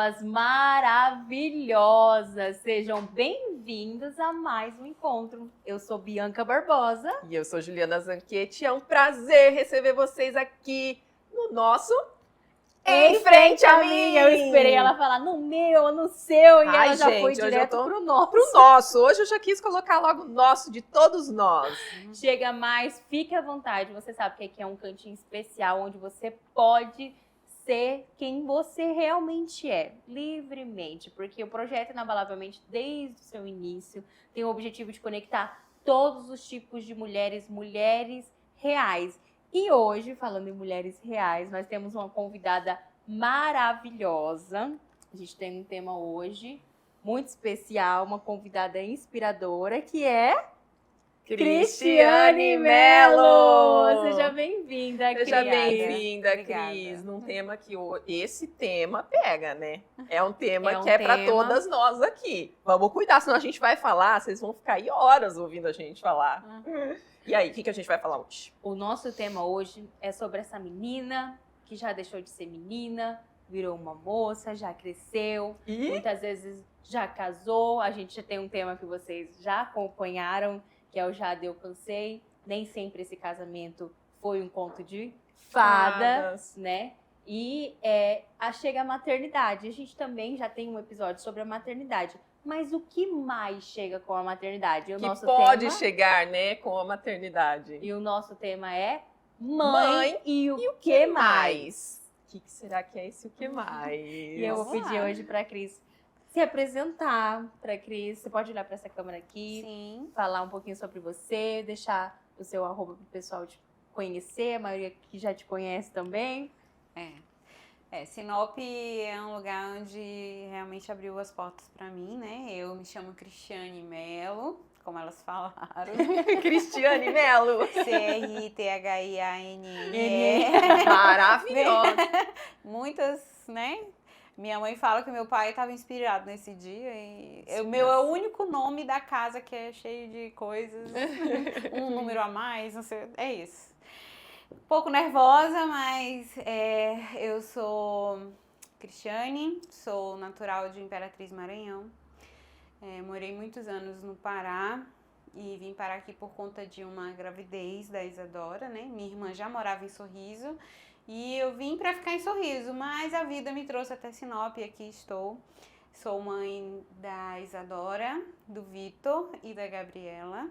pessoas maravilhosas. Sejam bem-vindos a mais um encontro. Eu sou Bianca Barbosa. E eu sou Juliana Zanquetti. É um prazer receber vocês aqui no nosso Em Frente a Mim. Eu esperei ela falar no meu, no seu, e ela já foi direto pro nosso. Pro nosso. Hoje eu já quis colocar logo o nosso, de todos nós. Chega mais, fique à vontade. Você sabe que aqui é um cantinho especial onde você pode ser quem você realmente é, livremente, porque o projeto Inabalavelmente, desde o seu início, tem o objetivo de conectar todos os tipos de mulheres reais. E hoje, falando em mulheres reais, nós temos uma convidada maravilhosa. A gente tem um tema hoje muito especial, uma convidada inspiradora, que é Cristiane Mello! Seja bem-vinda, Cris. Seja bem-vinda, Obrigada. Cris, num tema que esse tema pega, né? É um tema É um que é para tema. todas nós aqui. Vamos cuidar, senão a gente vai falar, vocês vão ficar aí horas ouvindo a gente falar. E aí, o que a gente vai falar hoje? O nosso tema hoje é sobre essa menina que já deixou de ser menina, virou uma moça, já cresceu, E muitas vezes já casou. A gente tem um tema que vocês já acompanharam, que é o Já Deu Cansei. Nem sempre esse casamento foi um conto de fadas, né? E chega a maternidade. A gente também já tem um episódio sobre a maternidade. Mas o que mais chega com a maternidade? E o que nosso pode tema, chegar, né, com a maternidade. E o nosso tema é Mãe e o que mais? O que será que é esse o que mais? E eu vou Vamos pedir lá. hoje pra Cris se apresentar pra Cris. Você pode olhar pra essa câmera aqui, Sim. falar um pouquinho sobre você, deixar o seu arroba pro pessoal te conhecer, a maioria que já te conhece também. Sinop é um lugar onde realmente abriu as portas pra mim, né? Eu me chamo Cristiane Mello, como elas falaram. Cristiane Mello. CRTHIANNE. Maravilhosa. Muitas, né? Minha mãe fala que meu pai estava inspirado nesse dia e o Sim, meu é o nossa. único nome da casa que é cheio de coisas, um número a mais, não sei, é isso. Um pouco nervosa, mas eu sou Cristiane, sou natural de Imperatriz Maranhão, morei muitos anos no Pará e vim parar aqui por conta de uma gravidez da Isadora, né? Minha irmã já morava em Sorriso. E eu vim para ficar em Sorriso, mas a vida me trouxe até Sinop e aqui estou. Sou mãe da Isadora, do Vitor e da Gabriela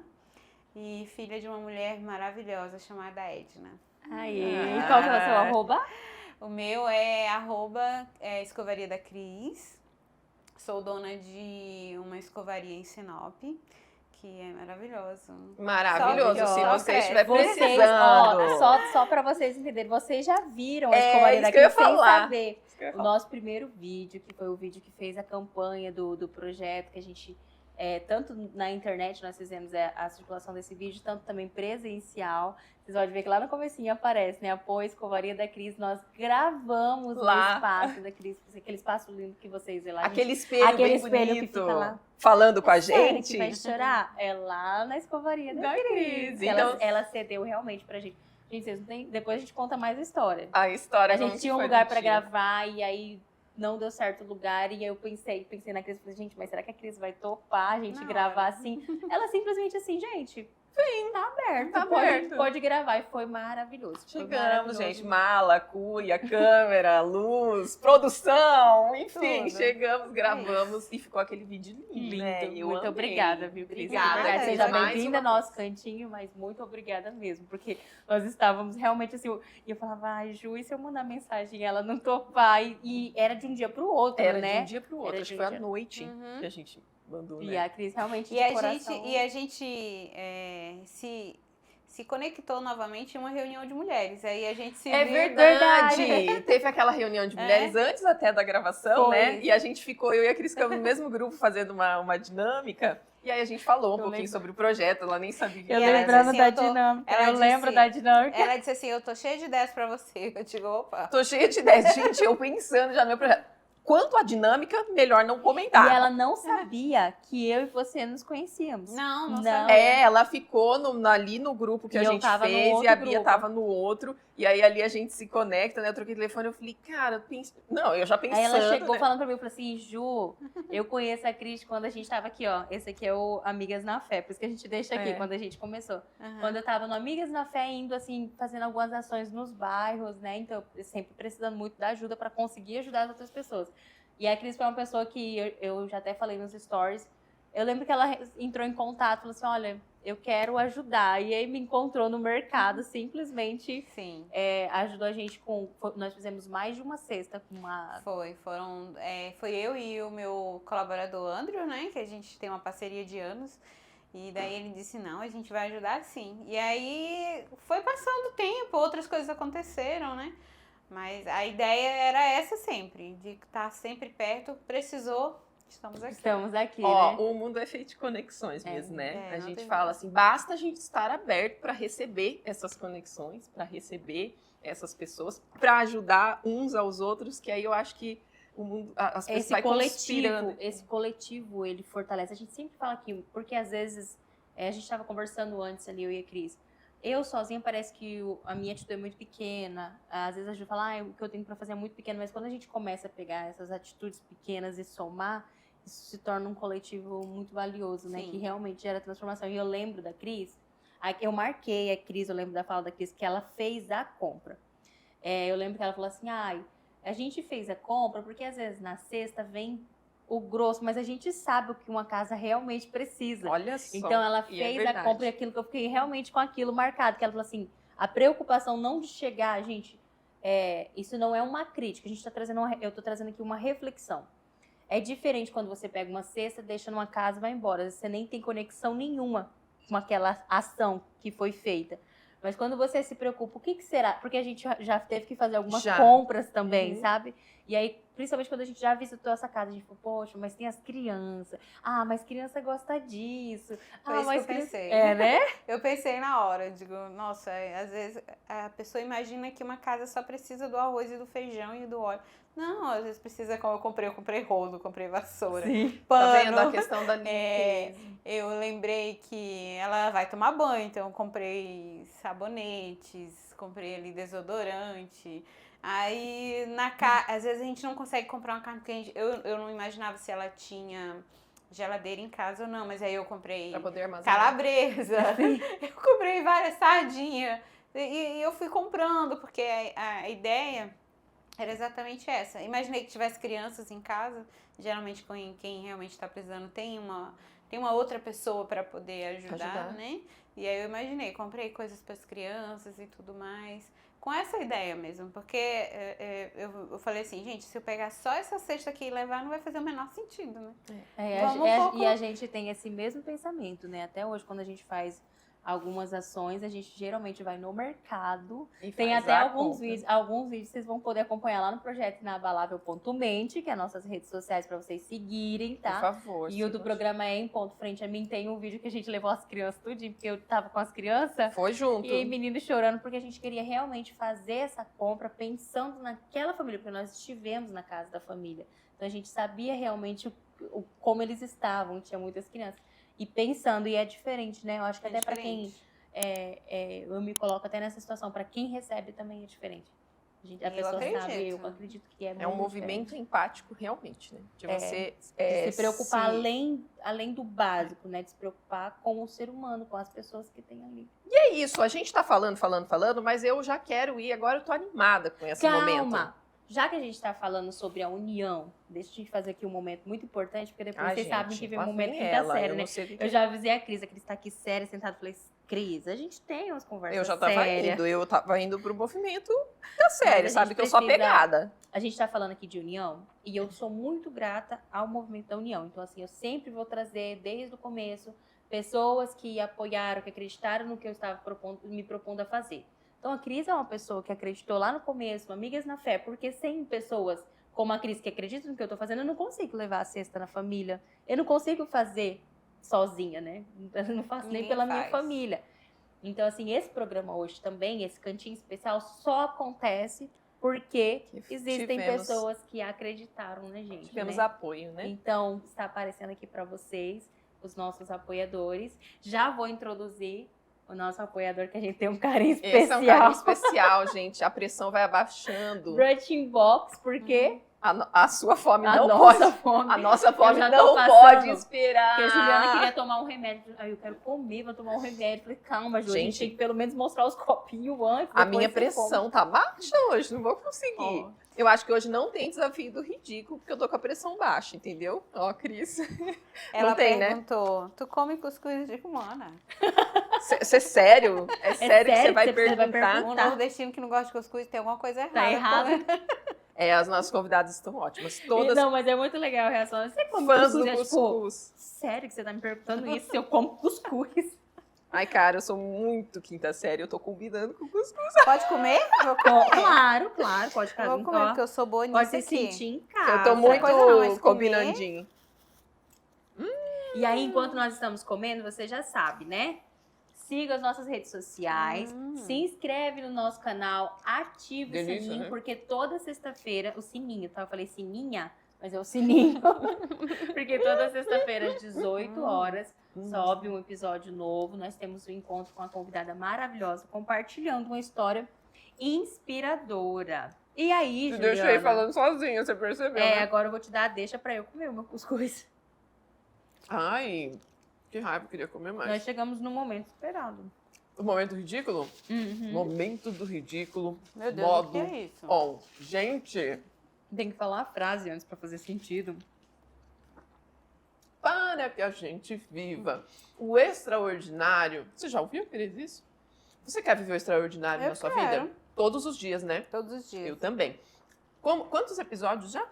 e filha de uma mulher maravilhosa chamada Edna. Aí, qual que é o seu arroba? O meu é Escovaria da Cris. Sou dona de uma escovaria em Sinop, que é maravilhoso. Maravilhoso. Se Só você estiver Vocês, precisando. só pra vocês entenderem, vocês já viram a É, escovaria isso daqui que eu ia sem falar. saber. Isso que eu ia O falar. nosso primeiro vídeo, que foi o vídeo que fez a campanha do projeto, que a gente, tanto na internet nós fizemos a circulação desse vídeo, tanto também presencial. Vocês podem ver que lá no comecinho aparece, né? Apoio Escovaria da Cris. Nós gravamos Lá. no espaço da Cris, aquele espaço lindo que vocês vê lá. Aquele espelho Aquele bem espelho que bonito. fica lá. Falando com a Sério, gente. que vai chorar? É lá na Escovaria da Cris. Então- Ela cedeu realmente pra gente. Gente, vocês não tem... Depois a gente conta mais a história. A história A gente como tinha um foi lugar do pra dia. gravar e aí não deu certo o lugar. E aí eu pensei na Cris, falei, gente, mas será que a Cris vai topar a gente Na gravar hora. assim? Ela simplesmente assim, gente, tá aberto. Tá pode, aberto. pode gravar. E foi maravilhoso. Foi Chegamos, maravilhoso. gente. Mala, cuia, câmera, luz, produção, enfim, Tudo. chegamos, gravamos e ficou aquele vídeo lindo, Lindo. né? Eu Muito amei. obrigada, viu, Cris? Obrigada, Obrigada. gente. Seja Mais bem-vinda uma ao vez. nosso cantinho, mas muito obrigada mesmo, porque nós estávamos realmente assim, e eu falava, ai, Ju, e se eu mandar mensagem e ela não topar? E era de um dia pro outro, Era né? de um dia pro outro, Era acho de que um foi à dia. noite Uhum. que a gente mandou, E né? a Cris realmente E de a coração. gente se conectou novamente em uma reunião de mulheres. Aí a gente se É viu. verdade! Teve aquela reunião de mulheres antes até da gravação, Foi. né? E a gente ficou, eu e a Cris ficamos no mesmo grupo fazendo uma dinâmica. E aí a gente falou um Eu pouquinho lembro. sobre o projeto, ela nem sabia. Eu E ela lembrando disse da assim, dinâmica. ela Eu disse lembro assim, da dinâmica. Ela disse assim, eu tô cheia de ideias pra você. Eu digo, opa. Tô cheia de ideias, gente, eu pensando já no meu projeto. quanto à dinâmica, melhor não E comentar. ela não sabia que eu e você nos conhecíamos. Não Não. sabia. Ela ficou ali no grupo que E a eu gente tava no fez e outro a Bia grupo. tava no outro. E aí ali a gente se conecta, né? Eu troquei telefone, eu falei, cara, não, eu já pensando, Aí ela chegou né? falando pra mim, eu falei assim, Ju, eu conheço a Cris quando a gente tava aqui, ó. Esse aqui é o Amigas na Fé, por isso que a gente deixa aqui, É. quando a gente começou. Aham. Quando eu tava no Amigas na Fé, indo assim, fazendo algumas ações nos bairros, né? Então, eu sempre precisando muito da ajuda pra conseguir ajudar as outras pessoas. E a Cris foi uma pessoa que eu já até falei nos stories. Eu lembro que ela entrou em contato, falou assim, olha, eu quero ajudar. E aí me encontrou no mercado, simplesmente Sim. ajudou a gente nós fizemos mais de uma cesta com uma... Foi eu e o meu colaborador Andrew, né? Que a gente tem uma parceria de anos. E daí ele disse, não, a gente vai ajudar sim. E aí foi passando o tempo, outras coisas aconteceram, né? Mas a ideia era essa sempre, de estar sempre perto. Precisou, estamos aqui. Estamos aqui, Ó, né? o mundo é feito de conexões mesmo, né? A não gente tem fala jeito. assim, basta a gente estar aberto para receber essas conexões, para receber essas pessoas, para ajudar uns aos outros, que aí eu acho que o mundo, as pessoas vai conspirando. Esse coletivo, ele fortalece. A gente sempre fala aqui, porque às vezes, a gente estava conversando antes ali, eu e a Cris. Eu sozinha parece que a minha atitude é muito pequena. Às vezes a gente fala, o que eu tenho para fazer é muito pequeno, mas quando a gente começa a pegar essas atitudes pequenas e somar, isso se torna um coletivo muito valioso, né? Sim. Que realmente gera transformação. E eu lembro da Cris, eu marquei a Cris, eu lembro da fala da Cris, que ela fez a compra. Eu lembro que ela falou assim, a gente fez a compra porque às vezes na sexta vem o grosso, mas a gente sabe o que uma casa realmente precisa. Olha só. Então ela e é fez a verdade. compra e aquilo que eu fiquei realmente com aquilo marcado, que ela falou assim, a preocupação não de chegar, gente, isso não é uma crítica, a gente tá trazendo eu tô trazendo aqui uma reflexão. É diferente quando você pega uma cesta, deixa numa casa e vai embora, você nem tem conexão nenhuma com aquela ação que foi feita. Mas quando você se preocupa, o que será? Porque a gente já teve que fazer algumas compras também, sabe? E aí, principalmente quando a gente já visitou essa casa, a gente falou, poxa, mas tem as crianças. Mas criança gosta disso. Foi isso mas que eu pensei. né? Eu pensei na hora, eu digo, nossa, às vezes a pessoa imagina que uma casa só precisa do arroz e do feijão e do óleo. Não, às vezes precisa, como eu comprei rodo, comprei vassoura, pano. Tá vendo a questão da limpeza? Eu lembrei que ela vai tomar banho, então eu comprei sabonetes, comprei ali desodorante. Aí, às vezes a gente não consegue comprar uma carne quente. Eu não imaginava se ela tinha geladeira em casa ou não, mas aí eu comprei Pra poder armazenar. calabresa, eu comprei várias sardinhas. E eu fui comprando, porque a ideia era exatamente essa. Imaginei que tivesse crianças em casa, geralmente quem realmente está precisando tem uma outra pessoa para poder ajudar, né? E aí eu imaginei, comprei coisas para as crianças e tudo mais. Com essa ideia mesmo, porque eu falei assim, gente, se eu pegar só essa cesta aqui e levar, não vai fazer o menor sentido, né? E a gente tem esse mesmo pensamento, né? Até hoje, quando a gente faz algumas ações, a gente geralmente vai no mercado. Tem até alguns vídeos vocês vão poder acompanhar lá no projeto inabalável.mente, que é nossas redes sociais para vocês seguirem, tá? Por favor. E o do programa Em Ponto Frente a Mim tem um vídeo que a gente levou as crianças tudinho, porque eu tava com as crianças. Foi junto. E aí, menino chorando, porque a gente queria realmente fazer essa compra pensando naquela família, porque nós estivemos na casa da família. Então a gente sabia realmente como eles estavam, tinha muitas crianças. E pensando, e é diferente, né? Eu acho que até para quem... eu me coloco até nessa situação, para quem recebe também é diferente. A pessoa sabe, eu acredito que é muito um movimento empático, realmente, né? De você de se preocupar além do básico, né? De se preocupar com o ser humano, com as pessoas que tem ali. E é isso, a gente tá falando, mas eu já quero ir, agora eu tô animada com esse momento. Já que a gente está falando sobre a união, deixa a gente fazer aqui um momento muito importante, porque depois vocês sabem que vem um momento quinta série, né? Eu já avisei a Cris tá aqui séria, sentada, falei, Cris, a gente tem umas conversas sérias. Eu tava indo pro movimento da série, sabe? Que eu sou apegada. A gente tá falando aqui de união, e eu sou muito grata ao movimento da união. Então, assim, eu sempre vou trazer, desde o começo, pessoas que apoiaram, que acreditaram no que eu estava me propondo a fazer. Então, a Cris é uma pessoa que acreditou lá no começo, Amigas na Fé, porque sem pessoas como a Cris que acreditam no que eu tô fazendo, eu não consigo levar a cesta na família. Eu não consigo fazer sozinha, né? Eu não faço nem pela minha família. Então, assim, esse programa hoje também, esse cantinho especial, só acontece porque Que existem tivemos- pessoas que acreditaram na gente, Tivemos né? apoio, né? Então, está aparecendo aqui para vocês, os nossos apoiadores. Já vou introduzir o nosso apoiador, que a gente tem um carinho Esse é especial. um carinho especial, gente. A pressão vai abaixando. Brunch Box, porque A sua fome a não nossa pode. fome. A nossa fome já tô não passando, pode esperar. Porque a Juliana queria tomar um remédio. Aí eu quero comer, vou tomar um remédio. Falei, calma, Ju, a gente Gente, tem que pelo menos mostrar os copinhos antes. A depois minha você pressão tá baixa hoje, não vou conseguir. come. Ó, Eu acho que hoje não tem desafio do ridículo, porque eu tô com a pressão baixa, entendeu? Ó, Cris. Ela tem, né? perguntou, tu come cuscuz de humana? Você é sério? É sério que você vai sério que você vai perguntar? Um Tá. nordestino que não gosta de cuscuz tem alguma coisa errada. Tá errado. É, as nossas convidadas estão ótimas. Todas Não, mas é muito legal a reação. Você come fãs cuscuz? do É, tipo, cuscuz. sério que você tá me perguntando isso? Se eu como cuscuz? Ai, cara, eu sou muito quinta série, eu tô combinando com cuscuz. Pode comer? Vou comer. Claro, pode ficar. Vou comer, ó, porque eu sou boa pode nisso se aqui. sentir em casa. Eu tô muito coisa não, mas comer- combinandinho. E aí, enquanto nós estamos comendo, você já sabe, né? Siga as nossas redes sociais, se inscreve no nosso canal, ativa o Delícia, sininho, né? porque toda sexta-feira, o sininho, tá? Eu falei sininha, mas é o sininho. Porque toda sexta-feira, às 18 horas, sobe um episódio novo. Nós temos um encontro com uma convidada maravilhosa, compartilhando uma história inspiradora. E aí, Te Juliana? deixei falando sozinha, você percebeu, É, né? agora eu vou te dar a deixa pra eu comer o meu cuscuz. Ai, que raiva, eu queria comer mais. Nós chegamos no momento esperado. O momento ridículo? Uhum. Momento do ridículo. Meu Deus, modo o que é isso? on. Gente, Tem que falar a frase antes pra fazer sentido. para que a gente viva o extraordinário. Você já ouviu, Cris, isso? Você quer viver o extraordinário Eu na sua quero. vida? Todos os dias, né? Todos os dias. Eu também. Quantos episódios já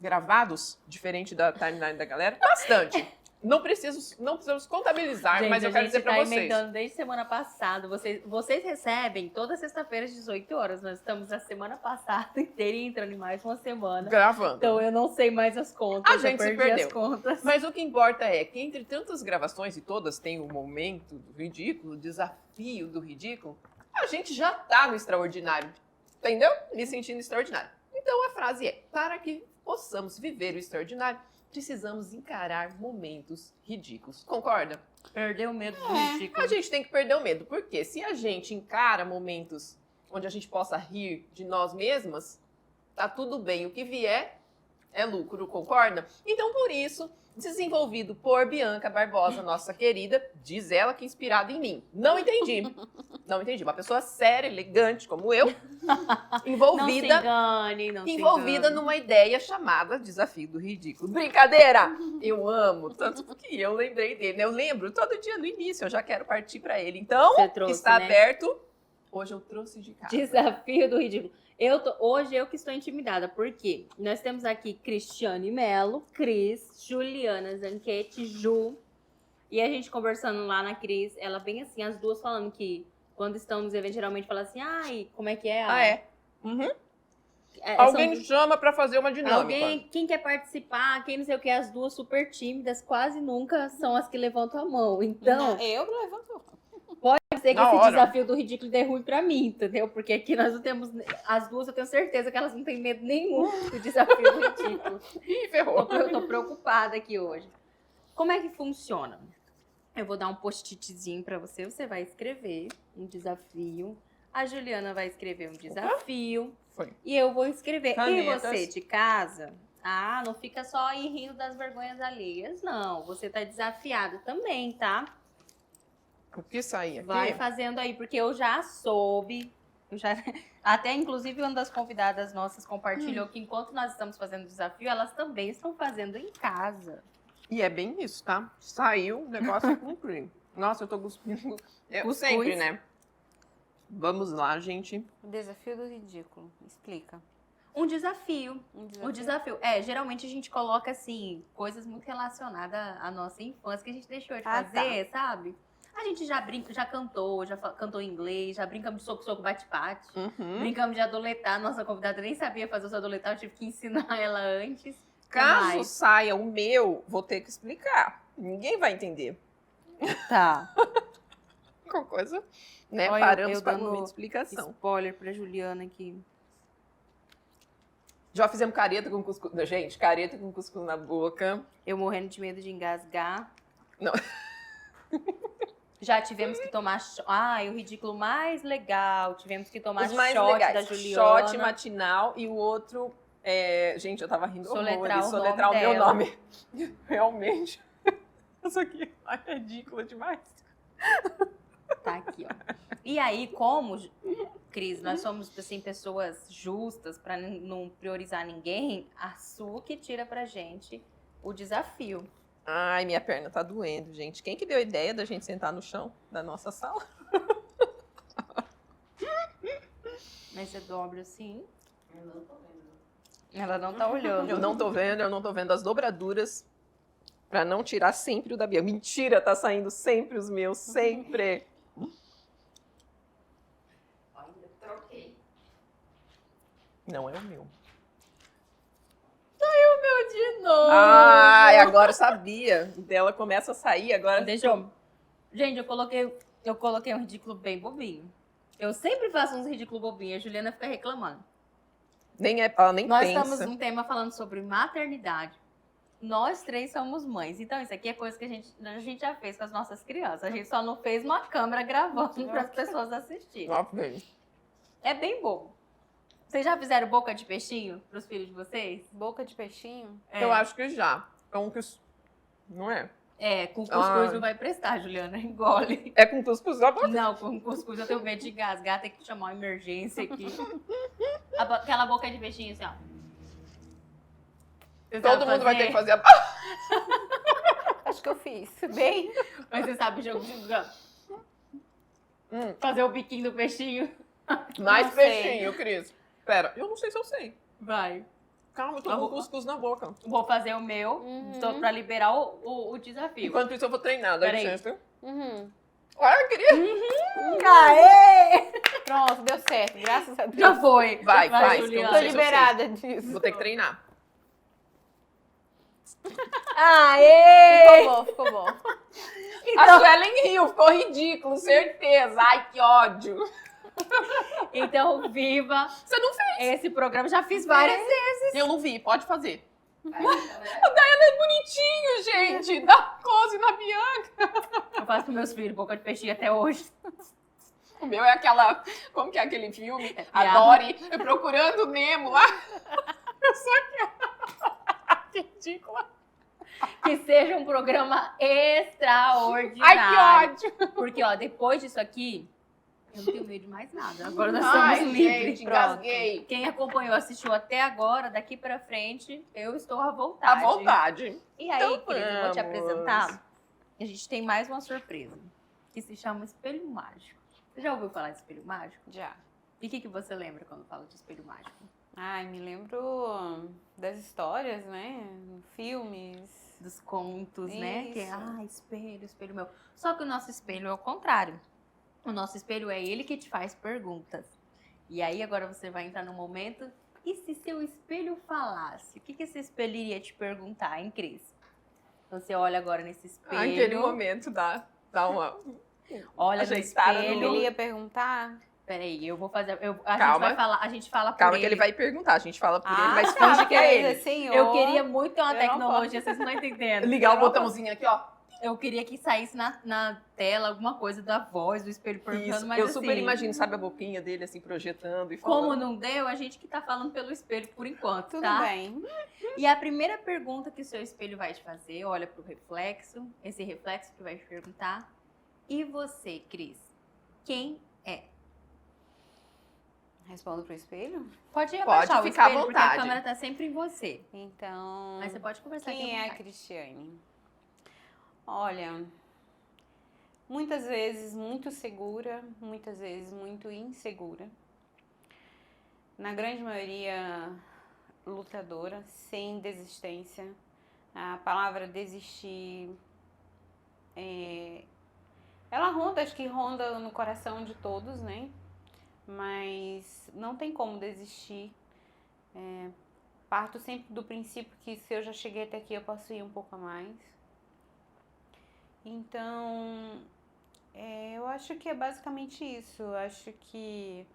gravados, diferente da timeline da galera? Bastante. Não precisamos contabilizar, Gente, mas eu a quero gente dizer pra tá vocês. emendando desde semana passada. Vocês recebem toda sexta-feira às 18 horas. Nós estamos a semana passada inteira e entrando em mais uma semana. Gravando. Então eu não sei mais as contas. A eu gente se perdi perdeu. as contas. Mas o que importa é que entre tantas gravações, e todas têm o momento do ridículo, o desafio do ridículo, a gente já tá no extraordinário. Entendeu? Me sentindo extraordinário. Então a frase é: para que possamos viver o extraordinário, precisamos encarar momentos ridículos. Concorda? Perdeu o medo do É. ridículo. A gente tem que perder o medo, porque se a gente encara momentos onde a gente possa rir de nós mesmas, tá tudo bem. O que vier é lucro, concorda? Então, por isso, desenvolvido por Bianca Barbosa, nossa querida, diz ela que inspirada em mim. Não entendi. Não entendi. Uma pessoa séria, elegante como eu, envolvida Não se engane, não se envolvida engane. numa ideia chamada Desafio do Ridículo. Brincadeira! Eu amo, tanto que eu lembrei dele, né? Eu lembro todo dia no início, eu já quero partir para ele. Então, Você trouxe, está né? aberto. Hoje eu trouxe de casa. Desafio do ridículo. Hoje eu que estou intimidada, porque nós temos aqui Cristiane Melo, Cris, Juliana Zanquete, Ju. E a gente conversando lá na Cris, ela bem assim, as duas falando que quando estão nos eventos, geralmente fala assim, ai, como é que é? Ah, é? Uhum. É, Alguém são- chama para fazer uma dinâmica. Alguém, quem quer participar, quem não sei o que, as duas super tímidas, quase nunca são as que levantam a mão. Então, Eu levanto. pode ser que Na esse hora. desafio do ridículo dê ruim pra mim, entendeu? Porque aqui nós não temos. As duas eu tenho certeza que elas não têm medo nenhum do desafio do ridículo. Ih, ferrou. Eu tô preocupada aqui hoje. Como é que funciona? Eu vou dar um post-itzinho pra você. Você vai escrever um desafio. A Juliana vai escrever um desafio. Foi. E eu vou escrever. Canetas. E você de casa? Ah, não fica só aí rindo das vergonhas alheias, não. Você tá desafiado também, tá? O que sair aqui? Vai fazendo aí, porque eu já soube. Até, inclusive, uma das convidadas nossas compartilhou que enquanto nós estamos fazendo o desafio, elas também estão fazendo em casa. E é bem isso, tá? Saiu o negócio com cream. Nossa, eu tô cuspindo. Cuscuz. Sempre, né? Vamos lá, gente. O desafio do ridículo. Explica. Um desafio. Um O desafio. Geralmente a gente coloca, assim, coisas muito relacionadas à nossa infância que a gente deixou de Ah, fazer, sabe? A gente já brinca, já cantou, cantou em inglês, já brincamos de soco-soco, bate-bate. Uhum. Brincamos de adoletar. Nossa convidada nem sabia fazer o adoletar, eu tive que ensinar ela antes. Caso mais? saia o meu, vou ter que explicar. Ninguém vai entender. Tá. Qualquer coisa, né? Olha, Paramos eu para o dando momento de explicação. Spoiler pra Juliana aqui. Já fizemos careta com cuscuz. Gente, careta com cuscuz na boca. Eu morrendo de medo de engasgar. Não. Já tivemos que tomar... o ridículo mais legal. Tivemos que tomar Os mais shot legais. da Juliana. Shot matinal e o outro... gente, eu tava rindo Soletrar horrores. o nome Soletrar o meu dela. nome. Realmente. Isso aqui é ridículo demais. Tá aqui, ó. E aí, como, Cris, nós somos, assim, pessoas justas pra não priorizar ninguém, a Su que tira pra gente o desafio. Ai, minha perna tá doendo, gente. Quem que deu a ideia da gente sentar no chão da nossa sala? Mas você dobra assim. Eu não tô vendo. Ela não tá olhando. Eu não tô vendo as dobraduras pra não tirar sempre o da Bia. Mentira, tá saindo sempre os meus, sempre. Ainda troquei. Não é o meu. De novo. Ai, agora eu sabia. O dela começa a sair, agora... Deixa eu... Gente, eu coloquei um ridículo bem bobinho. Eu sempre faço uns ridículos bobinhos. A Juliana fica reclamando. Ela nem Nós pensa. estamos num tema falando sobre maternidade. Nós três somos mães. Então, isso aqui é coisa que a gente já fez com as nossas crianças. A gente só não fez uma câmera gravando para as pessoas assistirem. Ok. É bem bobo. Vocês já fizeram boca de peixinho para os filhos de vocês? Boca de peixinho? Eu acho que já. Então, não é? É, com cuscuz não vai prestar, Juliana. Engole. É com cuscuz da boca? Não, com cuscuz eu tenho medo de engasgar, tem que chamar uma emergência aqui. Aquela boca de peixinho assim, ó. Você sabe Todo mundo vai ter que fazer a... Acho que eu fiz. Bem. Mas você sabe o jogo de fazer o biquinho do peixinho? Mais Não sei. peixinho, Cris. Pera, eu não sei se eu sei. Vai. Calma, eu tô com cuscuz na boca. Vou fazer o meu pra liberar o desafio. Enquanto isso, eu vou treinar. Dá Peraí. licença. Uhum. Olha, queria... Aê! Pronto, deu certo. Graças a Deus. Já foi. Vai, faz. Juliana. Não Tô sei se eu liberada disso. Vou ter que treinar. Aê! Ficou bom, ficou bom. A Suelen riu, ficou ridículo, certeza. Ai, que ódio. Então, viva Você não fez. esse programa. Já fiz várias vezes. Eu não vi, pode fazer. O Daiane é bonitinho, gente. Dá close na Bianca. Eu faço com meus filhos boca de peixinho até hoje. O meu é aquela... Como que é aquele filme? A a- Dory procurando o Nemo lá. Eu sou aquela... Que ridícula. Que seja um programa extraordinário. Ai, que ódio. Porque, ó, depois disso aqui, eu não tenho medo de mais nada. Agora nós Ai, somos livres. gente, engasguei. Quem acompanhou, assistiu até agora, daqui pra frente, eu estou à À vontade. vontade. E aí, Então querida, eu vou te vamos. apresentar. A gente tem mais uma surpresa, que se chama Espelho Mágico. Você já ouviu falar de Espelho Mágico? Já. E o que você lembra quando fala de Espelho Mágico? Ai, me lembro das histórias, né? Filmes. Dos contos, né? Que é, Isso. espelho, espelho meu. Só que o nosso espelho é o contrário. O nosso espelho é ele que te faz perguntas. E aí agora você vai entrar no momento. E se seu espelho falasse? O que esse espelho iria te perguntar, hein, Cris? Então você olha agora nesse espelho. Aquele momento dá uma... Olha no ajeitada no espelho. Ele ia perguntar. Peraí, eu vou fazer. A gente Calma. vai falar. A gente fala por Calma ele. que ele vai perguntar. A gente fala por ele, Ah, mas finge que é ele. Senhor. Eu queria muito ter uma Eu não tecnologia, vocês não estão entendendo. Ligar o botãozinho aqui, ó. Eu queria que saísse na tela alguma coisa da voz do espelho perguntando, Isso. mas Eu assim, super imagino, sabe, a boquinha dele assim, projetando e como falando. não deu, a gente que tá falando pelo espelho por enquanto, Tudo tá? bem. E a primeira pergunta que o seu espelho vai te fazer, olha pro reflexo, esse reflexo que vai te perguntar. E você, Cris, quem é? Respondo pro espelho? Pode abaixar o ficar à espelho, porque a vontade. câmera tá sempre em você. Então. Mas você pode conversar aqui Quem à é a vontade. Cristiane? Olha, muitas vezes muito segura, muitas vezes muito insegura. Na grande maioria, lutadora, sem desistência. A palavra desistir, ela ronda, acho que ronda no coração de todos, né? Mas não tem como desistir. Parto sempre do princípio que se eu já cheguei até aqui, eu posso ir um pouco a mais. Então, eu acho que é basicamente isso. Eu acho que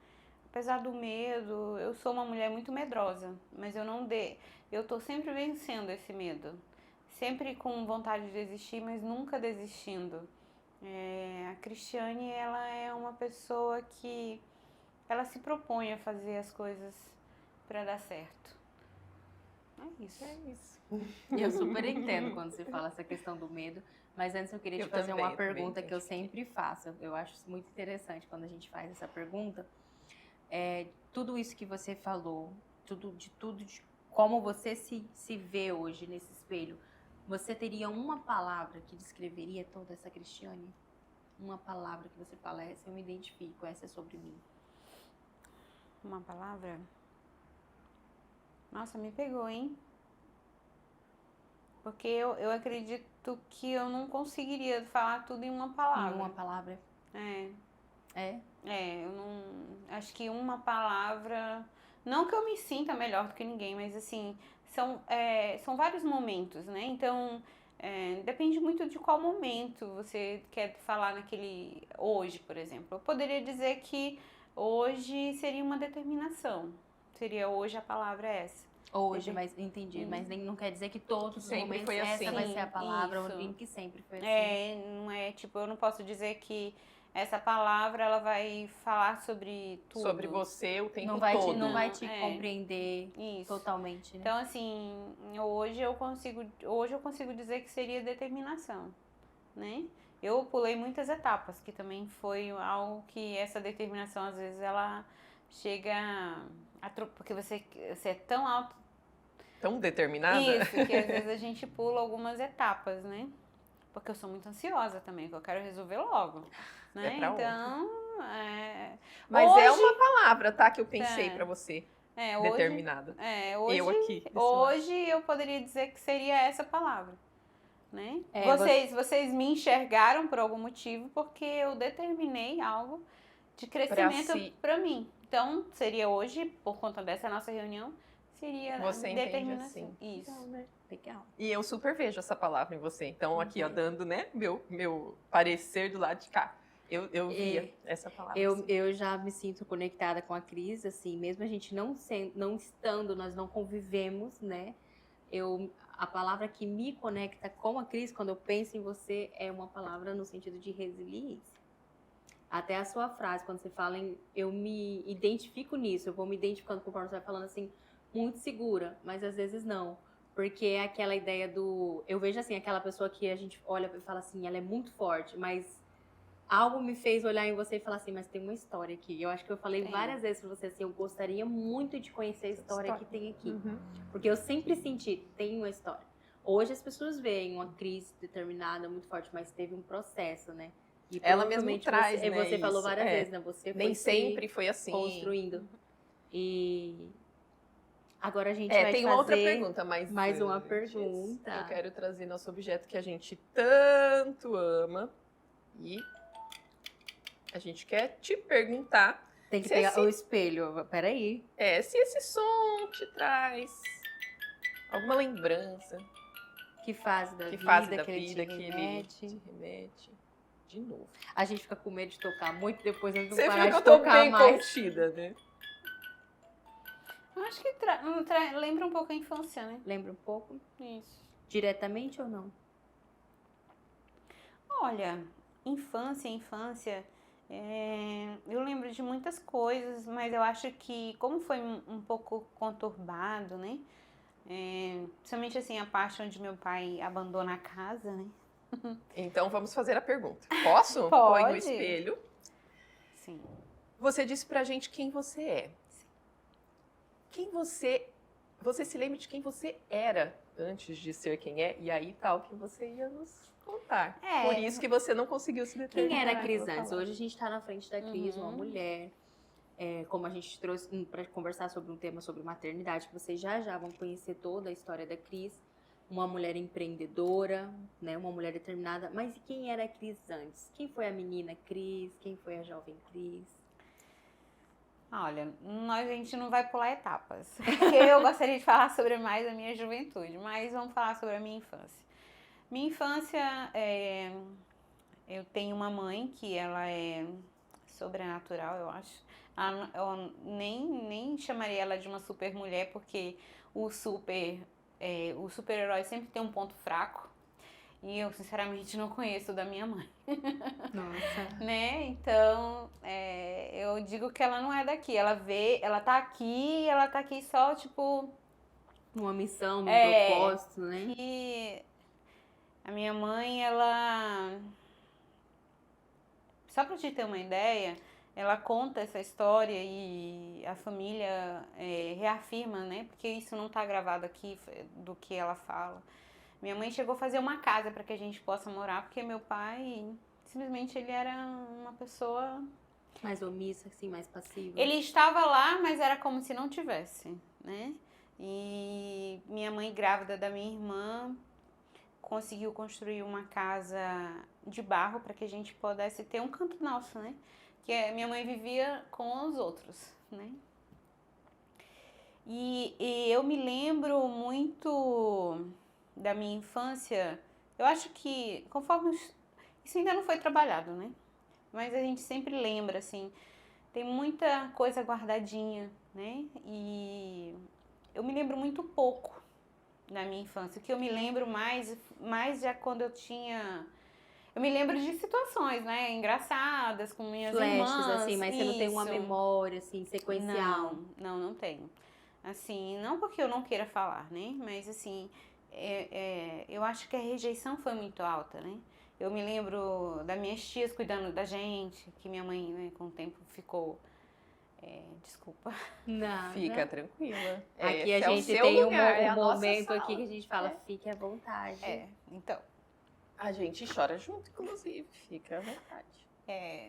apesar do medo, eu sou uma mulher muito medrosa, mas eu tô sempre vencendo esse medo. Sempre com vontade de desistir, mas nunca desistindo. A Cristiane, ela é uma pessoa que ela se propõe a fazer as coisas para dar certo. É isso. É isso. E eu super entendo quando você fala essa questão do medo, mas antes eu queria te fazer uma pergunta que eu sempre faço. Eu acho isso muito interessante quando a gente faz essa pergunta. Tudo isso que você falou, de como você se vê hoje nesse espelho, você teria uma palavra que descreveria toda essa Cristiane? Uma palavra que você fala, essa eu me identifico, essa é sobre mim. Uma palavra? Nossa, me pegou, hein? Porque eu acredito que eu não conseguiria falar tudo em uma palavra. Em uma palavra? Eu não... Acho que uma palavra... Não que eu me sinta melhor do que ninguém, mas assim, são vários momentos, né? Então, depende muito de qual momento você quer falar naquele... Hoje, por exemplo. Eu poderia dizer que hoje seria uma determinação. Seria hoje a palavra é essa. Hoje, mas entendi. Mas não quer dizer que todos os sempre momentos foi assim. essa vai ser a palavra, Isso. ou que sempre foi assim. Não é tipo, eu não posso dizer que essa palavra ela vai falar sobre tudo. Sobre você o tempo Não vai te compreender totalmente, né? Então, assim, hoje eu consigo dizer que seria determinação, né? Eu pulei muitas etapas, que também foi algo que essa determinação, às vezes, ela chega porque você é tão alto. Tão determinada? Isso, que às vezes a gente pula algumas etapas, né? Porque eu sou muito ansiosa também, que eu quero resolver logo, né? Então, Mas hoje, é uma palavra, tá? Que eu pensei pra você. hoje, determinada. Hoje, eu aqui. Hoje eu poderia dizer que seria essa palavra, né? Vocês me enxergaram por algum motivo porque eu determinei algo de crescimento pra mim. Então, seria hoje, por conta dessa nossa reunião, seria você determinação. Assim. Isso. Legal, né? Legal. E eu super vejo essa palavra em você. Então, aqui, ó, dando, né, meu parecer do lado de cá. Eu via essa palavra. Eu já me sinto conectada com a Cris, assim, mesmo a gente não estando, nós não convivemos, né? A palavra que me conecta com a Cris, quando eu penso em você, é uma palavra no sentido de resiliência. Até a sua frase, quando você fala eu me identifico nisso, eu vou me identificando conforme você vai falando assim, muito segura, mas às vezes não. Porque é aquela ideia eu vejo assim, aquela pessoa que a gente olha e fala assim, ela é muito forte, mas algo me fez olhar em você e falar assim, mas tem uma história aqui. Eu acho que eu falei várias vezes pra você assim, eu gostaria muito de conhecer a história que tem aqui. Uhum. Porque eu sempre senti, tem uma história. Hoje as pessoas veem uma crise determinada, muito forte, mas teve um processo, né? E ela mesmo traz, né? Você falou isso. várias vezes, né? Você nem foi sempre foi assim. Construindo. E agora a gente vai tem fazer outra pergunta, mas mais uma antes, pergunta. Eu quero trazer nosso objeto que a gente tanto ama e a gente quer te perguntar. Tem que pegar o espelho. Peraí. Se esse som te traz alguma lembrança. Que fase da vida que ele te remete. De novo. A gente fica com medo de tocar muito, depois eu não Você parar viu que de eu tô tocar bem mais. contida, né? Eu acho que lembra um pouco a infância, né? Lembra um pouco? Isso. Diretamente ou não? Olha, infância, eu lembro de muitas coisas, mas eu acho que como foi um pouco conturbado, né? Principalmente assim, a parte onde meu pai abandona a casa, né? Então vamos fazer a pergunta. Posso? Pode. Põe no espelho. Sim. Você disse pra gente quem você é. Quem você se lembra de quem você era antes de ser quem é? E aí tal que você ia nos contar. Por isso que você não conseguiu se determinar. Quem era a Cris antes? Hoje a gente tá na frente da Cris, uma mulher. Como a gente trouxe para conversar sobre um tema sobre maternidade, que vocês já vão conhecer toda a história da Cris. Uma mulher empreendedora, né? Uma mulher determinada. Mas quem era a Cris antes? Quem foi a menina Cris? Quem foi a jovem Cris? Olha, a gente não vai pular etapas. Eu gostaria de falar sobre mais a minha juventude, mas vamos falar sobre a minha infância. Minha infância, eu tenho uma mãe que ela é sobrenatural, eu acho. Eu nem chamaria ela de uma super mulher, porque o super-herói sempre tem um ponto fraco. E eu, sinceramente, não conheço da minha mãe. Nossa. Né? Então, eu digo que ela não é daqui. Ela tá aqui só, tipo... Uma missão, um É, propósito, né? que a minha mãe, ela... Só pra te ter uma ideia, ela conta essa história e a família reafirma, né? Porque isso não tá gravado aqui do que ela fala. Minha mãe chegou a fazer uma casa para que a gente possa morar, porque meu pai, simplesmente, ele era uma pessoa... Mais omissa, assim, mais passiva. Ele estava lá, mas era como se não tivesse, né? E minha mãe, grávida da minha irmã, conseguiu construir uma casa de barro para que a gente pudesse ter um canto nosso, né? Que minha mãe vivia com os outros, né? E eu me lembro muito da minha infância. Eu acho que, conforme isso ainda não foi trabalhado, né? Mas a gente sempre lembra, assim, tem muita coisa guardadinha, né? E eu me lembro muito pouco da minha infância. O que eu me lembro mais já quando eu tinha... Eu me lembro de situações, né? Engraçadas com minhas irmãs. Flashes, assim, mas você não tem uma isso. memória, assim, sequencial. Não tenho. Assim, não porque eu não queira falar, né? Mas, assim, eu acho que a rejeição foi muito alta, né? Eu me lembro das minhas tias cuidando da gente, que minha mãe, né, com o tempo ficou... desculpa. Nada. Fica tranquila. Aqui Esse a é o gente seu tem lugar, é um a nossa momento sala. aqui que a gente fala, fique à vontade. Então... A gente chora junto, inclusive. Fica à vontade.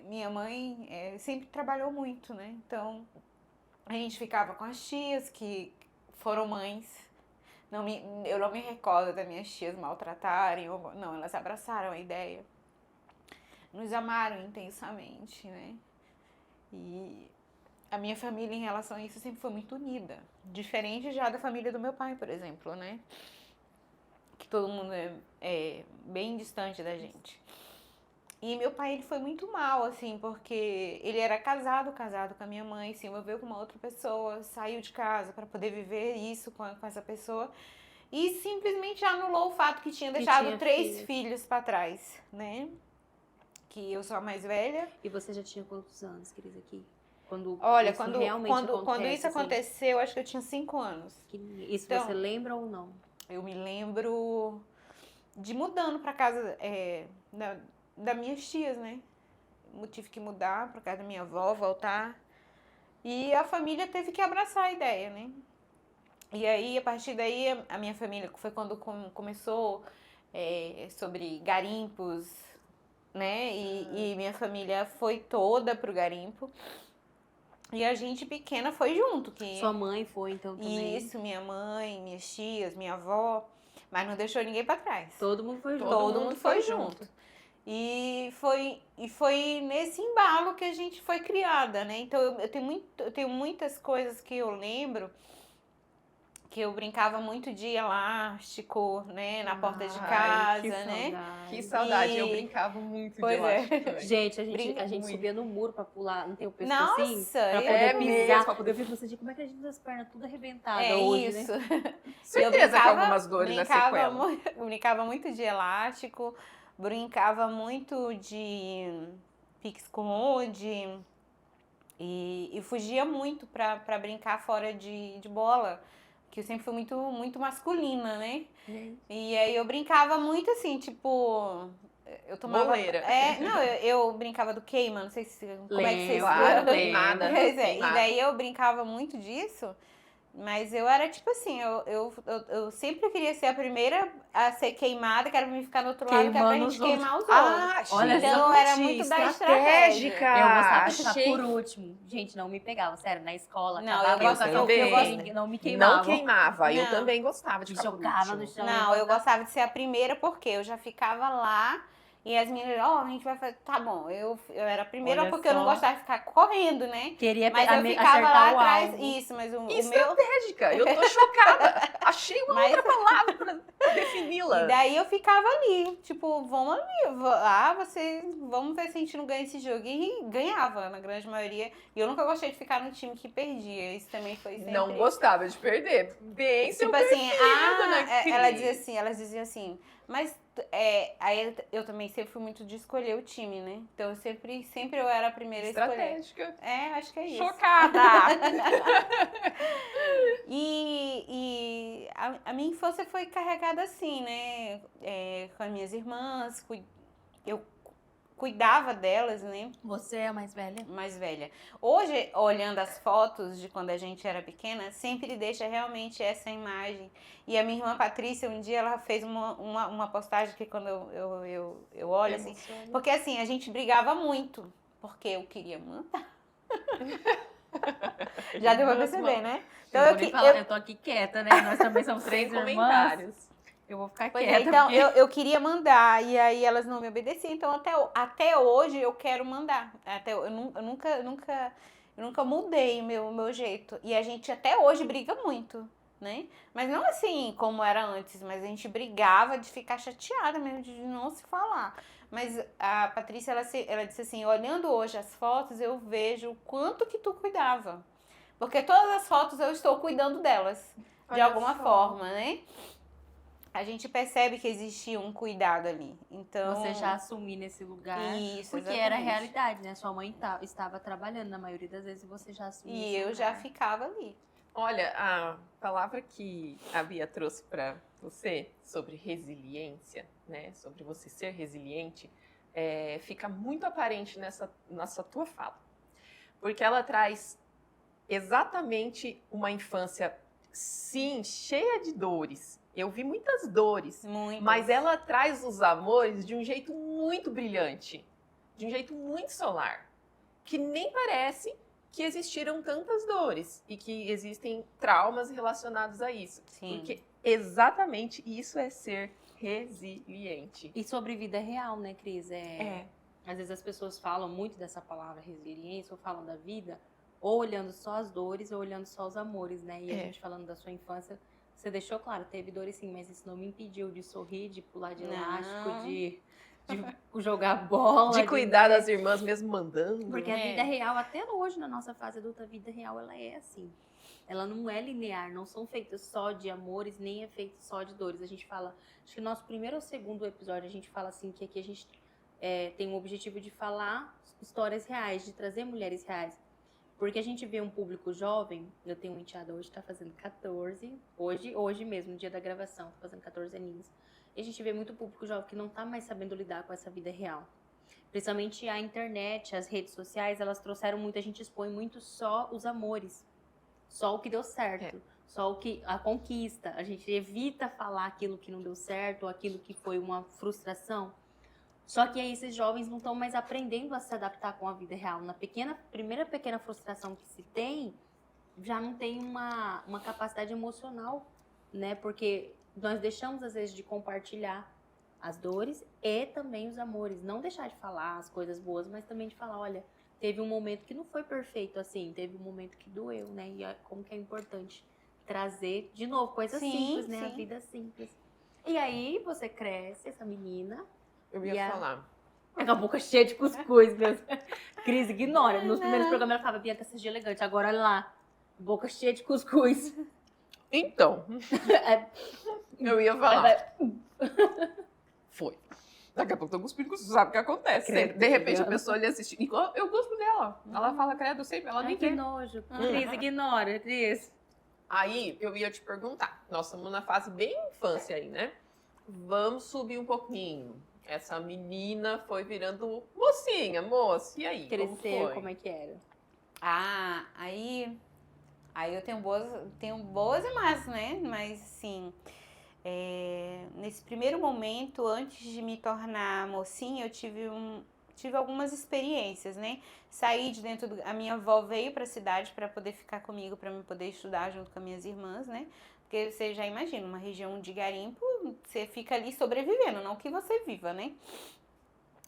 Minha mãe sempre trabalhou muito, né? Então, a gente ficava com as tias que foram mães. Eu não me recordo das minhas tias maltratarem. Não, elas abraçaram a ideia. Nos amaram intensamente, né? E a minha família, em relação a isso, sempre foi muito unida. Diferente já da família do meu pai, por exemplo, né? Que todo mundo é bem distante da gente. E meu pai, ele foi muito mal, assim, porque ele era casado com a minha mãe, se envolveu com uma outra pessoa, saiu de casa para poder viver isso com essa pessoa e simplesmente anulou o fato que tinha deixado 3 filhos para trás, né? Que eu sou a mais velha. E você já tinha quantos anos, Cris, aqui? Quando isso aconteceu, acho que eu tinha 5 anos. Isso então, você lembra ou não? Eu me lembro de mudando para casa das minhas tias, né? Eu tive que mudar para casa da minha avó, voltar. E a família teve que abraçar a ideia, né? E aí, a partir daí, a minha família, foi quando começou sobre garimpos, né? E minha família foi toda pro garimpo. E a gente pequena foi junto. Sua mãe foi, então, também? Isso, minha mãe, minhas tias, minha avó. Mas não deixou ninguém para trás. Todo mundo foi junto. Todo mundo foi junto. E foi nesse embalo que a gente foi criada, né? Então, eu tenho muitas coisas que eu lembro, que eu brincava muito de elástico, né? Na porta de casa, né? Que saudade, eu brincava muito de elástico. Gente, a gente subia no muro pra pular, não tem o pescoço Nossa, assim? Pra poder pisar, mesmo, pra poder ver você de como é que a gente tem as pernas tudo arrebentadas É hoje, isso. né? Certeza que algumas dores na sequela. Eu brincava muito de elástico, brincava muito de pique-esconde e fugia muito pra brincar fora de bola. Que eu sempre fui muito, muito masculina, né? E aí eu brincava muito assim, tipo... Eu tomava... Boleira. Eu brincava do queima, não sei como é que vocês... Claro, queimada. E daí eu brincava muito disso, mas eu era tipo assim, eu sempre queria ser a primeira a ser queimada, que era pra mim ficar no outro lado, que era pra gente queimar os outros. Olha, então eu era muito da estratégia. Eu gostava de ficar por último. Gente, não me pegava, sério, na escola. Não, eu não me queimava. Não queimava, eu Não. também gostava de ficar Jogava por no último. chão. Não, eu gostava de ser a primeira porque eu já ficava lá E as meninas, a gente vai fazer, tá bom, eu era a primeira Olha porque eu não só. gostava de ficar correndo, né? Queria Mas eu ficava acertar lá o atrás, alvo. isso, mas o meu... Estratégica, eu tô chocada. Achei uma Mas- outra palavra pra E defini-la. daí eu ficava ali, tipo, vamos ali, vamos ver se a gente não ganha esse jogo. E ganhava, na grande maioria. E eu nunca gostei de ficar no time que perdia, isso também foi sempre... Não gostava de perder. Bem seu Tipo assim, perfil, dona Cris. elas diziam assim, mas aí eu também sempre fui muito de escolher o time, né? Então eu sempre eu era a primeira a escolher. Estratégica. Acho que é isso. Chocada. E a minha infância foi carregada assim, né? Com as minhas irmãs, eu cuidava delas, né? Você é a mais velha? Mais velha. Hoje, olhando as fotos de quando a gente era pequena, sempre deixa realmente essa imagem. E a minha irmã Patrícia, um dia, ela fez uma postagem que quando eu olho, assim... Porque, assim, a gente brigava muito, porque eu queria mandar. Já deu pra perceber, né? Então, Eu tô aqui quieta, né? Nós também somos Sem 3 irmãs. comentários. Eu vou ficar Pois quieta. então, porque... eu queria mandar, e aí elas não me obedeciam, então até hoje eu quero mandar. Eu nunca mudei o meu jeito. E a gente até hoje briga muito, né? Mas não assim como era antes, mas a gente brigava de ficar chateada mesmo, de não se falar. Mas a Patrícia, ela disse assim, olhando hoje as fotos, eu vejo o quanto que tu cuidava. Porque todas as fotos eu estou cuidando delas, de Olha alguma só. forma, né? A gente percebe que existia um cuidado ali. Então, Você já assumir nesse lugar. Isso, Porque exatamente. era a realidade, né? Sua mãe estava trabalhando na maioria das vezes e você já assumiu E esse eu já lugar. ficava ali. Olha, a palavra que a Bia trouxe para você sobre resiliência, né? Sobre você ser resiliente, fica muito aparente nessa tua fala. Porque ela traz exatamente uma infância, sim, cheia de dores. Eu vi muitas dores, Muito. mas ela traz os amores de um jeito muito brilhante, de um jeito muito solar, que nem parece que existiram tantas dores e que existem traumas relacionados a isso. Sim. Porque exatamente isso é ser resiliente. E sobre vida real, né, Cris? Às vezes as pessoas falam muito dessa palavra resiliência ou falam da vida, ou olhando só as dores ou olhando só os amores, né? E a gente falando da sua infância, você deixou claro, teve dores sim, mas isso não me impediu de sorrir, de pular de elástico, de jogar bola. De cuidar das irmãs mesmo mandando. Porque a vida real, até hoje, na nossa fase adulta, a vida real, ela é assim. Ela não é linear, não são feitas só de amores, nem é feita só de dores. A gente fala, acho que no nosso primeiro ou segundo episódio, a gente fala assim, que aqui a gente tem o objetivo de falar histórias reais, de trazer mulheres reais. Porque a gente vê um público jovem, eu tenho um enteado hoje, tá fazendo 14, hoje mesmo, no dia da gravação, tá fazendo 14 aninhos. E a gente vê muito público jovem que não tá mais sabendo lidar com essa vida real. Principalmente a internet, as redes sociais, elas trouxeram muito, a gente expõe muito só os amores. Só o que deu certo, só a conquista. A gente evita falar aquilo que não deu certo, ou aquilo que foi uma frustração. Só que aí esses jovens não estão mais aprendendo a se adaptar com a vida real. Na primeira pequena frustração que se tem, já não tem uma capacidade emocional, né? Porque nós deixamos, às vezes, de compartilhar as dores e também os amores. Não deixar de falar as coisas boas, mas também de falar, olha, teve um momento que não foi perfeito assim, teve um momento que doeu, né? E como que é importante trazer, de novo, coisas simples, né? A vida simples. E aí você cresce, essa menina... Eu ia falar. Com a boca cheia de cuscuz, meu. Cris, ignora. Nos primeiros programas ela falava, Bianca, seja elegante. Agora, olha lá, boca cheia de cuscuz. Então, eu ia falar. Foi. Daqui a pouco eu tô cuspindo, você sabe o que acontece. Credo, De repente a Juliana. pessoa ali assiste. Igual eu gosto dela. Ela fala, credo, sempre. Ela nem Ai, que vê. nojo. Cris, ignora, Cris. Aí eu ia te perguntar. Nós estamos na fase bem infância aí, né? Vamos subir um pouquinho. Essa menina foi virando mocinha, moça. E aí? Crescer, como é que era? Aí eu tenho boas e más, né? Mas, assim, nesse primeiro momento, antes de me tornar mocinha, eu tive algumas experiências, né? Saí de dentro a minha avó veio para a cidade para poder ficar comigo, para eu poder estudar junto com as minhas irmãs, né? Porque você já imagina, uma região de garimpo, você fica ali sobrevivendo, não que você viva, né?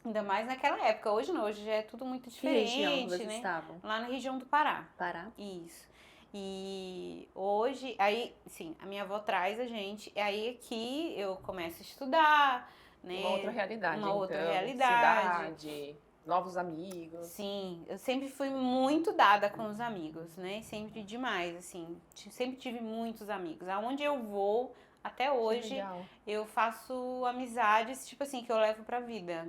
Ainda mais naquela época. Hoje não, hoje já é tudo muito Que região diferente, vocês né? estavam? Lá na região do Pará. Pará? Isso. E hoje, aí, sim, a minha avó traz a gente, e aí aqui eu começo a estudar, né? Uma outra realidade, Uma outra então. realidade. Cidade, novos amigos. Sim, eu sempre fui muito dada com os amigos, né? Sempre demais, assim. Sempre tive muitos amigos. Aonde eu vou, até Que hoje, legal. eu faço amizades, tipo assim, que eu levo pra vida.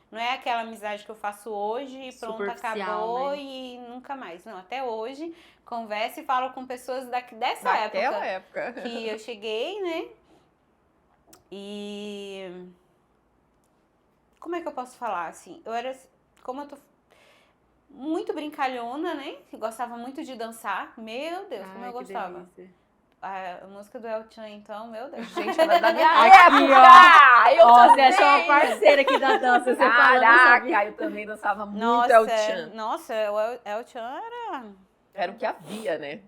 Não é aquela amizade que eu faço hoje e pronto, Superficial, acabou né? e nunca mais. Não, até hoje, converso e falo com pessoas dessa Naquela época época. que eu cheguei, né? E... Como é que eu posso falar, assim? Eu era, como eu tô muito brincalhona, né? Gostava muito de dançar. Meu Deus, como Ai, eu que gostava. delícia. A música do El Chan, então, meu Deus. Gente, ela é da minha Aqui, época! Eu Ó, você também! achou uma parceira aqui da dança, você falando, eu sabia. Caraca, eu também dançava muito Nossa, El Chan. nossa, o El Chan Era o que havia, né?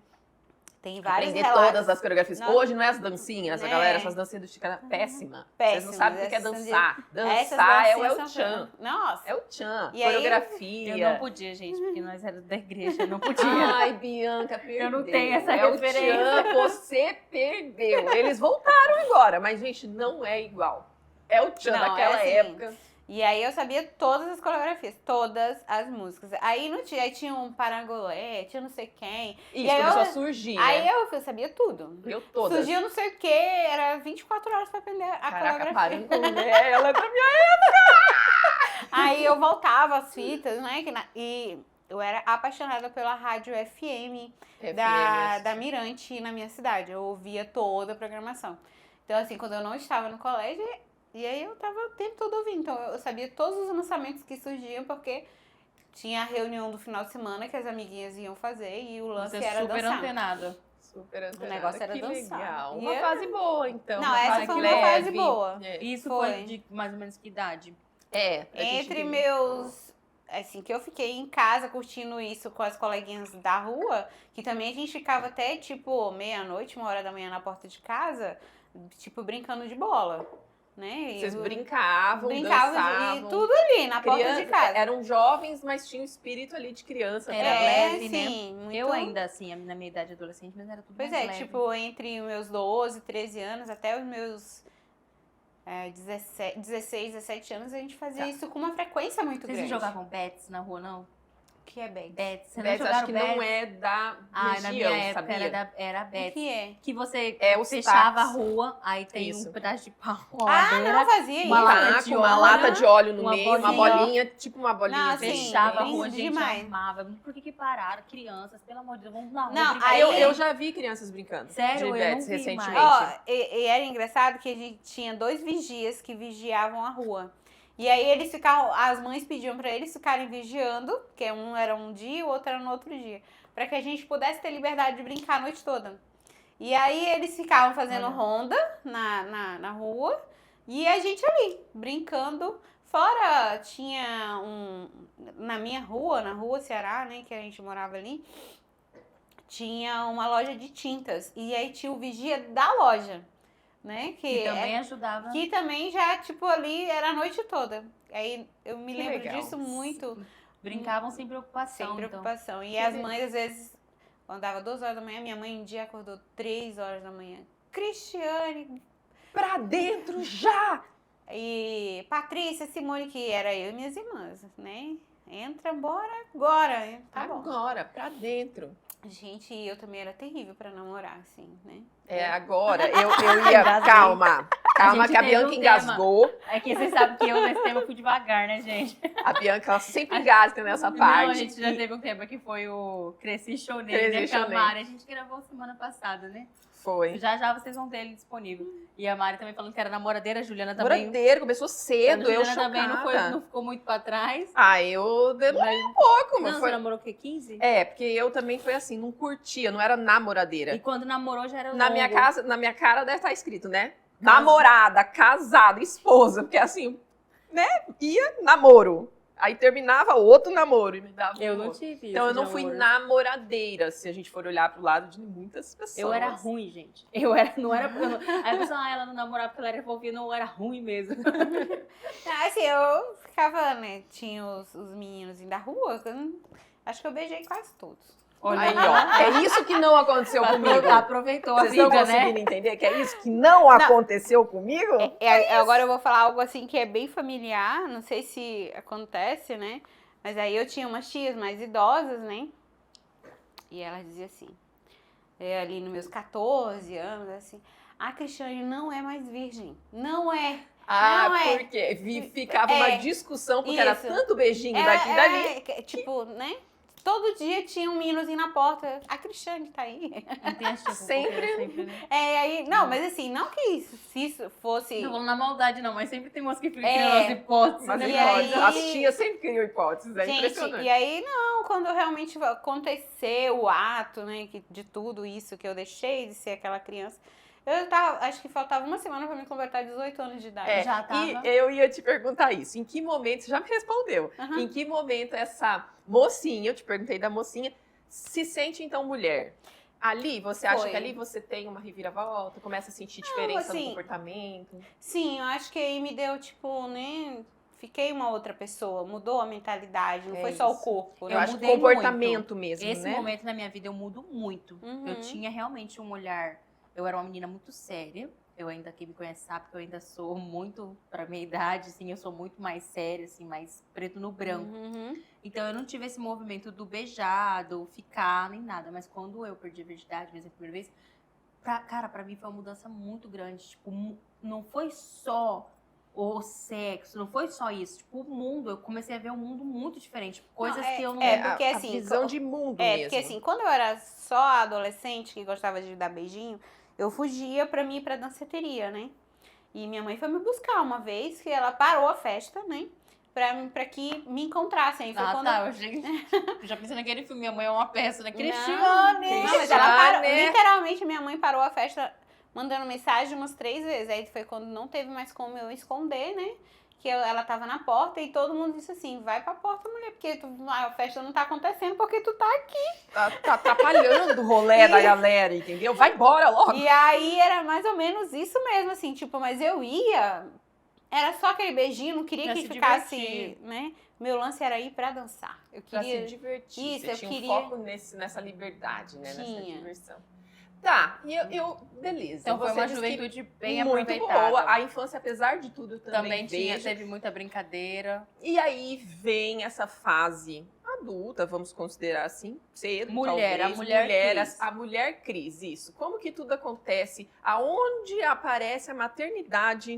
tem vários Aprender relatos. todas as coreografias. Nossa. Hoje não é as dancinhas, a É. galera, essas dancinhas do Chico era péssima. Vocês Péssimas, não sabem o que é essas dançar. Essas Dançar é o dancinhas El são- Chan. Nossa. É o Chan, E aí, coreografia. Eu não podia, gente, porque nós éramos da igreja, eu não podia. Ai, Bianca, perdeu. Eu não tenho essa é referência. O Chan, você perdeu. Eles voltaram agora, mas, gente, não é igual. É o Chan Não, é daquela assim. época. E aí eu sabia todas as coreografias, todas as músicas. Aí não tinha, aí tinha um parangolé, tinha não sei quem. Isso, aí começou eu- a surgir, Aí né? eu sabia tudo. Eu todas. Surgiu não sei o que, era 24 horas pra aprender a Caraca, coreografia. parangolé, ela é da minha Aí eu voltava as fitas, né? E eu era apaixonada pela rádio FM da Mirante na minha cidade. Eu ouvia toda a programação. Então, assim, quando eu não estava no colégio, e aí eu tava o tempo todo ouvindo. Então, eu sabia todos os lançamentos que surgiam, porque tinha a reunião do final de semana que as amiguinhas iam fazer e o lance Você é era super dançar. antenada. Super antenada. O negócio era Que dançar. legal. E Uma eu- fase boa, então. Não, essa fase foi uma leve. fase boa. É. Isso Foi. foi de mais ou menos que idade? A gente Entre vive. meus. Assim, que eu fiquei em casa curtindo isso com as coleguinhas da rua, que também a gente ficava até tipo meia-noite, 1h da manhã na porta de casa, tipo brincando de bola, né? E Vocês eu- brincavam, brincava dançavam. e tudo ali na porta Criança- de casa. Eram jovens, mas tinham espírito ali de criança. Era também. leve, né? sim, muito... Eu ainda, assim, na minha idade adolescente, mas era tudo Pois mais é, leve. tipo, entre os meus 12, 13 anos até os meus 16, 17 anos, a gente fazia Tá. isso com uma frequência muito Vocês grande. não jogavam bets na rua, não? O que é bem? Bets. Você Bets, não acho jogaram que bets? não é da Ah, região, na minha época sabia? era O bets. que é? Que você É os fechava a tacos. rua, aí tem Isso. um pedaço de pau, uma Ah, madeira, não fazia uma isso. lata Taco, de uma óleo, lata de óleo no uma meio, uma bolinha. bolinha, tipo uma bolinha. Não, de- assim, fechava a bem rua, a gente demais. armava. Por que pararam? Crianças, pelo amor de Deus, vamos na rua Não, brincar. aí- Eu já vi crianças brincando. Sério? de Eu bets não vi recentemente. mais. Ó, e era engraçado que a gente tinha 2 vigias que vigiavam a rua. E aí eles ficavam, as mães pediam pra eles ficarem vigiando, porque um era um dia e o outro era no outro dia, pra que a gente pudesse ter liberdade de brincar a noite toda. E aí eles ficavam fazendo Olha. ronda na rua e a gente ali, brincando. Fora tinha na minha rua, na rua Ceará, né, que a gente morava ali, tinha uma loja de tintas. E aí tinha o vigia da loja, né? Que também ajudava. Que também já, tipo, ali era a noite toda. Aí eu me Que lembro legal. disso muito, Brincavam sem preocupação, sem então. preocupação. E Que as legal. mães, às vezes, quando dava 2h da manhã, minha mãe um dia acordou 3h da manhã. Cristiane Pra dentro já! e Patrícia, Simone, que era eu e minhas irmãs, né? Entra, bora agora. Hein? Tá bom. Agora, pra dentro. Gente, eu também era terrível pra namorar, assim, né? É, agora, eu ia... Engasguei. Calma, calma, gente que a teve um Bianca tema. engasgou. É que vocês sabem que eu nesse tema fui devagar, né, gente? A Bianca, ela sempre engasga nessa parte. Não, a gente já teve um tema que foi o Cresci Chonei, né, Cresci com a Chonei. Mari. A gente gravou semana passada, né? Foi. Já já vocês vão ter ele disponível. E a Mari também falando que era namoradeira, a Juliana também. Moradeiro, começou cedo, a eu Juliana também chocada. não ficou muito pra trás. Ah, eu demorei Mas... um pouco, Não, mas você foi... namorou o quê? 15? É, porque eu também foi assim, não curtia, não era namoradeira. E quando namorou já era Na longo. minha casa, na minha cara deve estar escrito, né? Namorada, casada, esposa, porque assim, né? Ia namoro. Aí terminava outro namoro e me dava Eu um não outro. tive Então isso eu não de fui namoro. namoradeira, se a gente for olhar pro lado de muitas pessoas. Eu era ruim, gente. Não era. Aí a pessoa, ela não namorava porque ela era fofinha, não, eu era ruim mesmo. Assim, eu ficava, né? Tinha os meninos da rua, acho que eu beijei quase todos. Olha Aí, ó, é isso que não aconteceu comigo. Aproveitou a Vocês estão briga, conseguindo né? entender que é isso que não aconteceu comigo? Agora eu vou falar algo assim que é bem familiar, não sei se acontece, né? Mas aí eu tinha umas tias mais idosas, né? E elas diziam assim, ali nos meus 14 anos, assim, a Cristiane não é mais virgem. Não é. Ah, Não é. porque ficava uma discussão, porque era isso. tanto beijinho daqui e dali. Tipo, né? Todo dia tinha um meninozinho na porta. A Cristiane tá aí. Não tem essa Sempre. né? Aí, não, mas assim, não que se isso fosse. Não vamos na maldade, não, mas sempre tem umas que ficam É. criando as hipóteses, Mas né? E hipóteses, aí- as tias sempre criam hipóteses, é Gente, impressionante. e aí não, quando realmente aconteceu o ato, né, de tudo isso que eu deixei de ser aquela criança, acho que faltava uma semana pra me completar 18 anos de idade. É, Já tava. E eu ia te perguntar isso. Em que momento, você já me respondeu, Aham. em que momento essa mocinha, eu te perguntei da mocinha, se sente então mulher? Ali, você acha Foi. que ali você tem uma reviravolta, começa a sentir diferença assim, no comportamento? Sim, eu acho que aí me deu, tipo, né, fiquei uma outra pessoa, mudou a mentalidade, não É foi só o isso. corpo, Eu né? acho que mudei comportamento mesmo, Esse né? momento na minha vida eu mudo muito. Uhum. Eu tinha realmente um olhar. Eu era uma menina muito séria. Eu ainda, quem me conhece sabe que eu ainda sou muito, pra minha idade, assim, eu sou muito mais séria, assim, mais preto no branco. Uhum. Então eu não tive esse movimento do beijar, do ficar, nem nada. Mas quando eu perdi a virgindade, mesmo a primeira vez, cara, pra mim foi uma mudança muito grande. Tipo, não foi só o sexo, não foi só isso. Tipo, o mundo, eu comecei a ver um mundo muito diferente. Coisas que eu não... porque a assim, visão de mundo É, mesmo. porque assim, quando eu era só adolescente que gostava de dar beijinho, eu fugia pra mim ir pra danceteria, né? E minha mãe foi me buscar uma vez, que ela parou a festa, né? Pra que me encontrassem. Foi quando eu já pensei naquele filme, Minha Mãe é uma peça, né? Não, Cristiane! mas ela parou, Cristiane! literalmente minha mãe parou a festa mandando mensagem umas 3 vezes. Aí foi quando não teve mais como eu esconder, né? Que ela tava na porta e todo mundo disse assim, vai pra porta, mulher, porque a festa não tá acontecendo porque tu tá aqui. Tá atrapalhando o rolê da galera, entendeu? Vai embora logo. E aí era mais ou menos isso mesmo, assim, tipo, mas eu ia, era só aquele beijinho, não queria Pra que se ficasse, divertir. né? Meu lance era ir pra dançar. Eu Pra se queria. divertir. Isso, Você eu tinha queria- um foco nessa liberdade, né? Nessa Tinha. diversão. Tá, e beleza. Então foi Você uma disse que juventude bem muito aproveitada. boa. A infância, apesar de tudo, eu também Também vejo. teve muita brincadeira. E aí vem essa fase adulta, vamos considerar assim, cedo, Mulher, talvez. a mulher Cris. A mulher Cris, isso. Como que tudo acontece? Aonde aparece a maternidade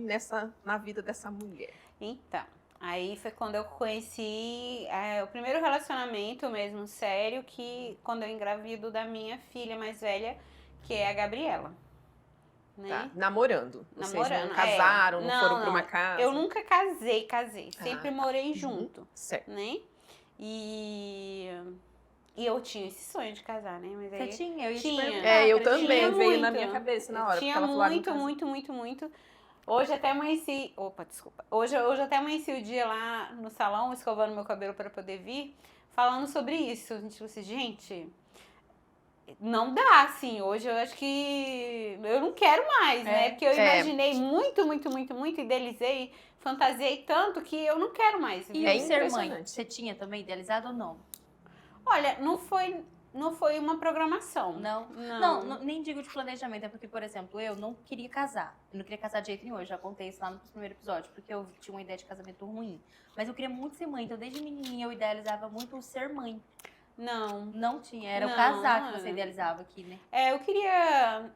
na vida dessa mulher? Então, aí foi quando eu conheci o primeiro relacionamento mesmo sério, que quando eu engravido da minha filha mais velha, que é a Gabriela. Né? Tá, namorando. Vocês Namorando, não casaram, não Não, foram pra não. uma casa? Eu nunca casei. Sempre tá. morei junto, Certo. né? E eu tinha esse sonho de casar, né? Mas Você aí tinha? Eu ia te Tinha. perguntar. Eu Cris. também, tinha veio na muito. minha cabeça na hora. tinha porque ela falou, muito. Hoje até amanheci. Opa, desculpa. Hoje até amanheci o dia lá no salão, escovando meu cabelo para poder vir, falando sobre isso. A gente falou assim, gente, não dá, assim. Hoje eu acho que eu não quero mais, né? Porque eu imaginei muito, idealizei, fantasiei tanto que eu não quero mais. E É o ser mãe? impressionante. Você tinha também idealizado ou não? Olha, não foi uma programação. Não, nem digo de planejamento, é porque, por exemplo, eu não queria casar. Eu não queria casar de jeito nenhum, eu já contei isso lá no primeiro episódio, porque eu tinha uma ideia de casamento ruim. Mas eu queria muito ser mãe, então desde menininha eu idealizava muito o ser mãe. Não tinha, era o Não, casar que Ana. você idealizava aqui, né?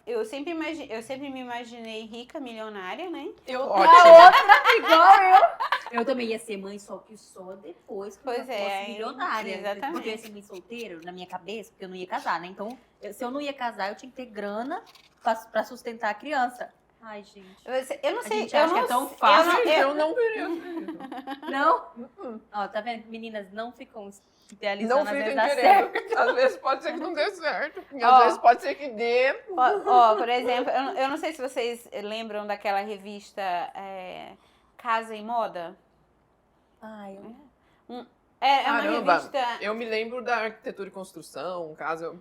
Eu sempre me imaginei rica, milionária, né? Ótimo. Igual eu. Eu também ia ser mãe, só que só depois que Pois eu é, fosse milionária. exatamente. Porque eu ia ser mãe solteira na minha cabeça, porque eu não ia casar, né? Então, se eu não ia casar, eu tinha que ter grana pra sustentar a criança. Ai, gente. Eu não A sei, gente eu acha que não é tão sei- fácil. Eu não queria. Não? Ó, tá vendo? Meninas, não ficam idealizando, Não às vezes fiquem dá querendo. certo. Às vezes pode ser que não dê certo. E Ó. às vezes pode ser que dê. Por exemplo, eu não sei se vocês lembram daquela revista Casa e Moda. Ai, eu... É uma Caramba. revista... Eu me lembro da arquitetura e construção, caso...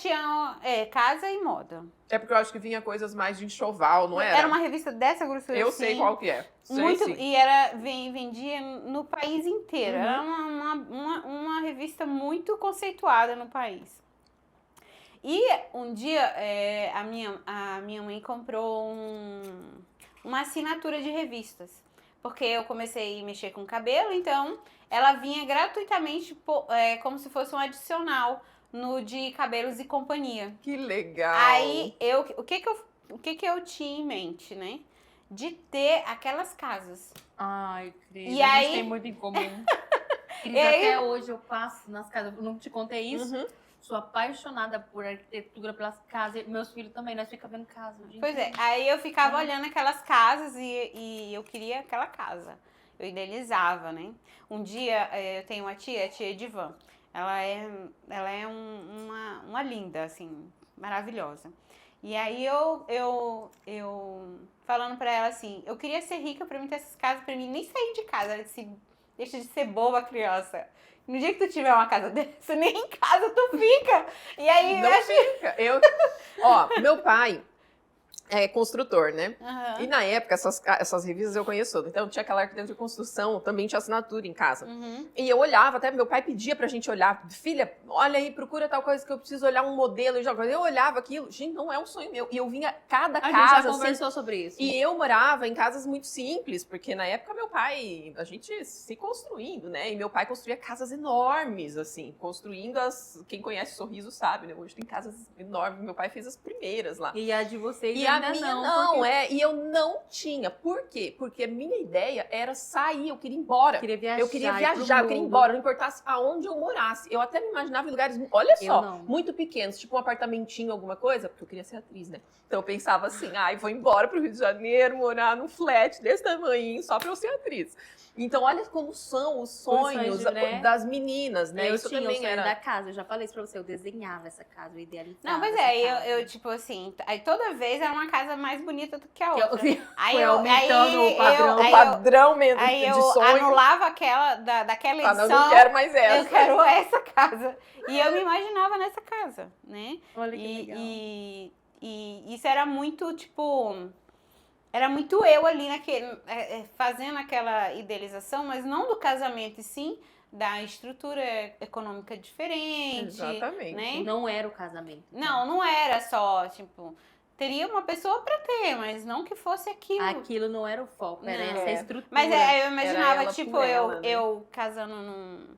Tinha casa e moda. É porque eu acho que vinha coisas mais de enxoval, não era? Era uma revista dessa grossura Eu assim. sei qual que é. Sei, Muito, sim. e vendia no país inteiro. Uhum. Era uma revista muito conceituada no país. E um dia a minha mãe comprou uma assinatura de revistas. Porque eu comecei a mexer com cabelo, então ela vinha gratuitamente como se fosse um adicional no de Cabelos e Companhia. Que legal. Aí, o que eu tinha em mente, né? De ter aquelas casas. Ai, Cris, E a aí- gente tem muito em comum. Cris, E aí- até hoje eu passo nas casas, eu não te contei isso? Uhum. Sou apaixonada por arquitetura, pelas casas. Meus filhos também, nós ficamos vendo casa. o dia Pois é, inteiro. aí eu ficava olhando aquelas casas e eu queria aquela casa. Eu idealizava, né? Um dia eu tenho uma tia, a tia Edivan. Ela é uma linda, assim, maravilhosa. E aí eu falando pra ela assim, eu queria ser rica pra mim ter essas casas, pra mim nem sair de casa. Ela disse, deixa de ser boba, criança. No dia que tu tiver uma casa dessa, nem em casa tu fica. E aí eu Não achei... fica. Meu pai é construtor, né? Aham. E na época, essas revistas eu conheço todas. Então tinha aquela arquitetura de construção, também tinha assinatura em casa. Uhum. E eu olhava, até meu pai pedia pra gente olhar. Filha, olha aí, procura tal coisa que eu preciso olhar um modelo. Eu olhava aquilo. Gente, não é um sonho meu. E eu vinha cada A gente casa, já assim, conversou sobre isso. e eu morava em casas muito simples, porque na época meu pai, a gente se construindo, né? E meu pai construía casas enormes, assim, construindo quem conhece Sorriso sabe, né? Hoje tem casas enormes, meu pai fez as primeiras lá. E a de vocês E a ainda minha não, porque e eu não tinha. Por quê? Porque a minha ideia era sair, eu queria ir embora. eu queria viajar. Eu queria ir pro viajar, eu queria ir mundo. embora, não importasse aonde eu morasse. Eu até me imaginava em lugares, olha Eu só, não. muito pequenos, tipo um apartamentinho, alguma coisa, porque eu queria ser atriz, né? Então eu pensava assim, vou embora pro Rio de Janeiro, morar num flat desse tamanhinho, só pra eu ser atriz. Então olha como são os sonhos né? das meninas, né? Eu Isso tinha o também sonho era... da casa, eu já falei isso pra você, eu desenhava essa casa, eu idealizava. Não, pois essa é, casa. eu tipo assim, aí toda vez era uma casa mais bonita do que a Que eu- outra. Aí Foi eu, aumentando aí o padrão. eu- O padrão mesmo Aí de eu sonho. anulava aquela daquela Ah, não, edição. não quero mais essa. Eu quero essa casa. E eu me imaginava nessa casa, né? Olha que legal. E isso era muito, tipo... Era muito eu ali fazendo aquela idealização, mas não do casamento, e sim da estrutura econômica diferente. Exatamente. Né? Não era o casamento. Não era só, tipo... Teria uma pessoa pra ter, mas não que fosse aquilo. Aquilo não era o foco, era Não. essa É. estrutura. Mas eu Era imaginava, ela tipo, por ela, né? eu casando num...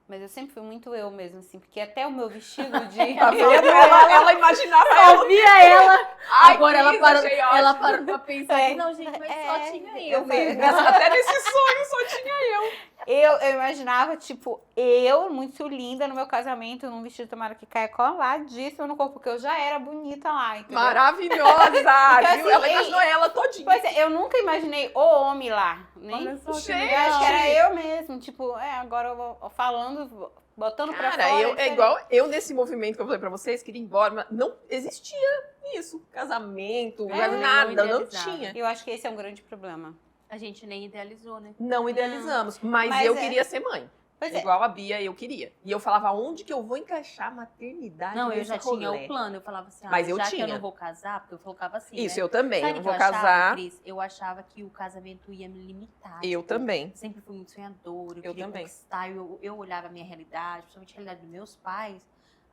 Mas eu sempre fui muito eu mesmo, assim, porque até o meu vestido de... Tá vendo? Ela imaginava ela. Eu via ela, Ai, agora ela Cris, parou, achei ela ótimo. parou pra pensar, É. não, gente, mas É, só tinha eu eu sei. mesmo. Até nesse sonho só tinha eu. Eu imaginava, tipo, eu muito linda no meu casamento, num vestido tomara que caia coladíssimo no corpo, porque eu já era bonita lá, entendeu? Maravilhosa, viu? assim, Ela imaginou ela todinha. Pois é, eu nunca imaginei o homem lá, né? Olha só que Gente, Eu legal. acho que era eu mesmo, tipo, agora eu vou falando, botando pra Cara, fora. é diferente. igual eu nesse movimento que eu falei pra vocês, queria ir embora, mas não existia isso. Casamento, nada, não idealizava. tinha. Eu acho que esse é um grande problema. A gente nem idealizou, né? Não idealizamos, mas Mas eu é. queria ser mãe. Pois é. Igual a Bia, eu queria. E eu falava, onde que eu vou encaixar a maternidade Não, eu nesse já tinha rolê? o plano, eu falava assim, Mas eu já que eu tinha. não vou casar, porque eu colocava assim, Isso, né? eu também. Sabe Eu o não que vou eu achava, casar. Cris? Eu achava que o casamento ia me limitar. Eu tipo, também. Sempre fui muito sonhadora, eu Eu queria também. conquistar, eu olhava a minha realidade, principalmente a realidade dos meus pais,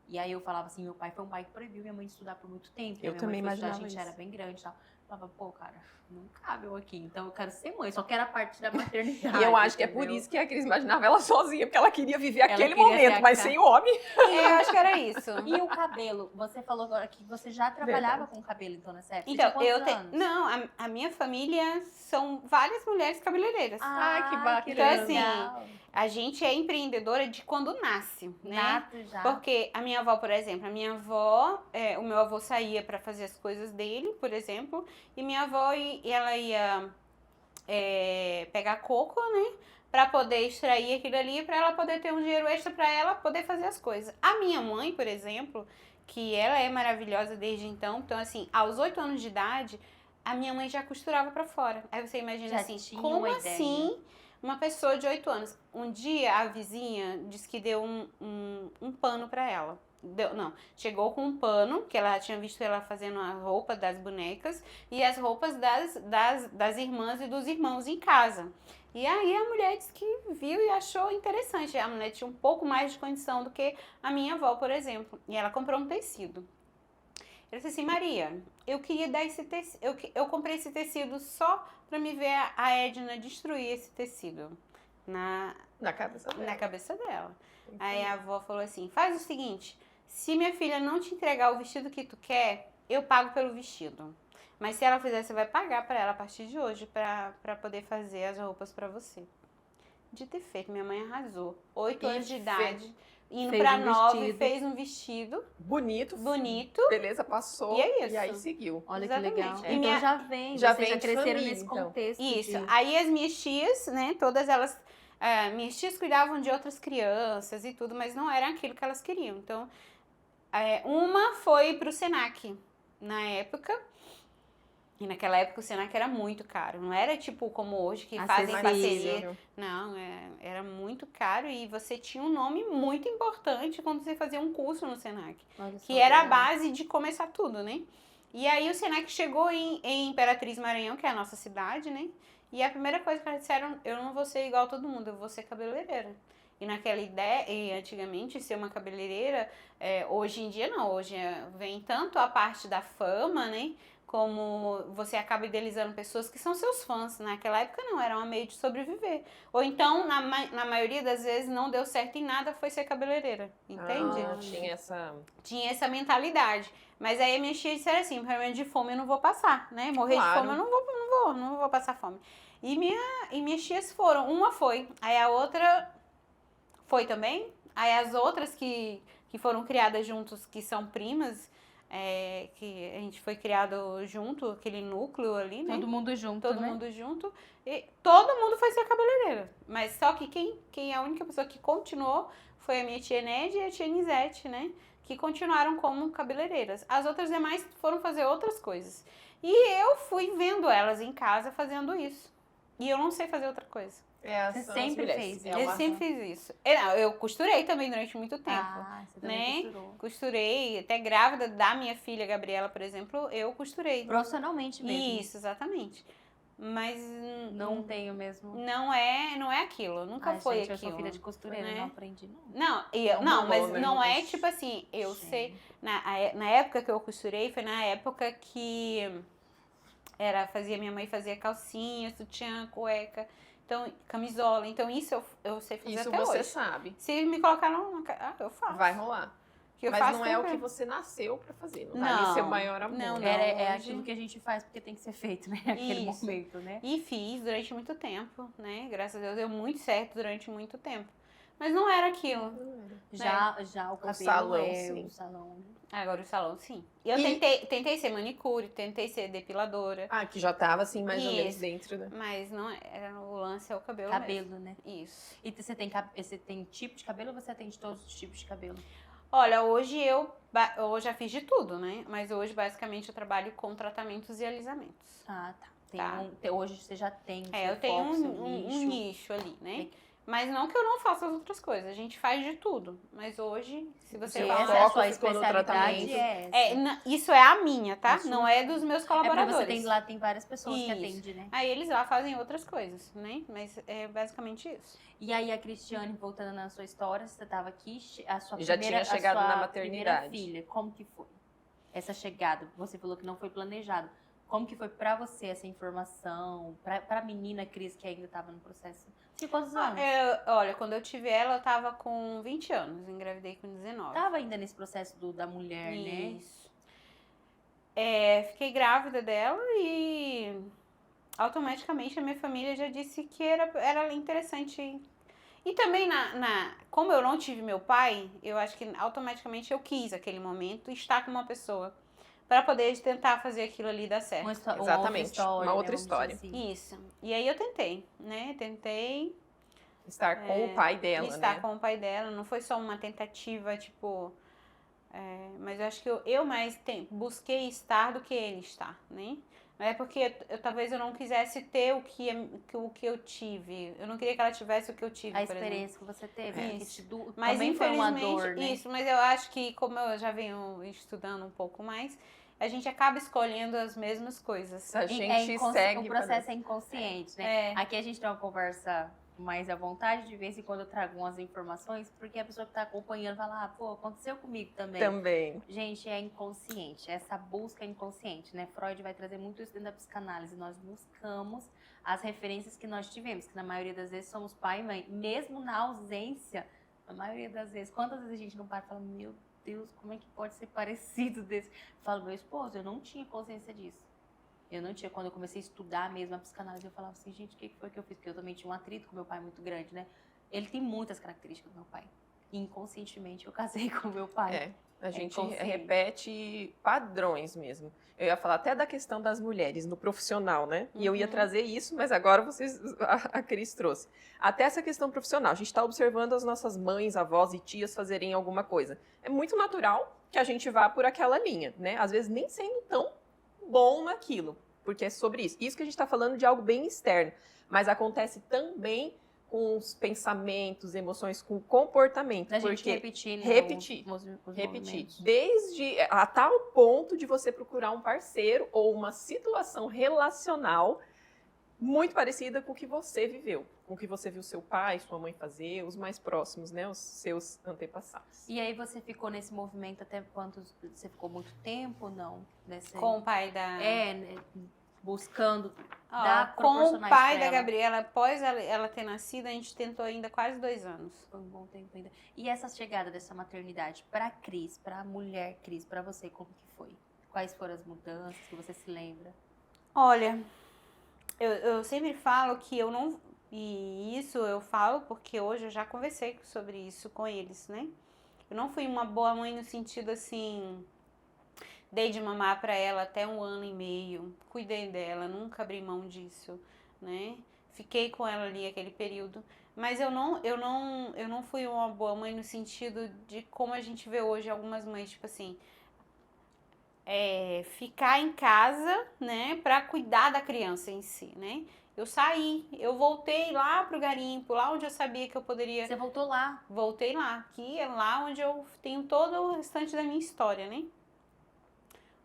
e aí eu falava assim, meu pai foi um pai que proibiu minha mãe de estudar por muito tempo, Eu minha também mãe foi estudar, a imaginava gente isso. era bem grande e tal. Eu falava, pô, cara, não cabe eu aqui, então eu quero ser mãe, só quero a parte da maternidade. E eu acho que é por entendeu? isso que a Cris imaginava ela sozinha, porque ela queria viver Ela aquele queria momento, ter mas a sem o homem. Eu acho que era isso. E o cabelo? Você falou agora que você já trabalhava com cabelo, então, nessa época. Então, Você tinha eu quantos tenho. anos? Não, a minha família são várias mulheres cabeleireiras. Ai, que bacana. Então, assim, legal. A gente é empreendedora de quando nasce, né? Nato já. Porque a minha avó, por exemplo, o meu avô saía para fazer as coisas dele, por exemplo, e minha avó ela ia pegar coco, né? Para poder extrair aquilo ali, para ela poder ter um dinheiro extra para ela poder fazer as coisas. A minha mãe, por exemplo, que ela é maravilhosa desde então, assim, aos 8 anos de idade, a minha mãe já costurava para fora. Aí você imagina Já assim, tinha como uma ideia. assim uma pessoa de 8 anos. Um dia a vizinha disse que deu um pano pra ela. Chegou com um pano, que ela tinha visto ela fazendo a roupa das bonecas e as roupas das irmãs e dos irmãos em casa. E aí a mulher disse que viu e achou interessante. A mulher tinha um pouco mais de condição do que a minha avó, por exemplo. E ela comprou um tecido. Ela disse assim, Maria, eu queria dar esse tecido, eu comprei esse tecido só pra me ver a Edna destruir esse tecido na cabeça dela. na cabeça dela. Aí a avó falou assim, faz o seguinte, se minha filha não te entregar o vestido que tu quer, eu pago pelo vestido. Mas se ela fizer, você vai pagar pra ela a partir de hoje pra poder fazer as roupas pra você. Dito e feito, minha mãe arrasou. 8 anos de idade, indo Fez pra um 9, vestido. fez um vestido Bonito. bonito. Beleza, passou. E é isso. E aí seguiu. Olha Exatamente. que legal. E Então minha- já vem vocês de cresceram família, nesse então. contexto. Isso. de- Aí as minhas tias, né, todas elas, minhas tias cuidavam de outras crianças e tudo, mas não era aquilo que elas queriam. Então, uma foi pro Senac na época. E naquela época o Senac era muito caro. Não era tipo como hoje, que fazem Acessível. parceria. Não, era muito caro e você tinha um nome muito importante quando você fazia um curso no Senac. Olha só Que era a legal. base de começar tudo, né? E aí o Senac chegou em Imperatriz Maranhão, que é a nossa cidade, né? E a primeira coisa que eles disseram, eu não vou ser igual a todo mundo, eu vou ser cabeleireira. E naquela ideia, e antigamente ser uma cabeleireira, hoje em dia não, hoje vem tanto a parte da fama, né? Como você acaba idealizando pessoas que são seus fãs. Naquela época não, era um meio de sobreviver. Ou então, na maioria das vezes, não deu certo em nada, foi ser cabeleireira. Entende? Ah, tinha essa... Tinha essa mentalidade. Mas aí a minha tia disseram assim, realmente de fome eu não vou passar, né? Morrer Claro. de fome eu não vou passar fome. E minhas tias foram, uma foi, aí a outra foi também. Aí as outras que foram criadas juntos, que são primas, que a gente foi criado junto, aquele núcleo ali, né? Todo mundo junto, Todo né? mundo junto. E todo mundo foi ser cabeleireira. Mas só que quem é a única pessoa que continuou foi a minha tia Ned e a tia Nisete, né? Que continuaram como cabeleireiras. As outras demais foram fazer outras coisas. E eu fui vendo elas em casa fazendo isso. E eu não sei fazer outra coisa. Você são as sempre mulheres. fez, É né? Eu uma- sempre fiz isso. Eu costurei também durante muito tempo. Ah, você também né? costurou. Costurei, até grávida da minha filha Gabriela, por exemplo, eu costurei. Profissionalmente mesmo. Isso, exatamente. Mas Não tenho mesmo. não é aquilo, nunca Ai, foi gente, aquilo. eu sou filha de costureira, né? não aprendi, não. Não, Não rolou, mas né? não é tipo assim, eu Gente. sei. Na época que eu costurei, foi na época que minha mãe fazia calcinha, sutiã, cueca, então, camisola. Então, isso eu sei fazer Isso até você hoje. sabe. Se me colocar eu faço. Vai rolar. Que eu Mas faço não é o que também. você nasceu pra fazer. Não, Não, tá ali seu maior amor. não, não. É hoje- aquilo que a gente faz porque tem que ser feito, né? Naquele Isso. momento, né? E fiz durante muito tempo, né? Graças a Deus deu muito certo durante muito tempo. Mas não era aquilo. Já o cabelo salão, é sim. o salão. Né? Agora o salão, sim. E eu E- tentei ser manicure, tentei ser depiladora. Ah, que já tava assim, mais ou menos Isso. dentro, né? Mas não era o lance é o cabelo. Cabelo, né? mesmo. Isso. E você tem tipo de cabelo ou você atende todos os tipos de cabelo? Olha, hoje eu já fiz de tudo, né? Mas hoje basicamente eu trabalho com tratamentos e alisamentos. Ah, tá. Hoje você já tem. seu Eu tenho foco, seu um nicho ali, né? Mas não que eu não faça as outras coisas, a gente faz de tudo. Mas hoje, se você Seu Essa falar. é a foco sua ficou no especialidade. tratamento. É essa. Isso é a minha, tá? A sua- Não é dos meus É porque colaboradores. lá tem várias pessoas que Isso. atendem, né? Aí eles lá fazem outras coisas, né? Mas é basicamente isso. E aí a Cristiane, voltando na sua história, você estava aqui, a sua Já primeira, tinha chegado a sua na maternidade. primeira filha, como que foi? Essa chegada, você falou que não foi planejado. Como que foi pra você essa informação? Pra menina Cris que ainda estava no processo? Tinha quantos anos? Olha, quando eu tive ela, eu tava com 20 anos, engravidei com 19. Tava ainda nesse processo da mulher, né? Isso. Fiquei grávida dela e automaticamente a minha família já disse que era interessante. E também, como eu não tive meu pai, eu acho que automaticamente eu quis aquele momento estar com uma pessoa para poder tentar fazer aquilo ali dar certo. Exatamente, uma outra história. Assim. Isso. E aí eu tentei, né? Tentei Estar com o pai dela, estar né? com o pai dela. Não foi só uma tentativa, tipo... mas eu acho que eu mais busquei estar do que ele estar, né? Mas é porque talvez eu não quisesse ter o que eu tive. Eu não queria que ela tivesse o que eu tive, A por exemplo. experiência que você teve. Isso. Que Mas também foi uma infelizmente, dor, né? isso, mas eu acho que como eu já venho estudando um pouco mais, a gente acaba escolhendo as mesmas coisas. A gente segue. O processo é inconsciente, né? É. Aqui a gente tem uma conversa mais à vontade, de vez em quando eu trago umas informações, porque a pessoa que tá acompanhando fala, pô, aconteceu comigo também. Também. Gente, é inconsciente, essa busca é inconsciente, né? Freud vai trazer muito isso dentro da psicanálise. Nós buscamos as referências que nós tivemos, que na maioria das vezes somos pai e mãe, mesmo na ausência, na maioria das vezes. Quantas vezes a gente não para e fala, meu Deus, como é que pode ser parecido desse? Eu falo, meu esposo, eu não tinha consciência disso. Eu não tinha, quando eu comecei a estudar mesmo a psicanálise, eu falava assim, gente, o que foi que eu fiz? Porque eu também tinha um atrito com meu pai muito grande, né? Ele tem muitas características do meu pai. E inconscientemente eu casei com meu pai. A gente inconsciente. repete padrões mesmo. Eu ia falar até da questão das mulheres no profissional, né? E eu ia trazer isso, mas agora a Cris trouxe. Até essa questão profissional. A gente está observando as nossas mães, avós e tias fazerem alguma coisa. É muito natural que a gente vá por aquela linha, né? Às vezes nem sendo tão bom naquilo, porque é sobre isso. Isso que a gente está falando de algo bem externo, mas acontece também com os pensamentos, emoções, com o comportamento. Da gente porque repetir. Repetir. Desde a tal ponto de você procurar um parceiro ou uma situação relacional muito parecida com o que você viveu, com o que você viu seu pai, sua mãe fazer, os mais próximos, né, os seus antepassados. E aí você ficou nesse movimento até quantos? Você ficou muito tempo, não? Com o pai da... né, buscando com o pai da Gabriela, após ela ter nascido, a gente tentou ainda quase 2 anos. Foi um bom tempo ainda. E essa chegada dessa maternidade pra Cris, pra mulher Cris, pra você, como que foi? Quais foram as mudanças que você se lembra? Olha, eu sempre falo que eu não... E isso eu falo porque hoje eu já conversei sobre isso com eles, né? Eu não fui uma boa mãe no sentido assim... Dei de mamar para ela até 1 ano e meio, cuidei dela, nunca abri mão disso, né? Fiquei com ela ali aquele período, mas eu não fui uma boa mãe no sentido de como a gente vê hoje algumas mães, tipo assim, ficar em casa, né, para cuidar da criança em si, né? Eu saí, eu voltei lá pro garimpo, lá onde eu sabia que eu poderia... Você voltou lá? Voltei lá, que é lá onde eu tenho todo o restante da minha história, né?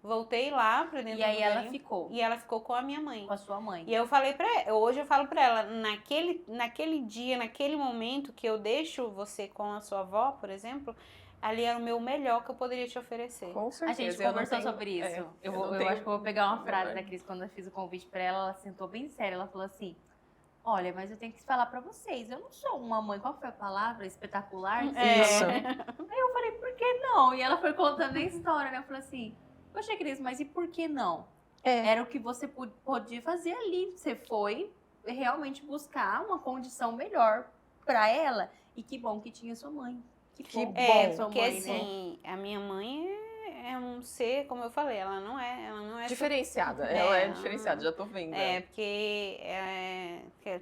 Voltei lá pra dentro do garimpo. E aí ela ficou? E ela ficou com a minha mãe. Com a sua mãe. E eu falei pra ela, hoje eu falo pra ela, naquele dia, naquele momento que eu deixo você com a sua avó, por exemplo, ali era o meu melhor que eu poderia te oferecer. Com certeza. A gente conversou sobre isso. Eu acho que eu vou pegar uma frase da Cris quando eu fiz o convite pra ela, ela sentou bem séria, ela falou assim, olha, mas eu tenho que falar pra vocês, eu não sou uma mãe, qual foi a palavra? Espetacular? Isso. Aí eu falei, por que não? E ela foi contando a história, né? Eu falei assim, poxa, Cris, mas e por que não? Era o que você podia fazer ali. Você foi realmente buscar uma condição melhor pra ela. E que bom que tinha sua mãe. Que bom sua porque mãe, assim, a minha mãe é um ser, como eu falei, ela não é diferenciada. Ela é diferenciada, já tô vendo. Porque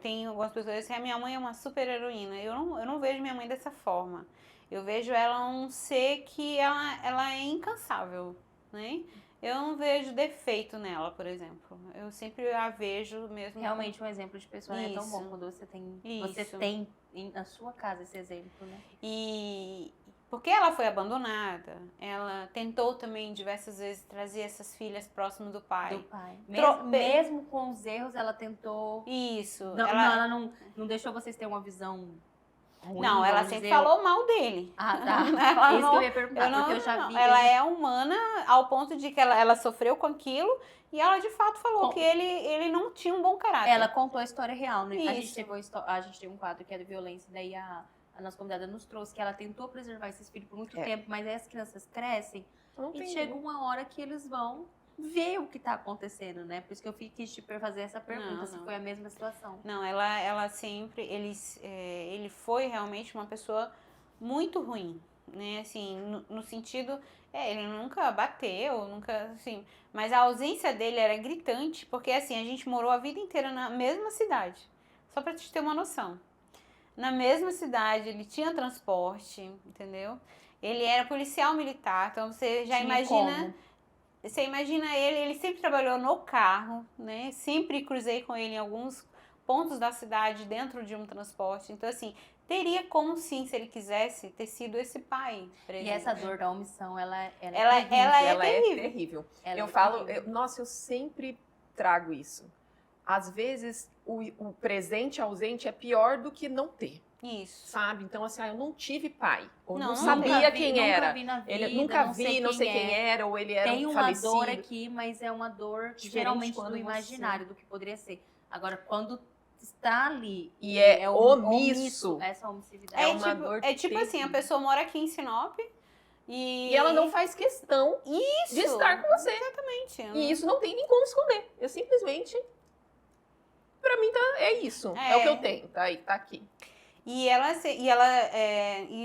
tem algumas pessoas que dizem que a minha mãe é uma super heroína. Eu não vejo minha mãe dessa forma. Eu vejo ela um ser que ela é incansável, né? Eu não vejo defeito nela, por exemplo. Eu sempre a vejo mesmo. Realmente um exemplo de pessoa é tão bom quando você tem na sua casa esse exemplo, né? E porque ela foi abandonada, ela tentou também diversas vezes trazer essas filhas próximo do pai. Mesmo com os erros, ela tentou. Isso. Ela não deixou vocês terem uma visão ruim, não, ela sempre falou mal dele. Ah, tá. Isso que eu ia perguntar, porque eu já vi. Ela é humana ao ponto de que ela sofreu com aquilo e ela de fato falou que ele não tinha um bom caráter. Ela contou a história real, né? Isso. A gente tem um quadro que é de violência, daí a nossa convidada nos trouxe que ela tentou preservar esses filhos por muito tempo, mas aí as crianças crescem e chega uma hora que eles vão ver o que tá acontecendo, né? Por isso que eu quis te fazer essa pergunta, se foi a mesma situação. Não, ela sempre, ele foi realmente uma pessoa muito ruim, né? Assim, no sentido, ele nunca bateu, nunca, assim, mas a ausência dele era gritante, porque assim, a gente morou a vida inteira na mesma cidade, só pra te ter uma noção. Na mesma cidade, ele tinha transporte, entendeu? Ele era policial militar, então você já imagina... Você imagina ele sempre trabalhou no carro, né? Sempre cruzei com ele em alguns pontos da cidade dentro de um transporte. Então, assim, teria como sim, se ele quisesse, ter sido esse pai presente. E essa dor da omissão, ela é Ela é terrível. terrível. Ela Eu é falo, terrível. nossa, eu sempre trago isso. Às vezes, o presente ausente é pior do que não ter, Isso. sabe? Então, assim, eu não tive pai. Ou não Não, sabia Nunca vi- quem nunca era. vi na vida, Ele nunca não vi, não sei quem é. era, ou ele era Tem um uma falecido. dor aqui, mas é uma dor Diferente geralmente quando do você- imaginário, do que poderia ser. Agora, quando está ali E é omisso, omisso. essa omissividade. É uma dor É tipo assim, a terrível. pessoa mora aqui em Sinop E ela não faz questão Isso. de estar com você. Exatamente. E isso não tem nem como esconder. Eu simplesmente, pra mim, é isso. É o que eu tenho. Tá aí, tá aqui. E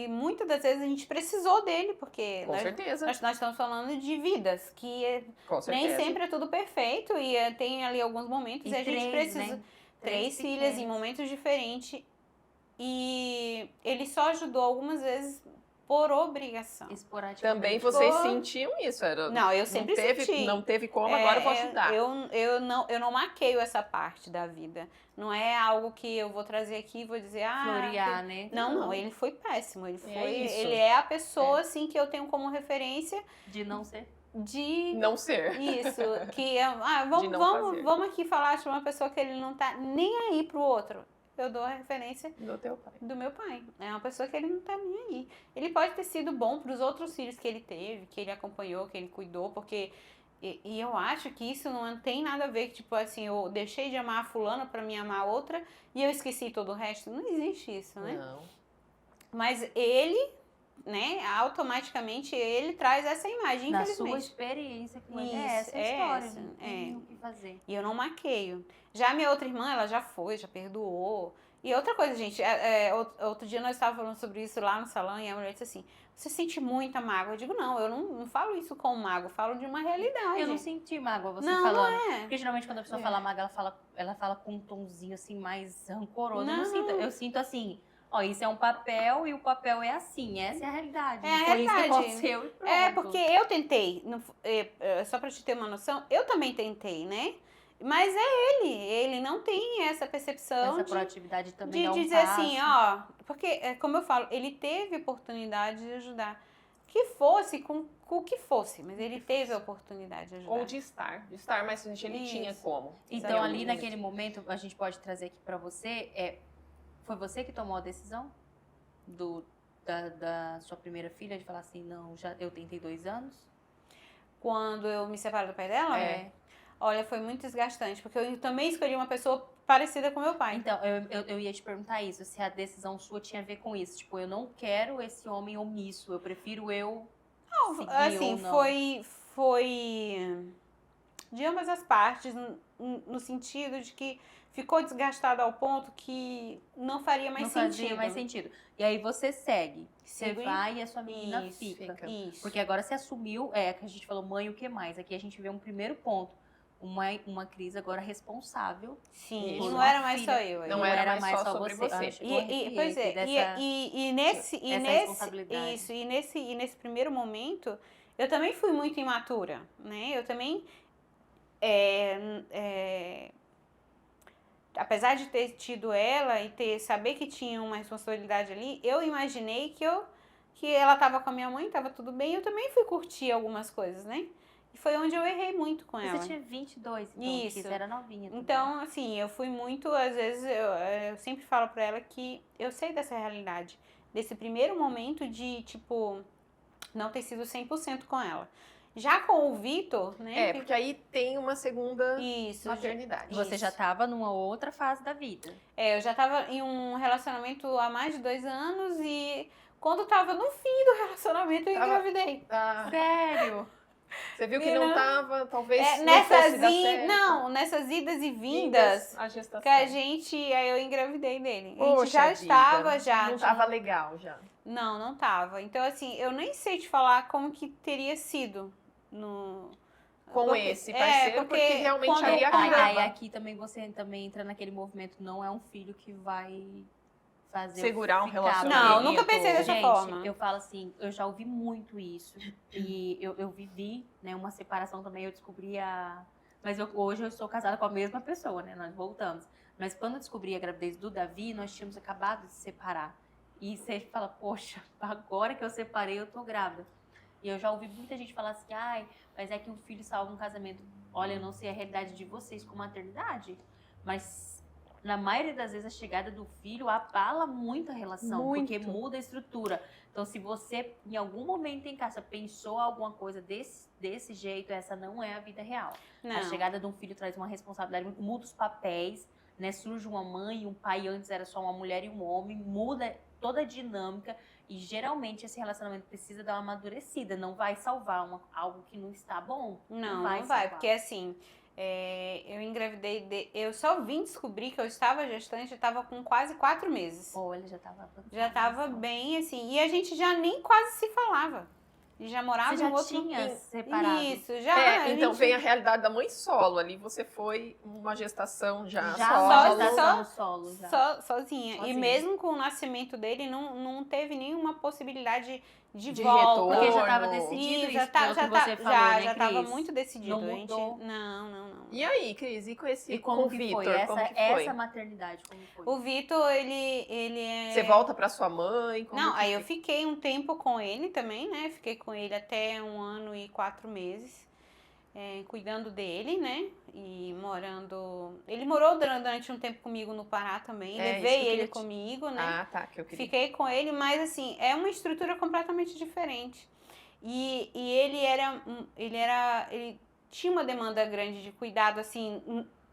muitas das vezes a gente precisou dele, porque Com certeza. nós estamos falando de vidas, que Com certeza. nem sempre é tudo perfeito, e tem ali alguns momentos e a gente precisa. Né? Três filhas em pequenas. momentos diferentes. E ele só ajudou algumas vezes por obrigação. Esporadicamente. Também vocês Pô. sentiam isso. Era, Não, eu sempre senti. Não teve como, agora eu vou ajudar. Eu não maqueio essa parte da vida. Não é algo que eu vou trazer aqui e vou dizer, Florear, né? Não, ele foi péssimo. Ele isso. ele é a pessoa, assim, que eu tenho como referência De não ser. de... Não ser. Isso, que De não fazer. vamos aqui falar de uma pessoa que ele não tá nem aí pro outro. Eu dou a referência Do teu pai. do meu pai. É uma pessoa que ele não tá nem aí. Ele pode ter sido bom pros outros filhos que ele teve, que ele acompanhou, que ele cuidou, porque... E eu acho que isso não tem nada a ver que, tipo assim, eu deixei de amar a fulana pra me amar a outra e eu esqueci todo o resto. Não existe isso, né? Não. Mas ele, né, automaticamente ele traz essa imagem, Na sua infelizmente. experiência com ele, Isso, é essa a é história. essa, Não tem o que fazer. E eu não maqueio. Já minha outra irmã, ela já foi, já perdoou. E outra coisa, gente, outro dia nós estávamos falando sobre isso lá no salão e a mulher disse assim, você sente muita mágoa? Eu digo, não, eu não falo isso com mágoa, eu falo de uma realidade. Eu não senti mágoa você Não, falando. não é. Porque geralmente quando a pessoa fala mágoa, ela fala com um tonzinho assim mais rancoroso. Eu não Não. sinto. Eu sinto assim, ó, isso é um papel e o papel é assim. Essa é a realidade. É a Foi isso que realidade. aconteceu e pronto. É, porque eu tentei, só pra te ter uma noção, eu também tentei, né? Mas é ele não tem essa percepção Essa proatividade também de é um dizer passo. assim, ó, porque, como eu falo, ele teve oportunidade de ajudar. Que fosse, com o que fosse, mas ele teve a oportunidade de ajudar. Ou de estar, mas ele tinha Isso. como. Então, Exatamente. ali naquele momento, a gente pode trazer aqui pra você, foi você que tomou a decisão da sua primeira filha de falar assim, não, eu tentei 2 anos? Quando eu me separo do pai dela, É. olha, foi muito desgastante, porque eu também escolhi uma pessoa parecida com meu pai. Então, eu ia te perguntar isso, se a decisão sua tinha a ver com isso. Tipo, eu não quero esse homem omisso, eu prefiro eu seguir Assim, ou não. foi de ambas as partes, no sentido de que ficou desgastado ao ponto que não faria mais não sentido. fazia mais sentido. E aí você segue. Você Sigo e- vai e a sua menina Isso, fica. Isso. Porque agora você assumiu, que a gente falou mãe, o que mais? Aqui a gente vê um primeiro ponto. Uma crise agora responsável. Sim, Isso. e não era mais Filha. só eu. Não era mais só sobre você. Ah, chegou a Pois é, arrepiar e nesse responsabilidade. isso, e nesse primeiro momento, eu também fui muito imatura, né? Eu também apesar de ter tido ela e saber que tinha uma responsabilidade ali, eu imaginei que ela estava com a minha mãe, estava tudo bem, eu também fui curtir algumas coisas, né? E foi onde eu errei muito com ela. Você tinha 22, então, Isso. que você era novinha também. Então, assim, eu fui muito, às vezes, eu sempre falo pra ela que eu sei dessa realidade. Desse primeiro momento de, tipo, não ter sido 100% com ela. Já com o Vitor, né? Porque aí tem uma segunda Isso. maternidade. Você já estava numa outra fase da vida. Eu já tava em um relacionamento há mais de 2 anos e quando tava no fim do relacionamento eu engravidei. Sério? Você viu que não tava, talvez não nessas fosse dar certo. nessas idas e vindas a gestação. que a gente, aí eu engravidei dele. A gente Poxa já vida, estava, já. Não tava legal já. Não tava. Então, assim, eu nem sei te falar como que teria sido com esse parceiro, porque realmente ali acaba. Aí aqui também você também entra naquele movimento, não é um filho que vai fazer Segurar um ficar relacionamento. Não, nunca pensei dessa Gente, forma. eu falo assim, eu já ouvi muito isso. E eu vivi, né, uma separação também, eu descobri Mas hoje eu sou casada com a mesma pessoa, né? Nós voltamos. Mas quando eu descobri a gravidez do Davi, nós tínhamos acabado de se separar. E você fala, poxa, agora que eu separei, eu tô grávida. E eu já ouvi muita gente falar assim, ai, mas é que um filho salva um casamento. Olha, eu não sei a realidade de vocês com maternidade, mas na maioria das vezes a chegada do filho abala muito a relação, Muito. porque muda a estrutura. Então, se você em algum momento em casa pensou alguma coisa desse jeito, essa não é a vida real. Não. A chegada de um filho traz uma responsabilidade, muda os papéis, né? Surge uma mãe e um pai, antes era só uma mulher e um homem, muda toda a dinâmica e geralmente esse relacionamento precisa dar uma amadurecida, não vai salvar algo que não está bom. Não vai, salvar. porque assim, eu engravidei, eu só vim descobrir que eu estava gestante, eu estava com quase 4 meses. Olha, já estava Já estava bem, assim, e a gente já nem quase se falava. E já morava Você já em outro... tinha separado? Isso, já. Então vem a realidade da mãe solo ali. Você foi uma gestação já Já solo. uma gestação solo, já. Sozinha. E Sozinha. mesmo com o nascimento dele, não teve nenhuma possibilidade de De volta. retorno. Porque já estava decidido Isso, isso, já tá, pelo já que tá, você falou, né, já tava Cris? muito decidido. Não A gente, mudou. não. E aí, Cris, e com esse E como com o que Vitor? foi? Como que foi? Essa maternidade, como foi? O Vitor, ele é... Você volta pra sua mãe? Como Não, que aí eu foi? fiquei um tempo com ele também, né? Fiquei com ele até 1 ano e 4 meses, cuidando dele, né? E morando... Ele morou durante um tempo comigo no Pará também, É, isso que levei eu ele queria comigo, né? Ah, tá, que eu queria. Fiquei com ele, mas assim, é uma estrutura completamente diferente. E ele tinha uma demanda grande de cuidado, assim,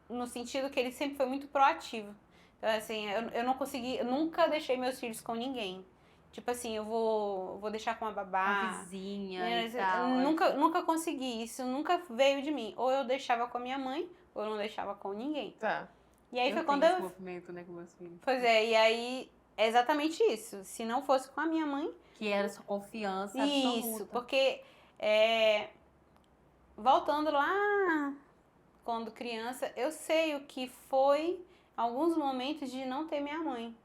no sentido que ele sempre foi muito proativo. Então, assim, eu não consegui, eu nunca deixei meus filhos com ninguém. Tipo assim, eu vou deixar com uma babá. A vizinha e tal. Nunca consegui, isso nunca veio de mim. Ou eu deixava com a minha mãe, ou eu não deixava com ninguém. Tá. E aí Eu foi tenho quando esse movimento, né, com meus filhos. Pois é, e aí é exatamente isso. Se não fosse com a minha mãe, Que era sua confiança isso, absoluta. porque voltando lá quando criança, eu sei o que foi alguns momentos de não ter minha mãe,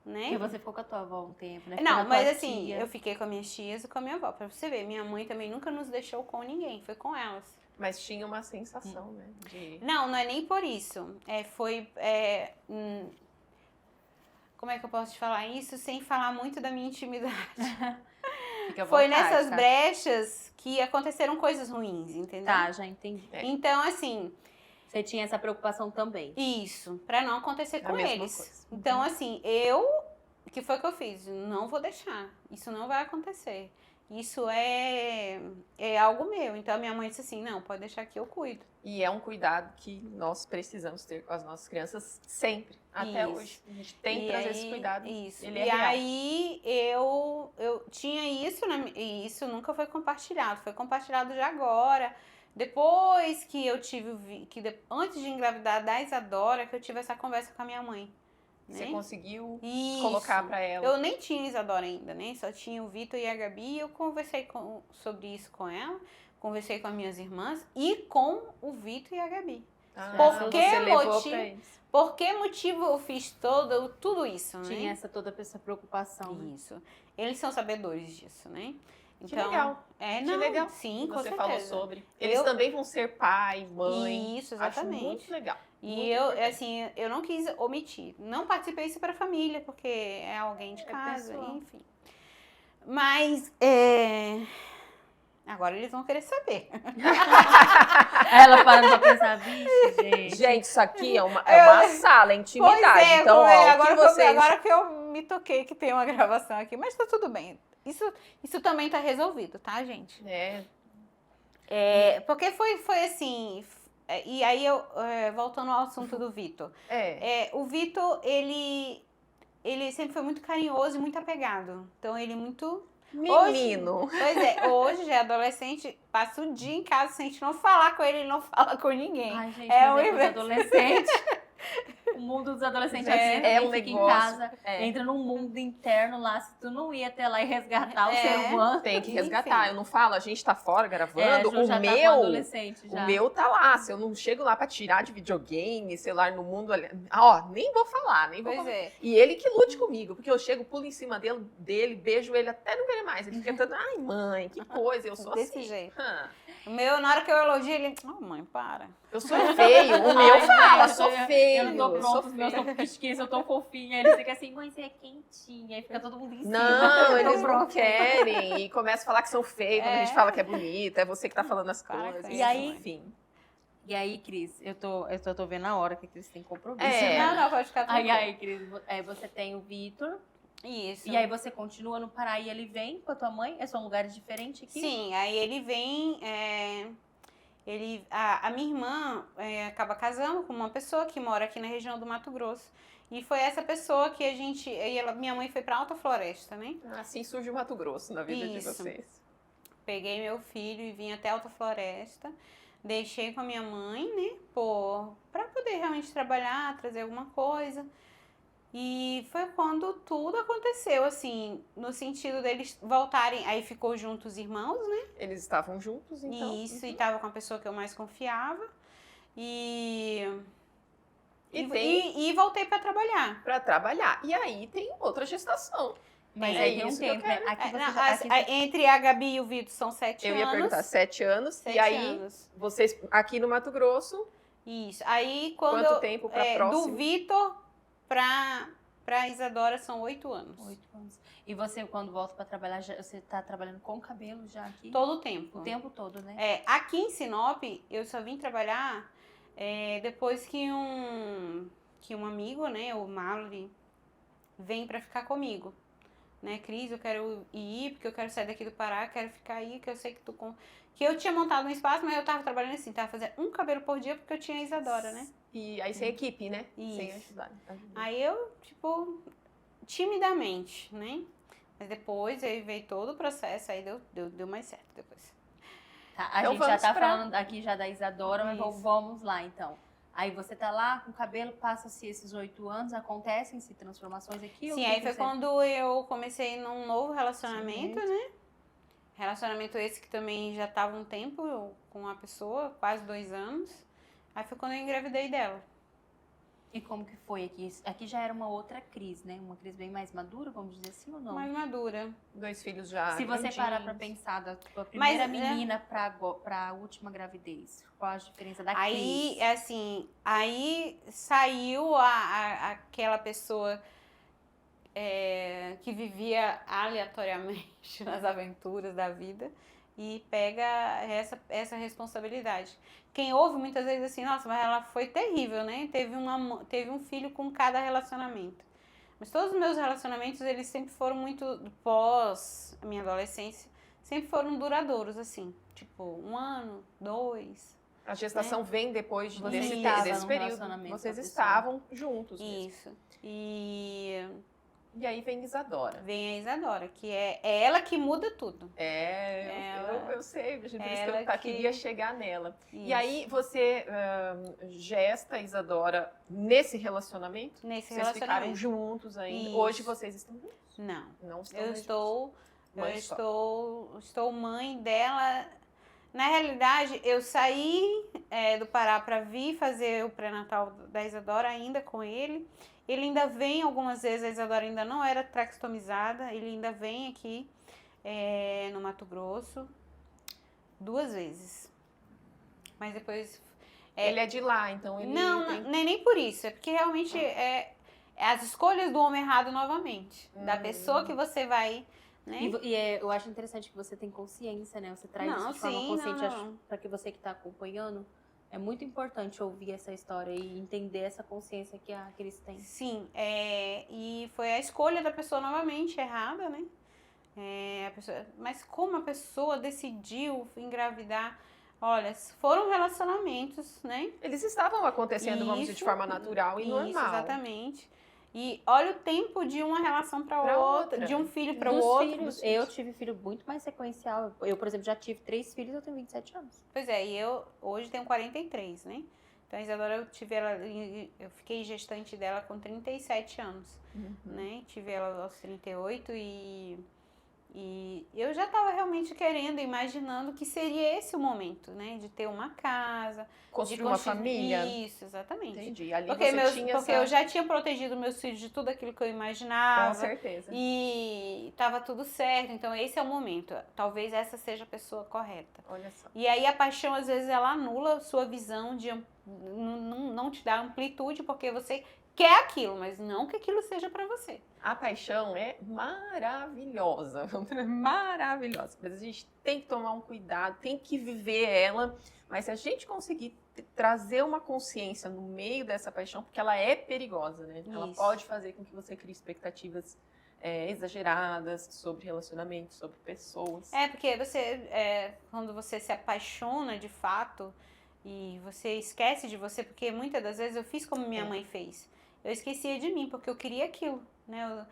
né? Porque você ficou com a tua avó um tempo, né? Ficou Não, na mas tua assim, tia. eu fiquei com as minhas tias e com a minha avó. Pra você ver, minha mãe também nunca nos deixou com ninguém, foi com elas. Mas tinha uma sensação, né? De... Não é nem por isso. Como é que eu posso te falar isso sem falar muito da minha intimidade? Fica à Foi vontade, nessas tá? brechas que aconteceram coisas ruins, entendeu? Tá, já entendi. Então, assim, Você tinha essa preocupação também. isso, pra não acontecer A com mesma eles. coisa. Então, assim, o que foi que eu fiz? Não vou deixar. Isso não vai acontecer. Isso é algo meu. Então, a minha mãe disse assim, não, pode deixar que eu cuido. E é um cuidado que nós precisamos ter com as nossas crianças sempre, até Isso. hoje. A gente tem que E trazer aí, esse cuidado. Isso. Ele E é real. aí eu tinha isso, e isso nunca foi compartilhado. Foi compartilhado já agora. Depois que eu tive antes de engravidar da Isadora, que eu tive essa conversa com a minha mãe. Você Né? conseguiu Isso. colocar pra ela. Eu nem tinha Isadora ainda, né? Só tinha o Vitor e a Gabi. Eu conversei sobre isso com ela. Conversei com as minhas irmãs e com o Vitor e a Gabi. Por que você levou motivo? pra eles. Por que motivo eu fiz tudo isso, né? Tinha toda essa preocupação. Né? Isso. Eles são sabedores disso, né? Que legal. É, Que não, legal. sim, com Você certeza. falou sobre. Eles Eu- também vão ser pai, mãe. Isso, Acho exatamente. muito legal. E Muito eu, importante. assim, eu não quis omitir. Não participei isso para a família, porque é alguém de casa, pessoal. enfim. Mas, agora eles vão querer saber. Aí ela parando pra pensar, vixe, gente. Gente, isso aqui é uma sala, é intimidade. Pois é, então, ó, agora, o que vocês... agora que eu me toquei que tem uma gravação aqui, mas tá tudo bem. Isso também tá resolvido, tá, gente? Porque foi assim. E aí, voltando ao assunto do Vitor. O Vitor, ele sempre foi muito carinhoso e muito apegado. Então, ele muito... Menino. Pois é, hoje já é adolescente, passa o dia em casa, se a gente não falar com ele, ele não fala com ninguém. Ai, gente, É mas o é coisa inverso. adolescente. O mundo dos adolescentes É um fica em negócio. casa, entra num mundo interno lá, se tu não ia até lá e resgatar o É. ser humano. Tem que Enfim. resgatar. Eu não falo, a gente tá fora A gravando. Ju já O tá com meu. adolescente já. O meu tá lá. Se eu não chego lá pra tirar de videogame, celular no mundo ali. Ó, nem vou falar, nem vou Pois falar. é. E ele que lute comigo, porque eu chego, pulo em cima dele, beijo ele até não querer mais. Ele fica todo, ai, mãe, que coisa, eu sou Desse assim. jeito. Hã, O meu, na hora que eu elogio, ele. Oh, mãe, para. eu sou feio. O meu fala, gente, sou eu feio. não tô sou pronto, os meus feio. tão pisquinhos, eu tô fofinha. Ele fica assim, mãe, você é quentinha. Aí fica todo mundo em cima. Não, Eu tô eles não pronta. querem. E começam a falar que são feios, quando a gente fala que é bonita, é você que tá falando as Para com coisas. isso, E aí- enfim. E aí, Cris, eu tô vendo a hora que a Cris tem compromisso. É. né? Não, pode ficar Aí, tranquilo. Cris, você tem o Vitor. Isso. E aí você continua no Pará e ele vem com a tua mãe? São lugares diferentes aqui? Sim, aí ele vem. A minha irmã acaba casando com uma pessoa que mora aqui na região do Mato Grosso. E foi essa pessoa que a gente. Minha mãe foi pra Alta Floresta, né? Assim surge o Mato Grosso na vida de Isso. vocês. Peguei meu filho e vim até Alta Floresta. Deixei com a minha mãe, né? Pra poder realmente trabalhar, trazer alguma coisa. E foi quando tudo aconteceu, assim, no sentido deles voltarem. Aí ficou junto os irmãos, né? Eles estavam juntos, então. Isso, e tava com a pessoa que eu mais confiava. E E voltei pra trabalhar. Pra trabalhar. E aí tem outra gestação. Mas É aí tem um isso que eu tempo, né? quero. Aqui você Não, já- aqui- entre a Gabi e o Vitor são 7 Eu anos. ia perguntar, 7 anos. 7 e aí, anos. vocês aqui no Mato Grosso, Isso. Aí quando quanto tempo pra do próximo? Vitor pra Isadora são 8 anos. 8 anos. E você, quando volta pra trabalhar, você tá trabalhando com cabelo já aqui? Todo o tempo. O tempo todo, né? Aqui em Sinop, eu só vim trabalhar depois que um amigo, né, o Mallory, vem pra ficar comigo. Né, Cris, eu quero ir, porque eu quero sair daqui do Pará, quero ficar aí, que eu sei que que eu tinha montado um espaço, mas eu tava trabalhando assim, tava fazendo um cabelo por dia, porque eu tinha a Isadora, né? E aí sem equipe, né? Sem Isso. ajudar. Aí eu, tipo, timidamente, né? Mas depois aí veio todo o processo, aí deu mais certo depois. Tá, a Então gente já vamos tá pra- falando aqui já da Isadora, mas Isso. vamos lá, então. Aí você tá lá com o cabelo, passa-se esses 8 anos, acontecem-se transformações aqui? ou Sim, o que aí que foi você- quando eu comecei num novo relacionamento, Certo. né? Relacionamento esse que também já tava um tempo com a pessoa, quase 2 anos. Aí foi quando eu engravidei dela. E como que foi aqui? Aqui já era uma outra Cris, né? Uma Cris bem mais madura, vamos dizer assim ou não? Mais madura. 2 filhos já. Se você grandinhos. parar pra pensar da tua Mas, primeira menina pra última gravidez, qual a diferença da Aí, Cris? assim, aí saiu aquela pessoa que vivia aleatoriamente nas aventuras da vida e pega essa responsabilidade. Quem ouve muitas vezes assim, nossa, mas ela foi terrível, né? Teve um filho com cada relacionamento. Mas todos os meus relacionamentos, eles sempre foram muito, pós a minha adolescência, sempre foram duradouros, assim. Tipo, 1 ano, 2. A gestação vem depois Você desse, estava desse num período. relacionamento Vocês com a pessoa. estavam juntos. mesmo. Isso. E E aí vem Isadora. vem a Isadora, que é ela que muda tudo. Eu sei, por isso que ela eu que- queria chegar nela. E Isso. aí você gesta Isadora nesse relacionamento? Nesse Vocês ficaram relacionamento. juntos ainda. Isso. Hoje vocês estão juntos? Não. Não estão Eu mais estou Mãe só. estou mãe dela. Na realidade, eu saí do Pará para vir fazer o pré-natal da Isadora ainda com ele. Ele ainda vem algumas vezes, a Isadora ainda não era traqueostomizada, ele ainda vem aqui no Mato Grosso 2 vezes. Mas depois... Ele é de lá, então ele Não, tem... nem por isso. É porque realmente é as escolhas do homem errado novamente. Da pessoa que você vai... Né? Eu acho interessante que você tem consciência, né? Você traz Não, isso de forma sim, consciente. não, Acho não. pra que você que tá acompanhando, é muito importante ouvir essa história e entender essa consciência que a Cris tem. Sim, e foi a escolha da pessoa novamente errada, né? Mas como a pessoa decidiu engravidar? Olha, foram relacionamentos, né? Eles estavam acontecendo, vamos dizer, de Isso, forma natural e Isso, normal. exatamente. E olha o tempo de uma relação para Pra outra, outra. de um filho para o Dos outro. filhos, eu tive filho muito mais sequencial. Eu, por exemplo, já tive 3 filhos, eu tenho 27 anos. Pois é, e eu hoje tenho 43, né? Então, a Isadora, eu fiquei gestante dela com 37 anos, né? Tive ela aos 38 e eu já estava realmente querendo, imaginando que seria esse o momento, né? De ter uma casa, Construir de uma família. Isso, exatamente. Entendi. Ali Porque, você tinha eu já tinha protegido meus filhos de tudo aquilo que eu imaginava. Com certeza. E estava tudo certo. Então, esse é o momento. Talvez essa seja a pessoa correta. Olha só. E aí, a paixão, às vezes, ela anula sua visão de... Não te dá amplitude, porque você quer aquilo, mas não que aquilo seja para você. A paixão é maravilhosa, maravilhosa. Mas a gente tem que tomar um cuidado, tem que viver ela. Mas se a gente conseguir trazer uma consciência no meio dessa paixão, porque ela é perigosa, né? Ela Isso. pode fazer com que você crie expectativas exageradas sobre relacionamentos, sobre pessoas. Porque quando você se apaixona de fato e você esquece de você, porque muitas das vezes eu fiz como minha mãe fez. Eu esquecia de mim, porque eu queria aquilo, né? Eu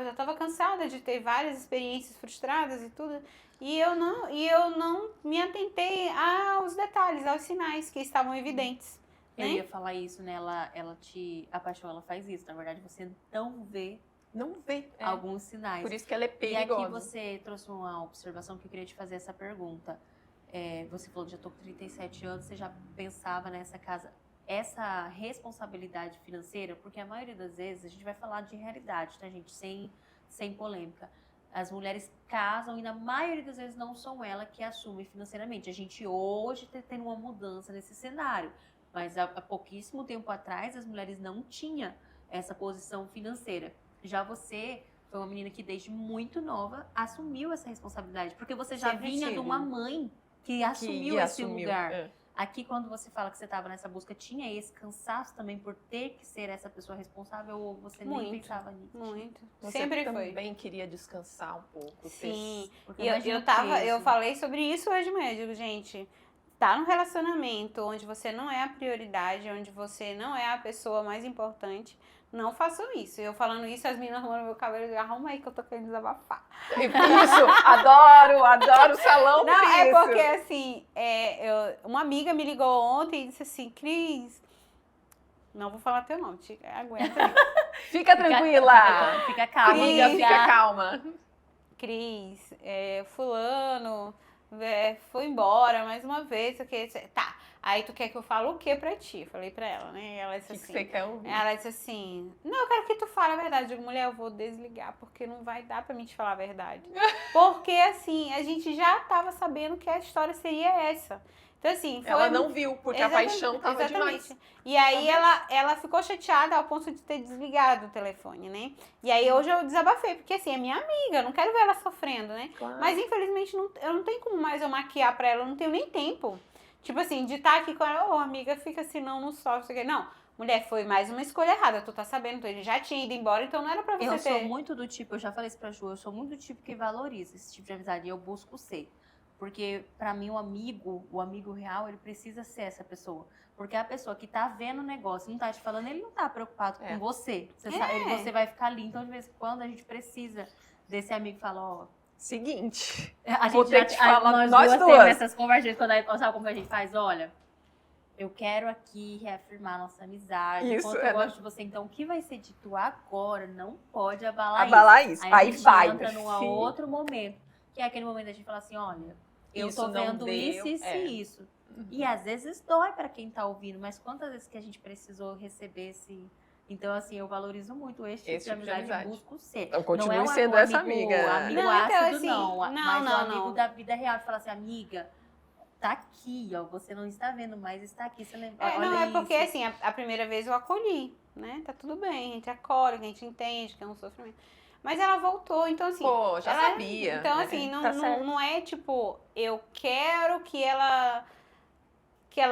já estava cansada de ter várias experiências frustradas e tudo. E eu não me atentei aos detalhes, aos sinais que estavam evidentes. Eu né? ia falar isso, né? A paixão, ela faz isso. Na verdade, você não vê alguns sinais. Por isso que ela é E perigosa. aqui você trouxe uma observação que eu queria te fazer essa pergunta. Você falou que já estou com 37 anos, você já pensava nessa casa, essa responsabilidade financeira? Porque a maioria das vezes, a gente vai falar de realidade, tá, gente? Sem polêmica. As mulheres casam e na maioria das vezes não são elas que assumem financeiramente. A gente hoje está tendo uma mudança nesse cenário. Mas há pouquíssimo tempo atrás, as mulheres não tinham essa posição financeira. Já você foi uma menina que desde muito nova assumiu essa responsabilidade. Porque você já Sempre vinha tive. de uma mãe que assumiu esse lugar. Aqui, quando você fala que você estava nessa busca, tinha esse cansaço também por ter que ser essa pessoa responsável ou você nem pensava nisso? Muito. Você Sempre foi. também queria descansar um pouco. Sim. Porque E imagina o eu peso. falei sobre isso hoje mesmo. Eu digo, gente, tá num relacionamento onde você não é a prioridade, onde você não é a pessoa mais importante, não façam isso. Eu falando isso, as meninas arrumando meu cabelo e dizem, arruma aí que eu tô querendo desabafar. Isso, adoro o salão Não, por é isso. porque assim, uma amiga me ligou ontem e disse assim, Cris, não vou falar teu nome, aguenta aí. Fica tranquila. Fica calma. Amiga, fica calma. Cris, fulano foi embora mais uma vez, tá, aí tu quer que eu fale o que pra ti? Falei pra ela, né? Ela disse O que assim, você quer ouvir? ela disse assim, não, eu quero que tu fale a verdade. Eu digo, mulher, eu vou desligar, porque não vai dar pra mim te falar a verdade. Porque, assim, a gente já tava sabendo que a história seria essa. Então, assim, foi... Ela não viu, porque a paixão tava demais. E aí, ela ficou chateada ao ponto de ter desligado o telefone, né? E aí, hoje eu desabafei, porque, assim, é minha amiga, eu não quero ver ela sofrendo, né? Claro. Mas, infelizmente, eu não tenho como mais eu maquiar pra ela, eu não tenho nem tempo. Tipo assim, de estar aqui com ela, amiga, fica assim, não sofre, não. Mulher, foi mais uma escolha errada, tu tá sabendo, então ele já tinha ido embora, então não era pra você Eu ter... sou muito do tipo, eu já falei isso pra Ju, eu sou muito do tipo que valoriza esse tipo de amizade e eu busco ser. Porque pra mim o amigo real, ele precisa ser essa pessoa. Porque a pessoa que tá vendo o negócio, não tá te falando, ele não tá preocupado com você. Você vai ficar ali, então de vez em quando a gente precisa desse amigo que fala, ó... Seguinte, A vou gente ter que te falar, nós nós temos duas. essas conversas, sabe como que a gente faz? Olha, eu quero aqui reafirmar nossa amizade, Isso, quanto eu gosto de você, então o que vai ser dito agora não pode abalar isso. Aí Aí a gente vai. entra num outro momento, que é aquele momento da gente falar assim, olha, eu Isso tô não vendo deu, isso, isso e isso. E às vezes dói pra quem tá ouvindo, mas quantas vezes que a gente precisou receber esse... Então, assim, eu valorizo muito esse tipo de amizade, busco ser. Então, continue não é sendo essa amiga. Amigo Não, ácido, então, assim, não. Mas o amigo não. da vida real, de falar assim, amiga, tá aqui, ó, você não está vendo, mas está aqui, você lembra? Olha não, é porque isso. assim, a primeira vez eu acolhi, né? Tá tudo bem, a gente acolhe, a gente entende que é um sofrimento. Mas ela voltou, então assim... Pô, já sabia. Então assim, Tá certo. não é tipo, eu quero que ela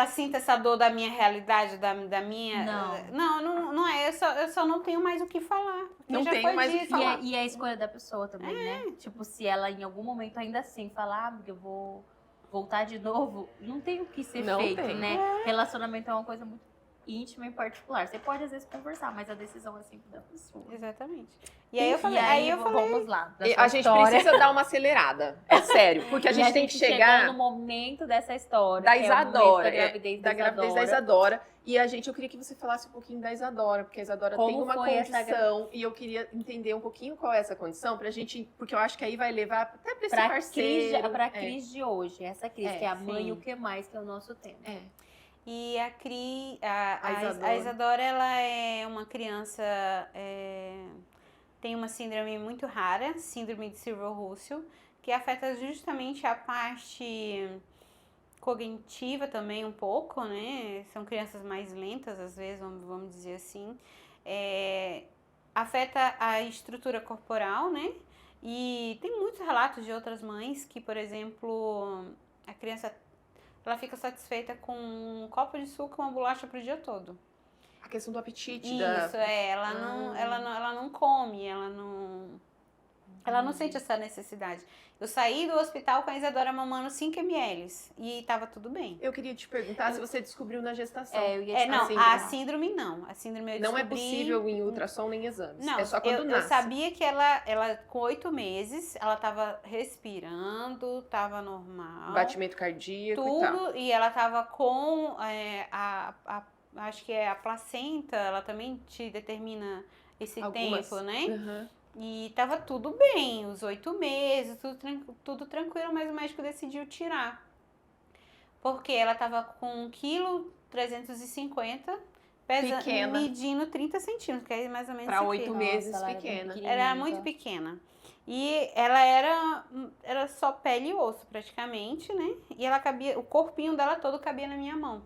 sinta essa dor da minha realidade, da minha... Não é, eu só não tenho mais o que falar. Não já tenho foi mais o que dito. falar. E é a escolha da pessoa também, né? Tipo, se ela em algum momento ainda assim falar, amiga, eu vou voltar de novo, não tem o que ser feito, né? Relacionamento é uma coisa muito íntima e particular. Você pode às vezes conversar, mas a decisão é sempre da pessoa. Exatamente. E aí eu falei, vamos lá. A gente precisa dar uma acelerada. É sério. Porque a gente tem que chegar no momento dessa história. da que Isadora. É o momento da gravidez da Isadora. E eu queria que você falasse um pouquinho da Isadora, porque a Isadora Como tem uma foi essa condição e eu queria entender um pouquinho qual é essa condição pra gente, porque eu acho que aí vai levar até pra esse Pra parceiro. Cris de hoje, essa Cris, É, que é a mãe sim. e o que mais, que é o nosso tema. E A Isadora. a Isadora, ela é uma criança, tem uma síndrome muito rara, síndrome de Silver-Russell, que afeta justamente a parte cognitiva também um pouco, né? São crianças mais lentas, às vezes, vamos dizer assim. Afeta a estrutura corporal, né? E tem muitos relatos de outras mães que, por exemplo, a criança ela fica satisfeita com um copo de suco e uma bolacha pro dia todo. A questão do apetite. Isso, ela não come, ela não sente essa necessidade. Eu saí do hospital com a Isadora mamando 5 ml e tava tudo bem. Eu queria te perguntar se você descobriu na gestação. Eu ia te Não, falar. a síndrome não. A síndrome eu Não é descobri... possível em ultrassom nem exames. Não, é só quando eu nasce. sabia que ela com 8 meses, ela tava respirando, tava normal. Batimento cardíaco e tal. Tudo, e ela tava com acho que é a placenta, ela também te determina esse tempo, né? Uhum. E tava tudo bem, os 8 meses, tudo tranquilo, mas o médico decidiu tirar. Porque ela tava com 1,350 kg, Pequena. medindo 30 centímetros, que é mais ou menos Pra isso 8 aqui. meses, ela era pequena. bem Era muito pequena. E ela era só pele e osso, praticamente, né? E ela cabia, o corpinho dela todo cabia na minha mão.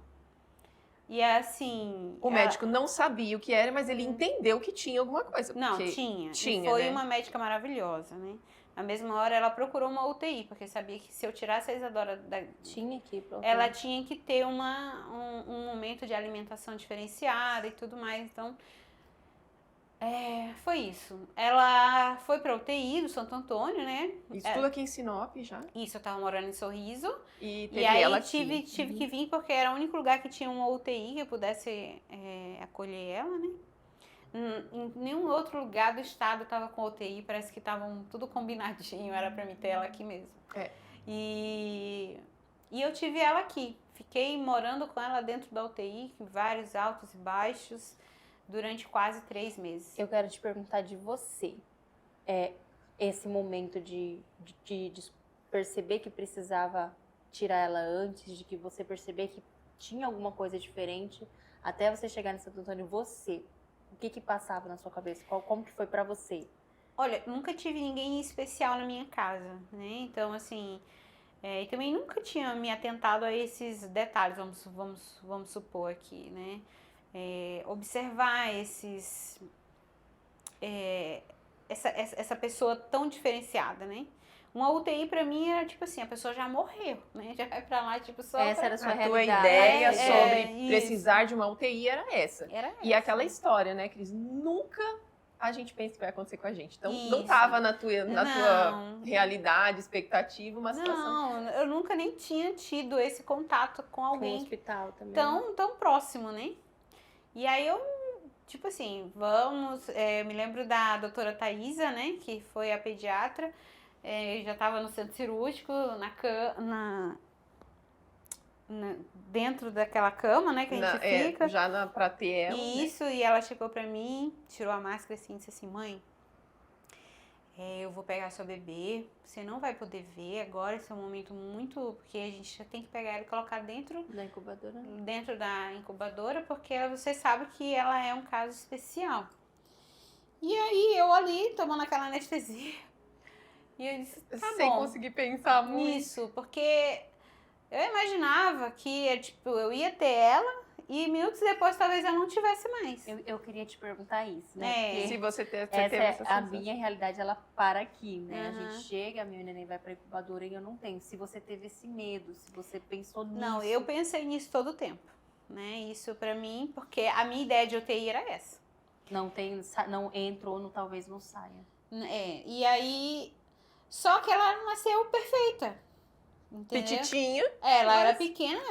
E assim... O médico não sabia o que era, mas ele entendeu que tinha alguma coisa. Não, porque tinha. tinha, E foi né? uma médica maravilhosa, né? Na mesma hora, ela procurou uma UTI, porque sabia que se eu tirasse a Isadora Tinha aqui, pronto. ela tinha que ter um momento de alimentação diferenciada e tudo mais. Então, foi isso. Ela foi pra UTI do Santo Antônio, né? Isso tudo aqui em Sinop já. Isso, eu tava morando em Sorriso. E teve E aí ela tive aqui. que vir porque era o único lugar que tinha uma UTI que eu pudesse acolher ela, né? Em nenhum outro lugar do estado estava com UTI, parece que estavam tudo combinadinho, era pra mim ter ela aqui mesmo. E eu tive ela aqui, fiquei morando com ela dentro da UTI, vários altos e baixos, durante quase 3 meses. Eu quero te perguntar de você. Esse momento de perceber que precisava tirar ela antes, de que você perceber que tinha alguma coisa diferente, até você chegar em Santo Antônio, o que passava na sua cabeça? Como que foi pra você? Olha, nunca tive ninguém especial na minha casa, né? Então, assim, e também nunca tinha me atentado a esses detalhes, vamos supor aqui, né? Observar essa pessoa tão diferenciada, né? Uma UTI pra mim era tipo assim, a pessoa já morreu, né? Já vai pra lá, tipo, só Essa era a sua A tua realidade. ideia isso. sobre precisar de uma UTI era essa. Era E essa. aquela história, né, Cris? Nunca a gente pensa que vai acontecer com a gente. Então, não Isso. tava na tua Não. realidade, expectativa, uma situação. Não, eu nunca nem tinha tido esse contato com Com o alguém hospital também. tão próximo, né? E aí eu, tipo assim, me lembro da doutora Thaisa, né, que foi a pediatra, eu já estava no centro cirúrgico, dentro daquela cama, né, que a gente fica. Já pra ter ela. Isso, e ela chegou pra mim, tirou a máscara assim e disse assim, mãe, eu vou pegar seu bebê, você não vai poder ver agora, esse é um momento muito... Porque a gente já tem que pegar ela e colocar dentro Da incubadora? dentro da incubadora, porque você sabe que ela é um caso especial. E aí, eu ali, tomando aquela anestesia, e eu disse, tá Sem bom. conseguir pensar muito. Isso, porque eu imaginava que, eu ia ter ela e minutos depois talvez eu não tivesse mais. Eu queria te perguntar isso, né? Porque Se você teve essa essa a sensação. minha realidade, ela para aqui, né? Uhum. A gente chega, a minha neném vai pra incubadora e eu não tenho. Se você teve esse medo, se você pensou nisso. Não, eu pensei nisso todo o tempo, né? Isso pra mim, porque a minha ideia de UTI era essa. Não entra ou talvez não saia. E aí... Só que ela nasceu perfeita, entendeu? Petitinha, Ela mas- era pequena,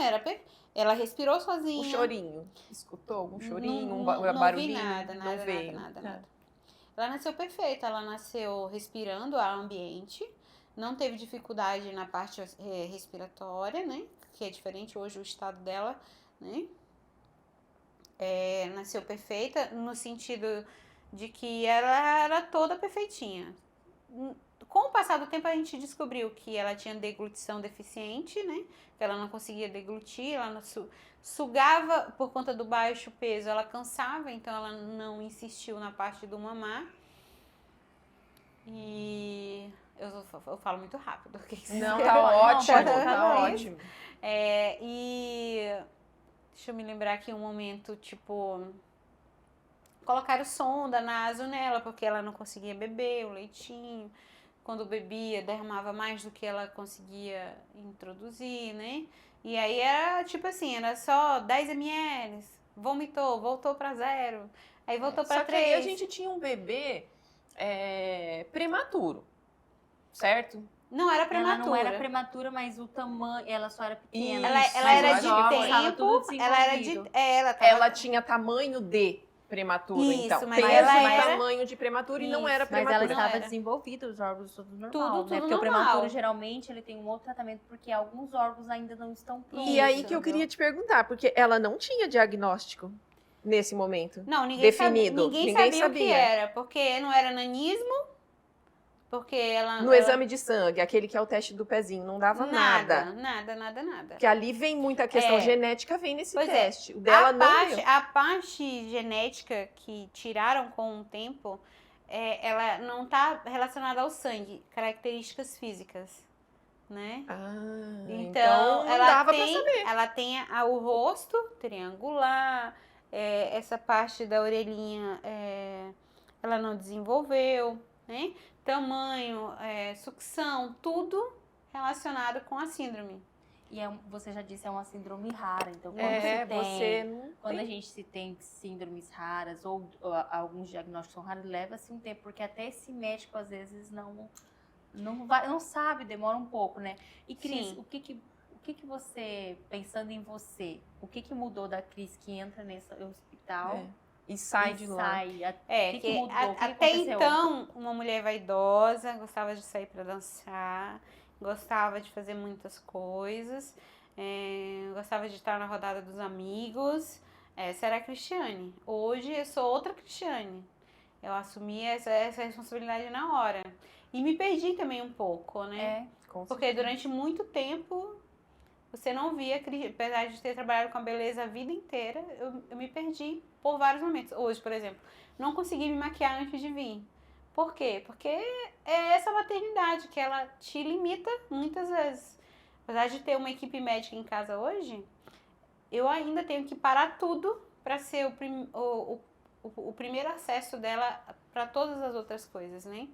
ela respirou sozinha. um chorinho. Escutou algum chorinho, Não, um não barulhinho? vi nada, não veio. nada. Ela nasceu perfeita, ela nasceu respirando ar ambiente, não teve dificuldade na parte respiratória, né? Que é diferente hoje o estado dela, né? nasceu perfeita no sentido de que ela era toda perfeitinha. Com o passar do tempo, a gente descobriu que ela tinha deglutição deficiente, né? Que ela não conseguia deglutir, ela não sugava por conta do baixo peso, ela cansava, então ela não insistiu na parte do mamar. E eu falo muito rápido. Não, tá ótimo, Pode tá falar ótimo. E deixa eu me lembrar aqui um momento, tipo, colocaram sonda naso nela, porque ela não conseguia beber o leitinho. Quando bebia, derramava mais do que ela conseguia introduzir, né? E aí era tipo assim, era só 10 ml, vomitou, voltou pra 0, aí voltou pra Só que aí 3. a gente tinha um bebê prematuro, certo? Não era Ela prematura. não era prematura, mas o tamanho, ela só era pequena. Isso, Ela era mas de eu acho que tempo, ela era de... ela tava... Ela tinha tamanho de prematuro, Isso, então. mas Peso ela e era- tamanho de prematuro e não Isso, era Mas prematuro. ela não estava era. desenvolvida, os órgãos todos normal, Tudo né? Porque normal. o prematuro, geralmente, ele tem um outro tratamento, porque alguns órgãos ainda não estão prontos. E aí Isso, que eu entendeu? queria te perguntar, porque ela não tinha diagnóstico nesse momento. Não, ninguém definido. Ninguém Ninguém sabia o que sabia. era, porque não era nanismo, porque ela... No exame de sangue, aquele que é o teste do pezinho, não dava nada. Nada. Porque ali vem muita questão É. genética, vem nesse Pois é. teste. O dela não veio. A parte genética que tiraram com o tempo, ela não está relacionada ao sangue, características físicas, né? Ah, Então, não ela dava pra tem, saber. ela tem o rosto triangular, essa parte da orelhinha ela não desenvolveu, né? Tamanho, sucção, tudo relacionado com a síndrome. E você já disse, é uma síndrome rara. Então, quando Você não quando a tem. gente se tem síndromes raras ou alguns diagnósticos são raros, leva-se um tempo, porque até esse médico às vezes não sabe, demora um pouco, né? E Cris, Sim. o que você, pensando em você, o que mudou da Cris que entra nesse hospital E sai e de lá. sai? É, que mudou? O que até aconteceu? então, uma mulher vaidosa, gostava de sair para dançar, gostava de fazer muitas coisas, gostava de estar na rodada dos amigos. Essa era a Cristiane. Hoje eu sou outra Cristiane. Eu assumi essa responsabilidade na hora. E me perdi também um pouco, né? Com Porque durante muito tempo você não via, apesar de ter trabalhado com a beleza a vida inteira, eu me perdi por vários momentos. Hoje, por exemplo, não consegui me maquiar antes de vir. Por quê? Porque é essa maternidade que ela te limita muitas vezes. Apesar de ter uma equipe médica em casa hoje, eu ainda tenho que parar tudo para ser o primeiro acesso dela para todas as outras coisas, né?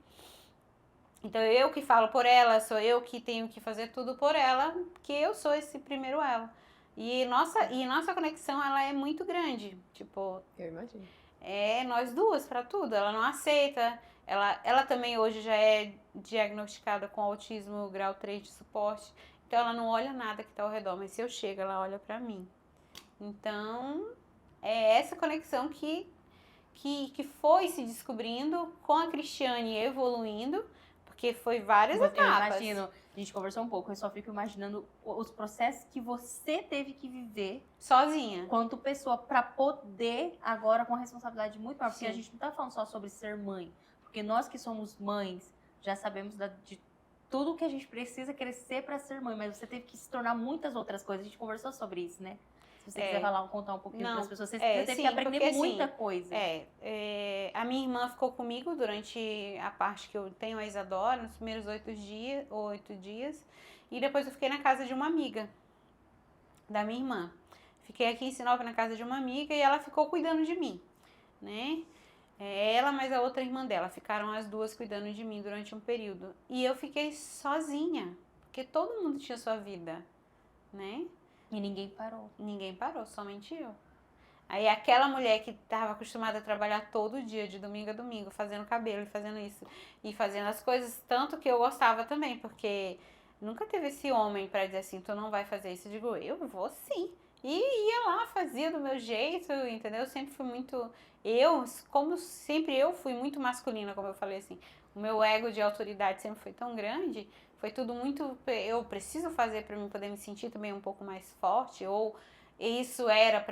Então, eu que falo por ela, sou eu que tenho que fazer tudo por ela, porque eu sou esse primeiro ela. E nossa conexão, ela é muito grande. Tipo, Eu imagino. nós duas para tudo. Ela não aceita. Ela também hoje já é diagnosticada com autismo grau 3 de suporte. Então, ela não olha nada que tá ao redor. Mas se eu chego, ela olha para mim. Então, é essa conexão que foi se descobrindo com a Cristiane evoluindo. Porque foi várias Eu etapas. imagino, a gente conversou um pouco, eu só fico imaginando os processos que você teve que viver Sozinha. quanto pessoa para poder agora com a responsabilidade muito maior, porque Sim. a gente não tá falando só sobre ser mãe, porque nós que somos mães já sabemos de tudo que a gente precisa crescer para ser mãe, mas você teve que se tornar muitas outras coisas. A gente conversou sobre isso, né? Se você quiser contar um pouquinho para as pessoas, você teve que aprender porque, muita assim, coisa. A minha irmã ficou comigo durante a parte que eu tenho a Isadora, nos primeiros 8 dias, e depois eu fiquei na casa de uma amiga da minha irmã. Fiquei aqui em Sinop na casa de uma amiga e ela ficou cuidando de mim, né? Ela mais a outra irmã dela, ficaram as duas cuidando de mim durante um período. E eu fiquei sozinha, porque todo mundo tinha sua vida, né? E ninguém parou. Ninguém parou, somente eu. Aí aquela mulher que estava acostumada a trabalhar todo dia, de domingo a domingo, fazendo cabelo e fazendo isso, e fazendo as coisas, tanto que eu gostava também, porque nunca teve esse homem para dizer assim, tu não vai fazer isso. Eu digo, eu vou sim. E ia lá, fazia do meu jeito, entendeu? Eu sempre fui muito... como sempre eu fui muito masculina, como eu falei assim, o meu ego de autoridade sempre foi tão grande, foi tudo muito... Eu preciso fazer para mim poder me sentir também um pouco mais forte, ou isso era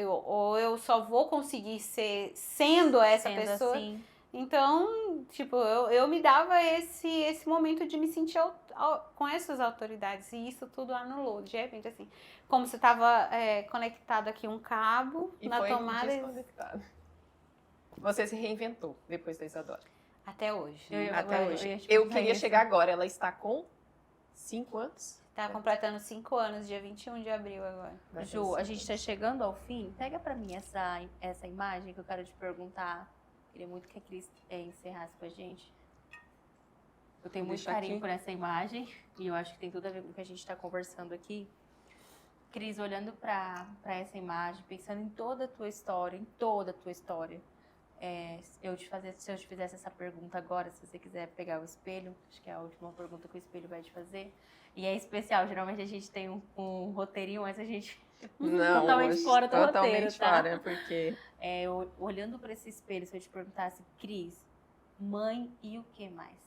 ou eu só vou conseguir sendo essa Sendo pessoa. assim. Então, tipo, eu me dava esse momento de me sentir com essas autoridades. E isso tudo anulou. De repente, assim, como se estava conectado aqui um cabo E na foi tomada. desconectado. Você se reinventou depois da Isadora. Até hoje. Até eu hoje. ia te Eu perguntar queria isso. chegar agora. Ela está com 5 anos? Tá completando 5 anos, dia 21 de abril agora. Vai ter Ju, 5 a gente tá anos. chegando ao fim. Pega pra mim essa imagem que eu quero te perguntar. Queria muito que a Cris encerrasse com a gente. Eu tenho Vou muito deixar carinho aqui. por essa imagem e eu acho que tem tudo a ver com o que a gente está conversando aqui. Cris, olhando para essa imagem, pensando em toda a tua história, se eu te fizesse essa pergunta agora, se você quiser pegar o espelho, acho que é a última pergunta que o espelho vai te fazer. E é especial, geralmente a gente tem um roteirinho, mas a gente Não, totalmente hoje, fora do totalmente roteiro, tá? fora, porque Olhando para esse espelho, se eu te perguntasse, Cris, mãe e o que mais?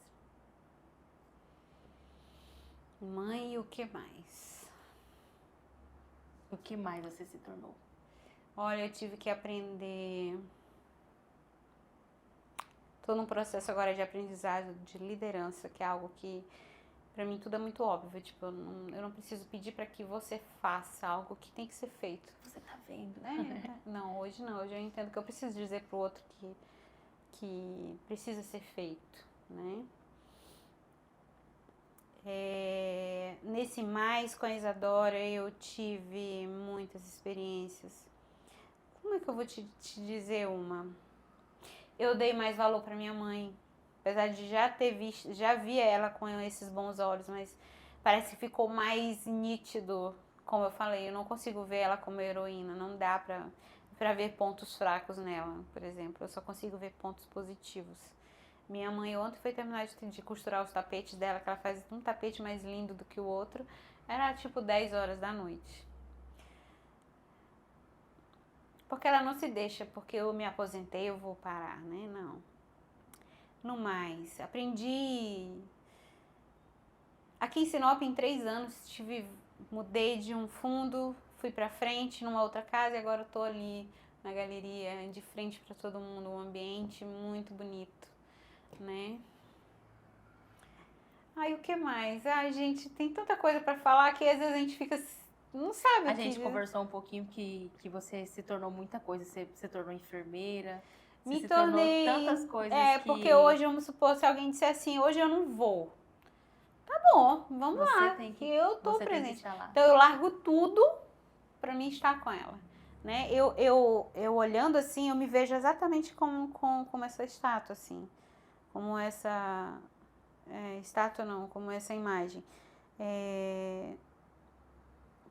Mãe, e o que mais? O que mais você se tornou? Olha, eu tive que aprender. Tô num processo agora de aprendizado de liderança, que é algo que pra mim tudo é muito óbvio. Tipo, eu não preciso pedir pra que você faça algo que tem que ser feito. Você tá vendo, né? Não, hoje não. Hoje eu entendo que eu preciso dizer pro outro que precisa ser feito, né? Nesse mais com a Isadora eu tive muitas experiências. Como é que eu vou te dizer uma? Eu dei mais valor para minha mãe, apesar de já via ela com esses bons olhos, mas parece que ficou mais nítido, como eu falei, eu não consigo ver ela como heroína, não dá pra ver pontos fracos nela, por exemplo, eu só consigo ver pontos positivos. Minha mãe ontem foi terminar de costurar os tapetes dela, que ela faz um tapete mais lindo do que o outro, era tipo 10 horas da noite. Porque ela não se deixa, porque eu me aposentei, eu vou parar, né? Não. No mais, aprendi. Aqui em Sinop, em 3 anos, mudei de um fundo, fui pra frente numa outra casa e agora eu tô ali na galeria, de frente pra todo mundo, um ambiente muito bonito, né? Ai, o que mais? Ai, gente, tem tanta coisa pra falar que às vezes a gente fica. Não sabe A o que gente dizer. conversou um pouquinho que você se tornou muita coisa. Você se tornou enfermeira. Você Me se tornei. tornou tantas coisas Porque hoje, vamos supor, se alguém disser assim, hoje eu não vou. Tá bom, vamos você lá. tem que Eu tô você tem que presente. estar lá. Então eu largo tudo pra mim estar com ela. Né? Eu olhando assim, eu me vejo exatamente como essa estátua, assim. Como essa. Estátua não, como essa imagem.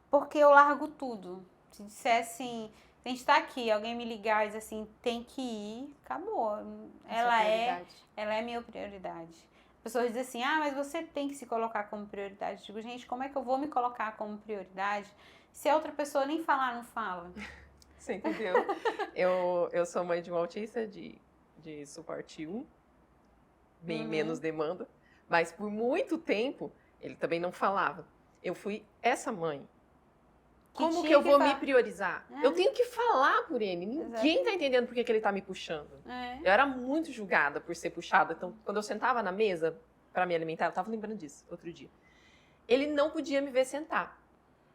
Porque eu largo tudo. Se disser assim, a gente tá aqui, alguém me ligar e dizer assim, tem que ir, acabou. Ela é minha prioridade. As pessoas dizem assim, mas você tem que se colocar como prioridade. Eu digo, gente, como é que eu vou me colocar como prioridade se a outra pessoa nem falar, não fala? Você entendeu? eu sou mãe de um autista de suporte 1, bem menos demanda, mas por muito tempo ele também não falava. Eu fui essa mãe. Como que eu vou me priorizar? Eu tenho que falar por ele. Ninguém tá entendendo por que ele tá me puxando. Eu era muito julgada por ser puxada. Então, quando eu sentava na mesa pra me alimentar, eu tava lembrando disso outro dia. Ele não podia me ver sentar.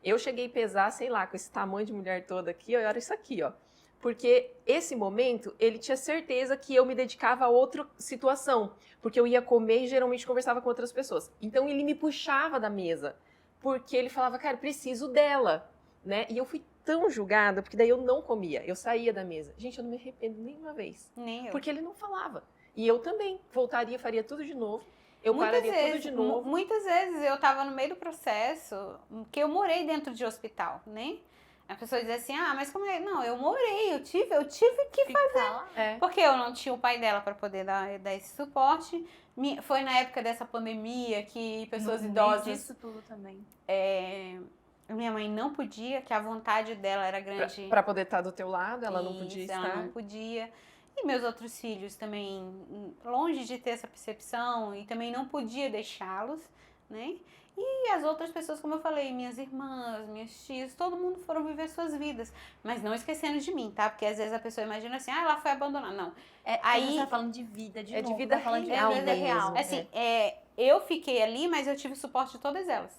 Eu cheguei a pesar, sei lá, com esse tamanho de mulher toda aqui, ó, era isso aqui, ó. Porque esse momento, ele tinha certeza que eu me dedicava a outra situação. Porque eu ia comer e geralmente conversava com outras pessoas. Então, ele me puxava da mesa. Porque ele falava, cara, preciso dela. Né? E eu fui tão julgada, porque daí eu não comia, eu saía da mesa. Gente, eu não me arrependo nenhuma vez. Nem eu. Porque ele não falava. E eu também voltaria, faria tudo de novo. Tudo de novo. Muitas vezes eu tava no meio do processo, que eu morei dentro de hospital, né? A pessoa diz assim, mas como é? Não, eu morei, eu tive que fazer. Porque eu não tinha o pai dela para poder dar esse suporte. Foi na época dessa pandemia que pessoas idosas... Isso tudo também. Minha mãe não podia, que a vontade dela era grande. Para poder estar do teu lado, ela não podia estar. Ela não podia. E meus outros filhos também, longe de ter essa percepção, e também não podia deixá-los, né? E as outras pessoas, como eu falei, minhas irmãs, minhas tias, todo mundo foram viver suas vidas. Mas não esquecendo de mim, tá? Porque às vezes a pessoa imagina assim, ela foi abandonada. Não. Aí você tá falando de vida de É de novo, vida tá falando de real vida real. mesmo. Assim, eu fiquei ali, mas eu tive suporte de todas elas.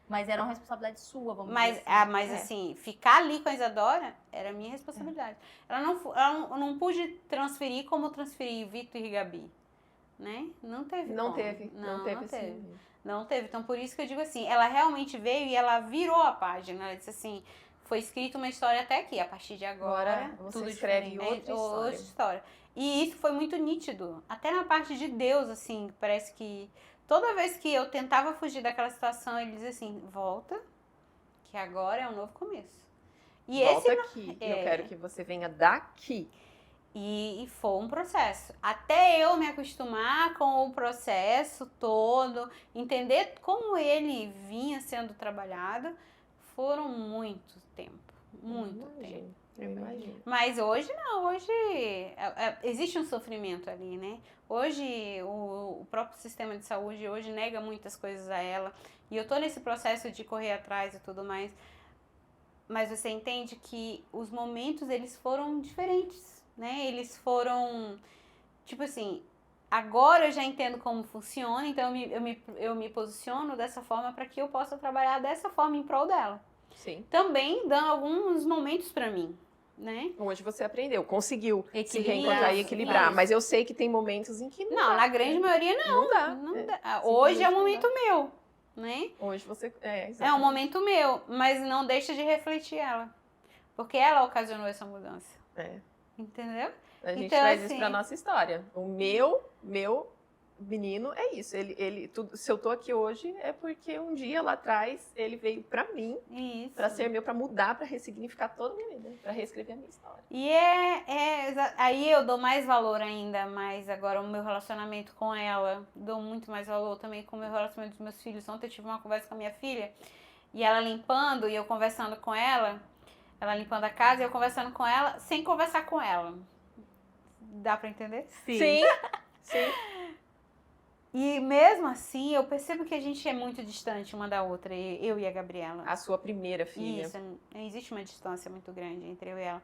Mas era uma responsabilidade sua, vamos Mas, dizer assim. mas assim, ficar ali com a Isadora era minha responsabilidade. Eu não pude transferir como eu transferi Vitor e Gabi, né? Não teve Não como. teve. Não teve Não teve. assim. Não teve. Então, por isso que eu digo assim, ela realmente veio e ela virou a página. Ela disse assim, foi escrita uma história até aqui. A partir de agora, Você tudo escreve diferente. outra história. E isso foi muito nítido. Até na parte de Deus, assim, parece que toda vez que eu tentava fugir daquela situação, ele dizia assim, volta, que agora é um novo começo. E Volta esse aqui. Eu quero que você venha daqui. E foi um processo. Até eu me acostumar com o processo todo, entender como ele vinha sendo trabalhado, foram muito tempo. Muito tempo. Eu imagino. Mas hoje não, hoje existe um sofrimento ali, né? Hoje o próprio sistema de saúde hoje nega muitas coisas a ela. E eu tô nesse processo de correr atrás e tudo mais. Mas você entende que os momentos eles foram diferentes, né? Eles foram, tipo assim, agora eu já entendo como funciona, então eu me posiciono dessa forma para que eu possa trabalhar dessa forma em prol dela. Sim. Também dando alguns momentos para mim, né? Hoje você aprendeu, conseguiu se Equilibrar, reencontrar e equilibrar. isso. Mas eu sei que tem momentos em que não Não, dá. na grande maioria não. Não dá. Não É. dá. Hoje é um Simplesmente não momento meu, né? Hoje você... É um exatamente. momento meu, mas não deixa de refletir ela. Porque ela ocasionou essa mudança. É. Entendeu? A gente Então, traz assim, isso pra nossa história. O meu menino é isso. Se eu tô aqui hoje é porque um dia lá atrás ele veio pra mim, Isso. pra ser meu, pra mudar, pra ressignificar toda a minha vida, pra reescrever a minha história. E aí eu dou mais valor ainda, mais agora o meu relacionamento com ela, dou muito mais valor também com o meu relacionamento com os meus filhos. Ontem eu tive uma conversa com a minha filha, e ela limpando, e eu conversando com ela limpando a casa, e eu conversando com ela, sem conversar com ela. Dá pra entender? Sim. E mesmo assim, eu percebo que a gente é muito distante uma da outra, eu e a Gabriela. A sua primeira filha. Isso, existe uma distância muito grande entre eu e ela.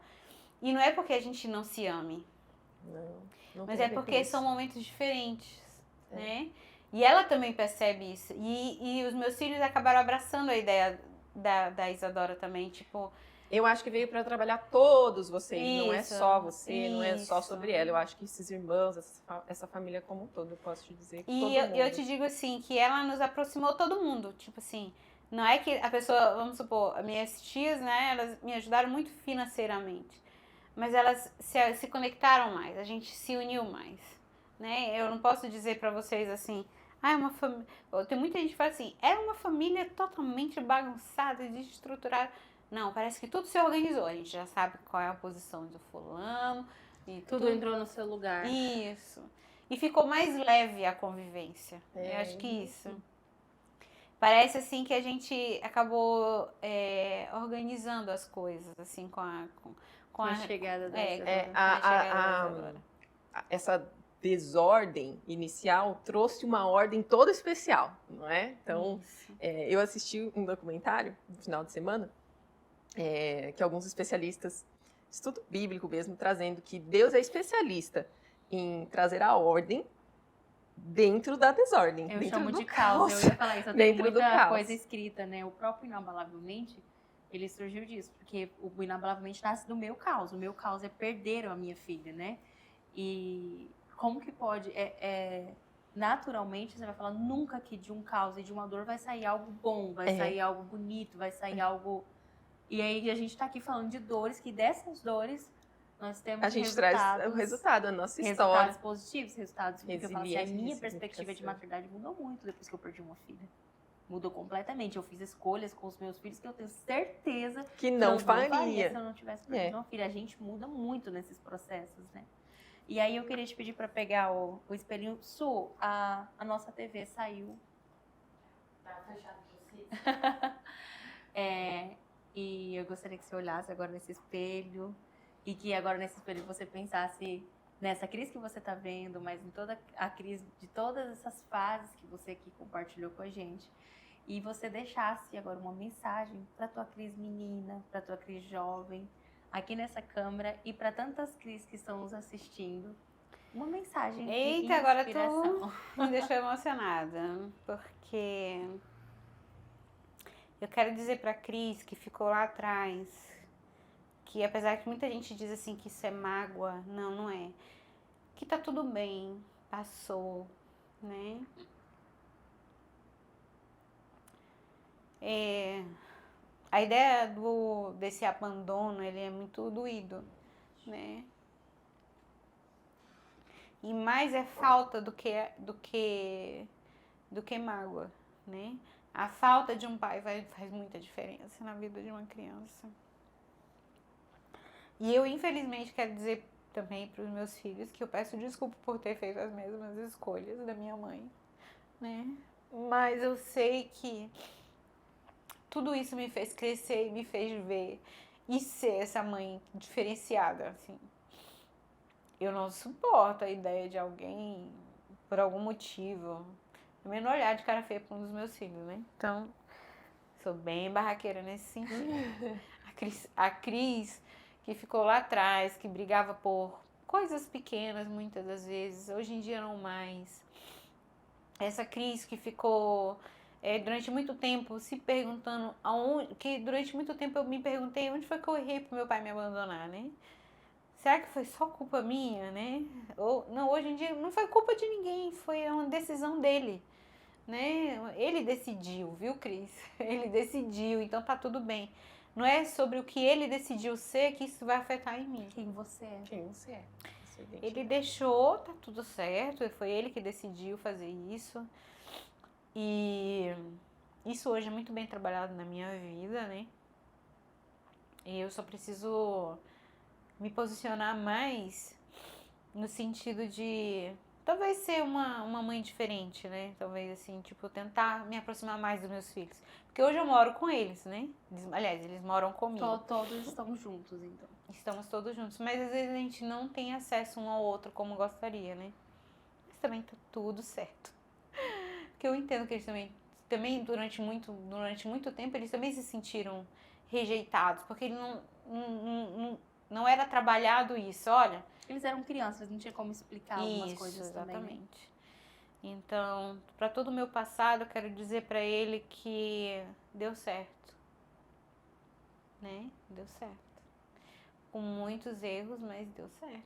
E não é porque a gente não se ame, Não mas tem é a ver com porque isso. são momentos diferentes, É. né? E ela também percebe isso. E os meus filhos acabaram abraçando a ideia da Isadora também, tipo... Eu acho que veio pra trabalhar todos vocês, não é Isso, só você, não é só isso. sobre ela. Eu acho que esses irmãos, essa família como um todo, eu posso te dizer que todo E mundo. eu te digo assim, que ela nos aproximou todo mundo. Tipo assim, não é que a pessoa, vamos supor, minhas tias, né, elas me ajudaram muito financeiramente. Mas elas se conectaram mais, a gente se uniu mais, né? Eu não posso dizer pra vocês assim, é uma família... Tem muita gente que fala assim, é uma família totalmente bagunçada, desestruturada. Não, parece que tudo se organizou. A gente já sabe qual é a posição do fulano. E Tudo entrou no seu lugar. Isso. E ficou mais leve a convivência. Eu acho que isso. Parece assim que a gente acabou organizando as coisas, assim, com a chegada da Isadora. Essa desordem inicial trouxe uma ordem toda especial, não é? Então, eu assisti um documentário no final de semana, que alguns especialistas, estudo bíblico mesmo, trazendo que Deus é especialista em trazer a ordem dentro da desordem. Eu dentro chamo do de caos. Eu ia falar isso, eu tenho Dentro do muita caos. coisa escrita, né? O próprio Inabalavelmente, ele surgiu disso, porque o Inabalavelmente nasce do meu caos. O meu caos é perder a minha filha, né? E como que pode... naturalmente, você vai falar nunca que de um caos e de uma dor vai sair algo bom, vai sair algo bonito, vai sair algo... E aí a gente tá aqui falando de dores, que dessas dores nós temos A gente traz o resultado, a nossa história. Resultados positivos, resultados... Porque eu falo assim, a minha perspectiva de maternidade mudou muito depois que eu perdi uma filha. Mudou completamente. Eu fiz escolhas com os meus filhos que eu tenho certeza que não faria faria. se eu não tivesse perdido uma filha. A gente muda muito nesses processos, né? E aí eu queria te pedir para pegar o espelhinho. Su, a nossa TV saiu. Tá fechado pra vocês. E eu gostaria que você olhasse agora nesse espelho. E que agora nesse espelho você pensasse nessa crise que você está vendo, mas em toda a crise de todas essas fases que você aqui compartilhou com a gente. e você deixasse agora uma mensagem para tua Cris menina, para tua Cris jovem, aqui nessa câmera e para tantas Cris que estão nos assistindo. Uma mensagem de Eita, agora inspiração. me deixou emocionada, porque eu quero dizer pra Cris que ficou lá atrás, que apesar que muita gente diz assim que isso é mágoa, não é. Que tá tudo bem, passou, né? A ideia desse abandono, ele é muito doído, né? E mais é falta do que mágoa, né? A falta de um pai faz muita diferença na vida de uma criança. E eu, infelizmente, quero dizer também para os meus filhos que eu peço desculpa por ter feito as mesmas escolhas da minha mãe, né? Mas eu sei que tudo isso me fez crescer e me fez ver e ser essa mãe diferenciada, assim. Eu não suporto a ideia de alguém, por algum motivo, também não olhar de cara feia para um dos meus filhos, né? Então, sou bem barraqueira nesse sentido. A Cris, que ficou lá atrás, que brigava por coisas pequenas muitas das vezes, hoje em dia não mais. Essa Cris que ficou durante muito tempo se perguntando que durante muito tempo eu me perguntei onde foi que eu errei pro meu pai me abandonar, né? Será que foi só culpa minha, né? Ou não, hoje em dia não foi culpa de ninguém, foi uma decisão dele, né? Ele decidiu, viu, Cris? Ele decidiu, então tá tudo bem. Não é sobre o que ele decidiu ser que isso vai afetar em mim. Quem você é. Quem você é. Ele deixou, tá tudo certo, foi ele que decidiu fazer isso. E isso hoje é muito bem trabalhado na minha vida, né? E eu só preciso me posicionar mais no sentido de talvez ser uma mãe diferente, né? Talvez assim, tipo, tentar me aproximar mais dos meus filhos. Porque hoje eu moro com eles, né? Aliás, eles moram comigo. Todos estão juntos, então. Estamos todos juntos, mas às vezes a gente não tem acesso um ao outro como gostaria, né? Mas também tá tudo certo. Porque eu entendo que eles também durante muito tempo, eles também se sentiram rejeitados, porque ele não era trabalhado isso, olha. Eles eram crianças, não tinha como explicar algumas coisas também. Exatamente. Então, para todo o meu passado, eu quero dizer para ele que deu certo. Né? Deu certo. Com muitos erros, mas deu certo.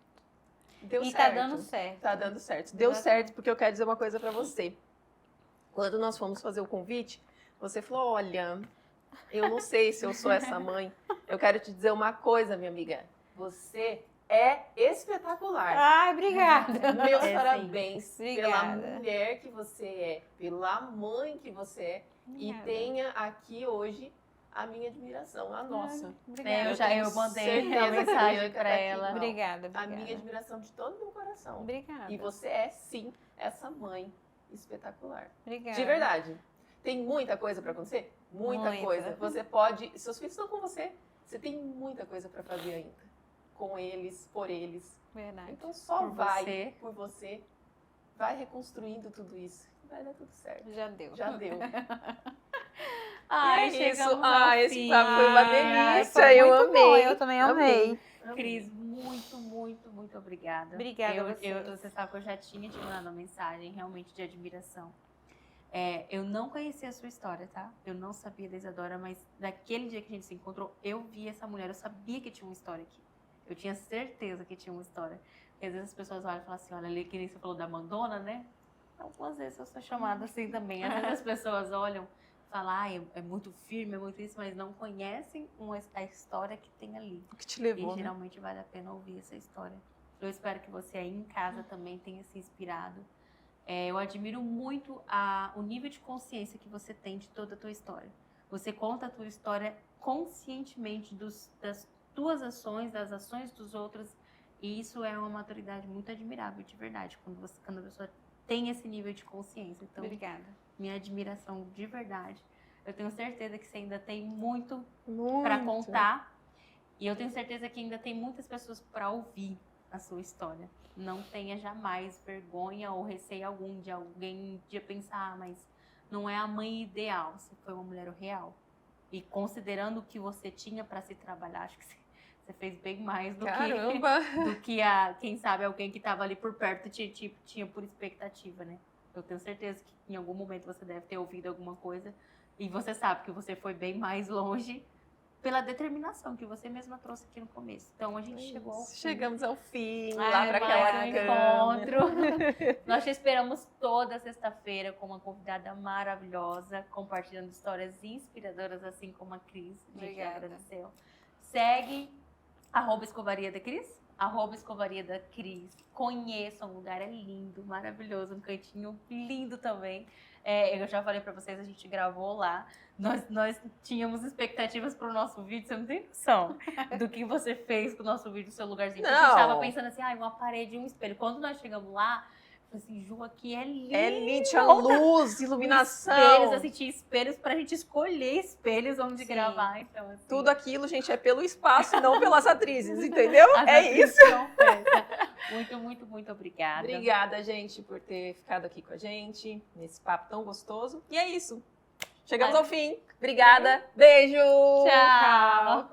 Deu e certo. tá dando certo. Tá dando certo. Deu certo porque eu quero dizer uma coisa pra você. Quando nós fomos fazer o convite, você falou, olha, eu não sei se eu sou essa mãe. Eu quero te dizer uma coisa, minha amiga. Você é espetacular. Ai, obrigada. Meus parabéns pela Obrigada. mulher que você é, pela mãe que você é. Obrigada. E tenha aqui hoje a minha admiração, a nossa. Obrigada. Eu mandei certeza a que mensagem ela pra tá aqui. ela. Obrigada. A minha admiração de todo o meu coração. Obrigada. E você é, sim, essa mãe espetacular. Obrigada. De verdade. Tem muita coisa pra acontecer? Muita coisa. Você pode... Seus filhos estão com você. Você tem muita coisa pra fazer ainda. Com eles, por eles. Verdade. Então só Por vai você. por você. Vai reconstruindo tudo isso. Vai dar tudo certo. Já deu. Já deu. Ai, E é isso. chegamos ao Esse fim. papo foi uma Ai, delícia. foi Eu muito amei. bom, eu também amei. Cris, muito obrigada. Obrigada a vocês. Você sabe que eu já tinha te mandado uma mensagem realmente de admiração. Eu não conhecia a sua história, tá? Eu não sabia da Isadora, mas daquele dia que a gente se encontrou, eu vi essa mulher, eu sabia que tinha uma história aqui. Eu tinha certeza que tinha uma história. Porque às vezes as pessoas olham e falam assim, olha, ali que nem você falou da Mandona, né? Algumas vezes eu sou chamada assim também. Às vezes as pessoas olham e falam, é muito firme, é muito isso, mas não conhecem a história que tem ali. O que te levou, E geralmente vale a pena ouvir essa história. Eu espero que você aí em casa também tenha se inspirado. Eu admiro muito o nível de consciência que você tem de toda a tua história. Você conta a tua história conscientemente das tuas ações, das ações dos outros. E isso é uma maturidade muito admirável, de verdade, quando a pessoa tem esse nível de consciência. Então, Obrigada. minha admiração de verdade. Eu tenho certeza que você ainda tem muito para contar. E eu tenho certeza que ainda tem muitas pessoas para ouvir a sua história. Não tenha jamais vergonha ou receio algum de alguém de pensar, mas não é a mãe ideal, você foi uma mulher real. E considerando o que você tinha para se trabalhar, acho que você fez bem mais do Caramba! que quem sabe, alguém que estava ali por perto tinha por expectativa, né? Eu tenho certeza que em algum momento você deve ter ouvido alguma coisa e você sabe que você foi bem mais longe pela determinação que você mesma trouxe aqui no começo. Então a gente chegou ao fim. Chegamos ao fim, Ai, lá para mais aquela um câmera. encontro. Nós te esperamos toda sexta-feira com uma convidada maravilhosa, compartilhando histórias inspiradoras, assim como a Cris. A gente Obrigada. agradeceu. Segue @escovaria da Cris, @escovaria da Cris. Conheçam, o lugar é lindo, maravilhoso, um cantinho lindo também. Eu já falei pra vocês, a gente gravou lá. Nós tínhamos expectativas pro nosso vídeo, você não tem noção do que você fez com o nosso vídeo, o seu lugarzinho. Porque a gente tava pensando assim, uma parede e um espelho. Quando nós chegamos lá, eu falei assim, Ju, aqui é lindo. É lindo, tinha luz, iluminação. Espelhos, assim, tinha espelhos pra gente escolher espelhos onde Sim. gravar. Então, assim, Tudo aquilo, gente, é pelo espaço e não pelas atrizes, entendeu? as É atrizes isso. são festa. Muito, muito, muito obrigada. Obrigada, gente, por ter ficado aqui com a gente, nesse papo tão gostoso. E é isso. Chegamos ao fim. Obrigada. Beijo. Tchau.